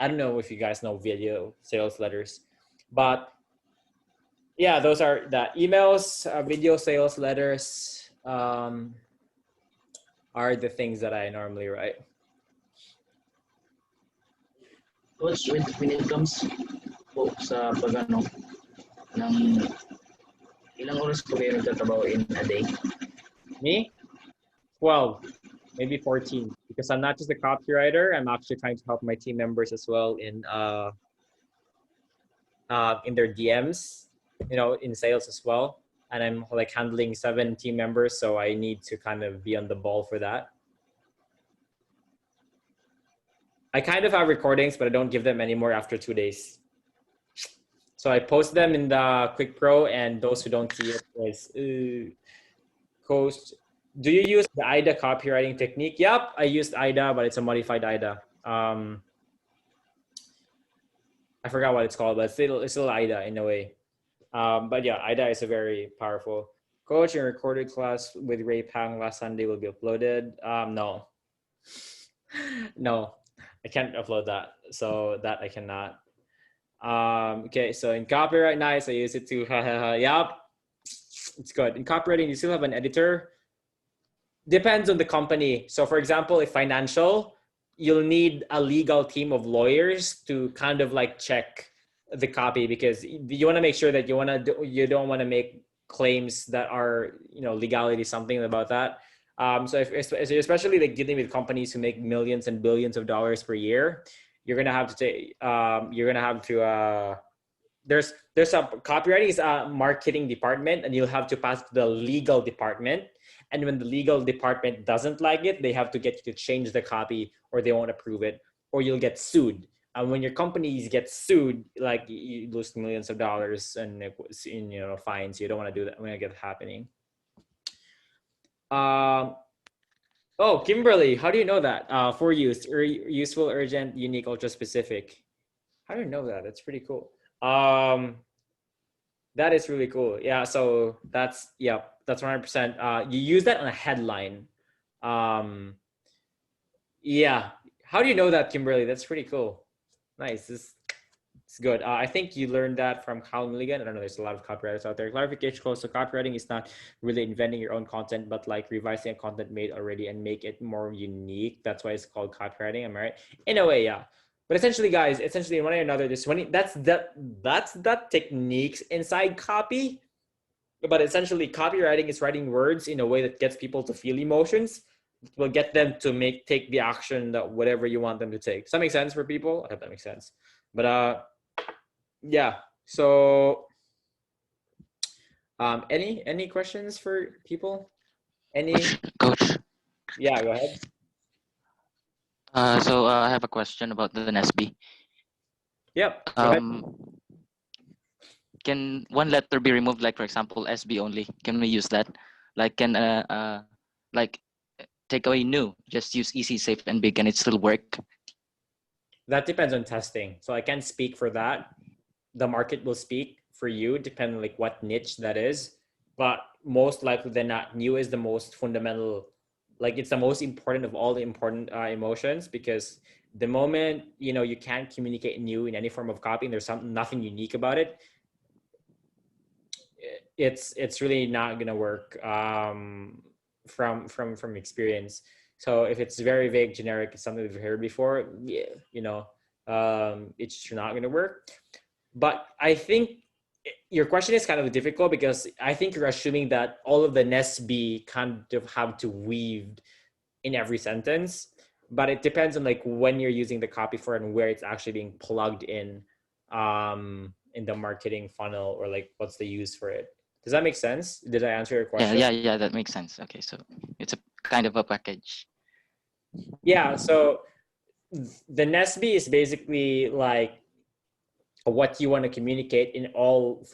don't know if you guys know video sales letters, but yeah, those are the emails, video sales letters, are the things that I normally write. Coach, when it comes po sa pag-ano, ng ilang oras ko kayo nagtatrabaho in a day? Me? 12, maybe 14, because I'm not just a copywriter. I'm actually trying to help my team members as well in their DMs, in sales as well. And I'm like handling 7 team members, so I need to kind of be on the ball for that. I kind of have recordings, but I don't give them anymore after 2 days. So I post them in the Quick Pro, and those who don't see it is, Coach, do you use the IDA copywriting technique? Yep, I used IDA, but it's a modified IDA. I forgot what it's called, but it's still IDA in a way. But yeah, IDA is a very powerful. Coach, your recorded class with Ray Pang last Sunday will be uploaded. No, no, I can't upload that. So that I cannot. Okay, so in copyright, nice. I use it to, yep, it's good. In copywriting, you still have an editor. Depends on the company. So for example, if financial, you'll need a legal team of lawyers to kind of like check the copy, because you want to make sure that you don't want to make claims that are, legality, something about that. So especially like dealing with companies who make millions and billions of dollars per year, you're gonna have to there's a copywriting is a marketing department, and you'll have to pass to the legal department. And when the legal department doesn't like it, they have to get you to change the copy, or they won't approve it, or you'll get sued. And when your companies get sued, like you lose millions of dollars and in fines. You don't want to do that when it gets happening. Oh, Kimberly, how do you know that? For use, useful, urgent, unique, ultra specific. How do you know that? That's pretty cool. That is really cool. Yeah. So that's 100%. You use that on a headline. Yeah. How do you know that, Kimberly? That's pretty cool. Nice. It's good. I think you learned that from Kyle Milligan. I don't know. There's a lot of copywriters out there. Clarification close. So copywriting is not really inventing your own content, but like revising a content made already and make it more unique. That's why it's called copywriting. Am I right? In a way, yeah. But essentially, guys, one way or another, that's the techniques inside copy. But essentially, copywriting is writing words in a way that gets people to feel emotions. It will get them to take the action that whatever you want them to take. Does that make sense for people? I hope that makes sense. But yeah. So any questions for people? Any? Coach. Yeah, go ahead. So I have a question about the NSB. Yep. Go ahead. Can one letter be removed? Like for example, SB only. Can we use that? Like can like take away new? Just use easy, safe, and big, and it still work? That depends on testing. So I can't speak for that. The market will speak for you, depending like what niche that is. But most likely than not, new is the most fundamental. Like it's the most important of all the important emotions, because the moment you can't communicate new in any form of copy, and there's nothing unique about it, it's really not gonna work from experience. So if it's very vague, generic, it's something we've heard before, it's just not gonna work. But I think your question is kind of difficult, because I think you're assuming that all of the NSB kind of have to weave in every sentence. but it depends on like when you're using the copy for and where it's actually being plugged in the marketing funnel, or like what's the use for it. Does that make sense? Did I answer your question? Yeah, that makes sense. Okay, so it's a kind of a package. Yeah, so the Nesby is basically like what you want to communicate in all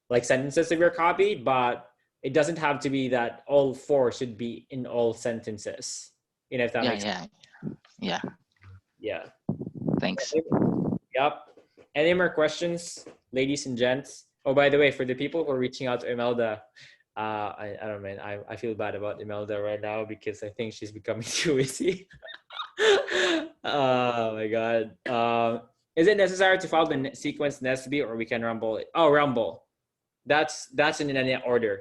like sentences of your copy, but it doesn't have to be that all four should be in all sentences. If that makes sense. Yeah. Yeah. Thanks. Yep. Any more questions, ladies and gents? Oh, by the way, for the people who are reaching out to Imelda, I don't know, man. I feel bad about Imelda right now because I think she's becoming too easy. Oh my god. Is it necessary to follow the sequence Nesby, or we can rumble it? Oh, rumble. That's in any order.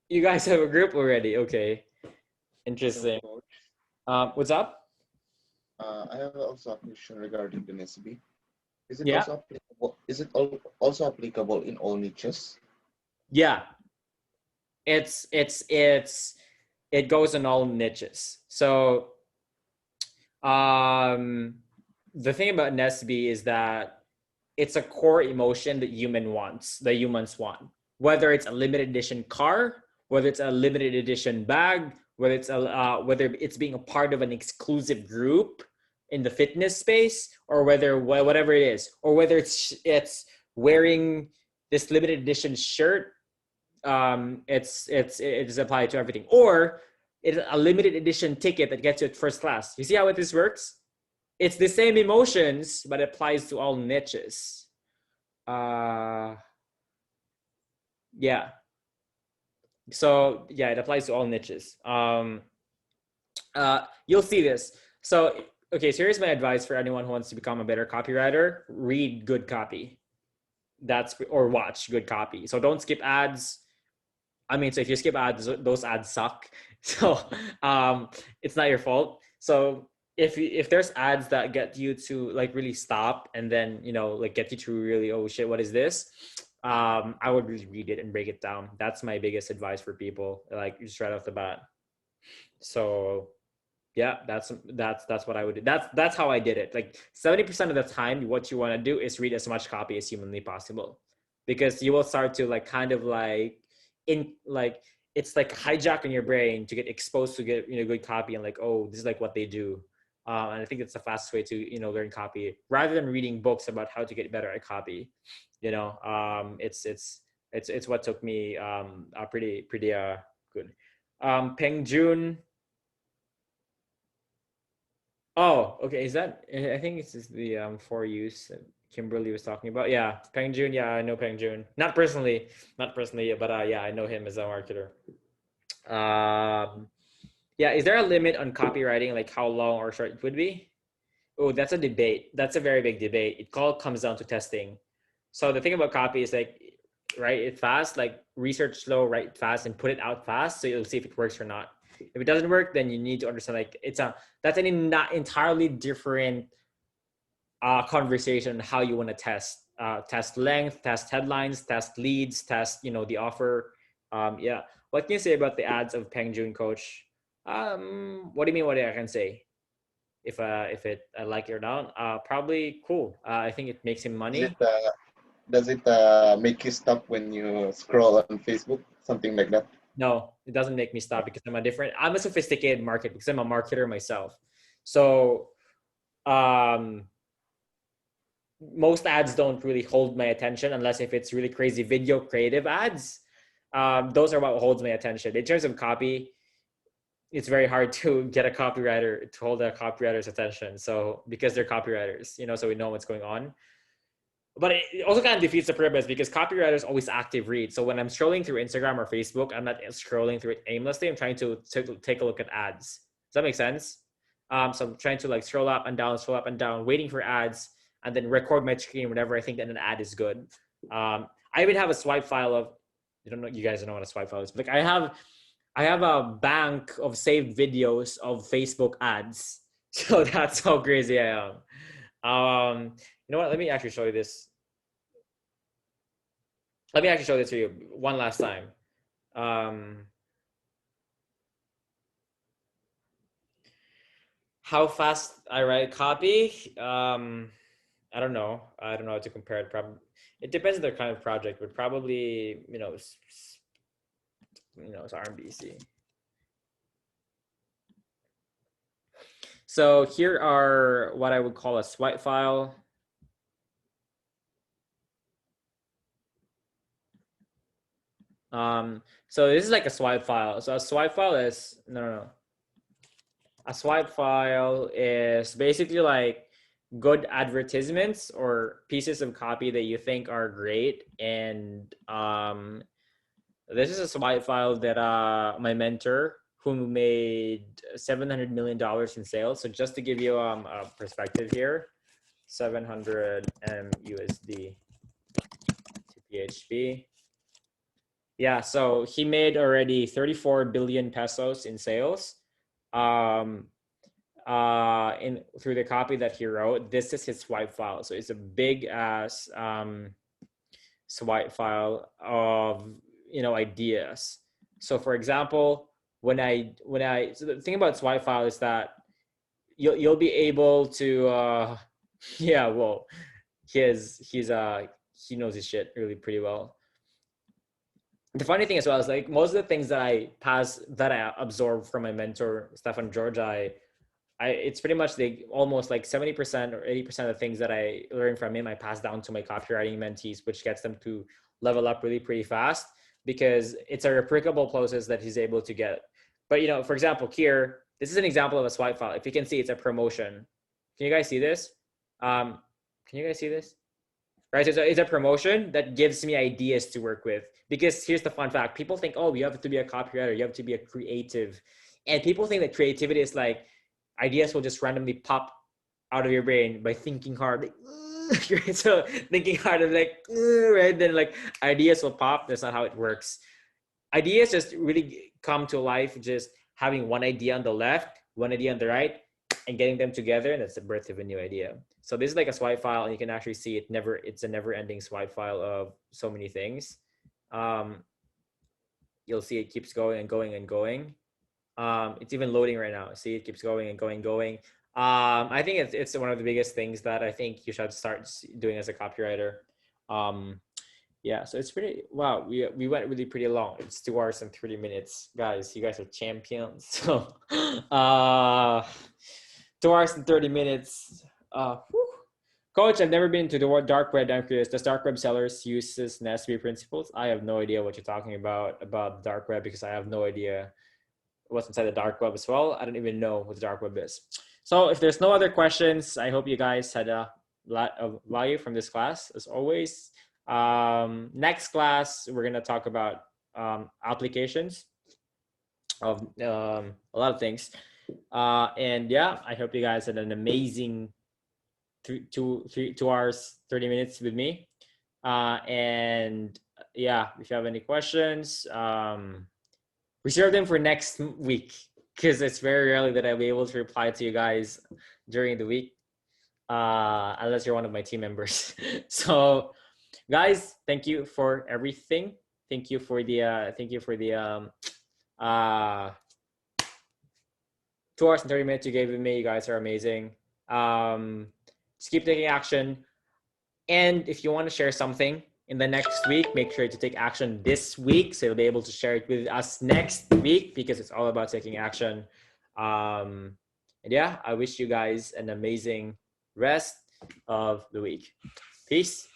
You guys have a group already. Okay. Interesting. So, Coach, What's up? I have also a question regarding the NSB. Is it Yeah. also applicable? Is it also applicable in all niches? Yeah. It goes in all niches. So the thing about Nesby is that it's a core emotion that humans want. Whether it's a limited edition car, whether it's a limited edition bag, whether it's being a part of an exclusive group in the fitness space, or whatever it is, or whether it's wearing this limited edition shirt, it's applied to everything, or it's a limited edition ticket that gets you at first class. You see how this works? It's the same emotions, but it applies to all niches. Yeah. So yeah, it applies to all niches. You'll see this. So okay, so here's my advice for anyone who wants to become a better copywriter: read good copy. Or watch good copy. So don't skip ads. I mean, so if you skip ads, those ads suck. So it's not your fault. So if there's ads that get you to like really stop, and then like get you to really, oh shit, what is this? I would really read it and break it down. That's my biggest advice for people, like just right off the bat. So yeah, that's what I would do. That's how I did it. Like 70% of the time, what you want to do is read as much copy as humanly possible, because you will start to like kind of like it's like hijacking your brain to get exposed to get good copy, and like, oh, this is like what they do. And I think it's the fastest way to learn copy, rather than reading books about how to get better at copy. It's what took me pretty good. Peng Jun. Oh, okay. Is that? I think it's just the for use that Kimberly was talking about. Yeah, Peng Jun. Yeah, I know Peng Jun. Not personally, but yeah, I know him as a marketer. Yeah. Is there a limit on copywriting, like how long or short it would be? Oh, that's a debate. That's a very big debate. It all comes down to testing. So the thing about copy is like, write it fast, like research slow, write fast, and put it out fast, so you'll see if it works or not. If it doesn't work, then you need to understand like that's an not entirely different conversation on how you want to test length, test headlines, test leads, test the offer. Yeah. What can you say about the ads of Peng Jun, Coach? What do you mean? What I can say? If I like it or not? Probably cool. I think it makes him money. Does it make you stop when you scroll on Facebook, something like that? No, it doesn't make me stop, because I'm a sophisticated marketer, because I'm a marketer myself. So most ads don't really hold my attention, unless if it's really crazy video creative ads. Those are what holds my attention. In terms of copy, it's very hard to get a copywriter to hold a copywriter's attention. So because they're copywriters, so we know what's going on. But it also kind of defeats the purpose, because copywriters always active read. So when I'm scrolling through Instagram or Facebook, I'm not scrolling through it aimlessly. I'm trying to take a look at ads. Does that make sense? So I'm trying to like scroll up and down, waiting for ads, and then record my screen whenever I think that an ad is good. I even have a swipe file of, you guys don't know what a swipe file is, but like I have a bank of saved videos of Facebook ads. So that's how crazy I am. You know what? Let me actually show you this. Let me actually show this to you one last time. How fast I write copy? I don't know. I don't know how to compare it. Probably it depends on the kind of project, but probably it's RMBC. So here are what I would call a swipe file. So this is like a swipe file. So a swipe file is no. A swipe file is basically like good advertisements or pieces of copy that you think are great. And this is a swipe file that my mentor, who made $700 million in sales. So just to give you a perspective here, 700 USD to PHP. Yeah, so he made already 34 billion pesos in sales. In through the copy that he wrote. This is his swipe file. So it's a big ass swipe file of ideas. So for example, when I so the thing about swipe file is that you'll be able to yeah, well, he knows his shit really pretty well. The funny thing as well is like most of the things that I absorb from my mentor Stefan George, it's pretty much almost like 70% or 80% of the things that I learn from him, I pass down to my copywriting mentees, which gets them to level up really pretty fast because it's a replicable process that he's able to get. But for example, here, this is an example of a swipe file. If you can see, it's a promotion. Can you guys see this? Can you guys see this? Right, so it's a promotion that gives me ideas to work with. Because here's the fun fact: people think, oh, you have to be a copywriter, you have to be a creative, and people think that creativity is like ideas will just randomly pop out of your brain by thinking hard. Like, right? So thinking hard and like, right? Then like ideas will pop. That's not how it works. Ideas just really come to life just having one idea on the left, one idea on the right, and getting them together, and that's the birth of a new idea. So this is like a swipe file, and you can actually see it's a never-ending swipe file of so many things. You'll see it keeps going and going and going. It's even loading right now. See, it keeps going and going. I think it's one of the biggest things that I think you should start doing as a copywriter. Yeah, so it's pretty, wow, we went really pretty long. It's 2 hours and 30 minutes. Guys, you guys are champions. So 2 hours and 30 minutes. Coach, I've never been to the dark web. I'm curious. Does dark web sellers use this NSB principles? I have no idea what you're talking about dark web because I have no idea what's inside the dark web as well. I don't even know what the dark web is. So if there's no other questions, I hope you guys had a lot of value from this class. As always, next class, we're going to talk about applications of a lot of things. And yeah, I hope you guys had an amazing 2 hours, 30 minutes with me. And yeah, if you have any questions, reserve them for next week because it's very rarely that I'll be able to reply to you guys during the week, unless you're one of my team members. So, guys, thank you for everything. Thank you for the 2 hours and 30 minutes you gave me. You guys are amazing. Just keep taking action. And if you want to share something in the next week, make sure to take action this week so you'll be able to share it with us next week because it's all about taking action. And yeah, I wish you guys an amazing rest of the week. Peace.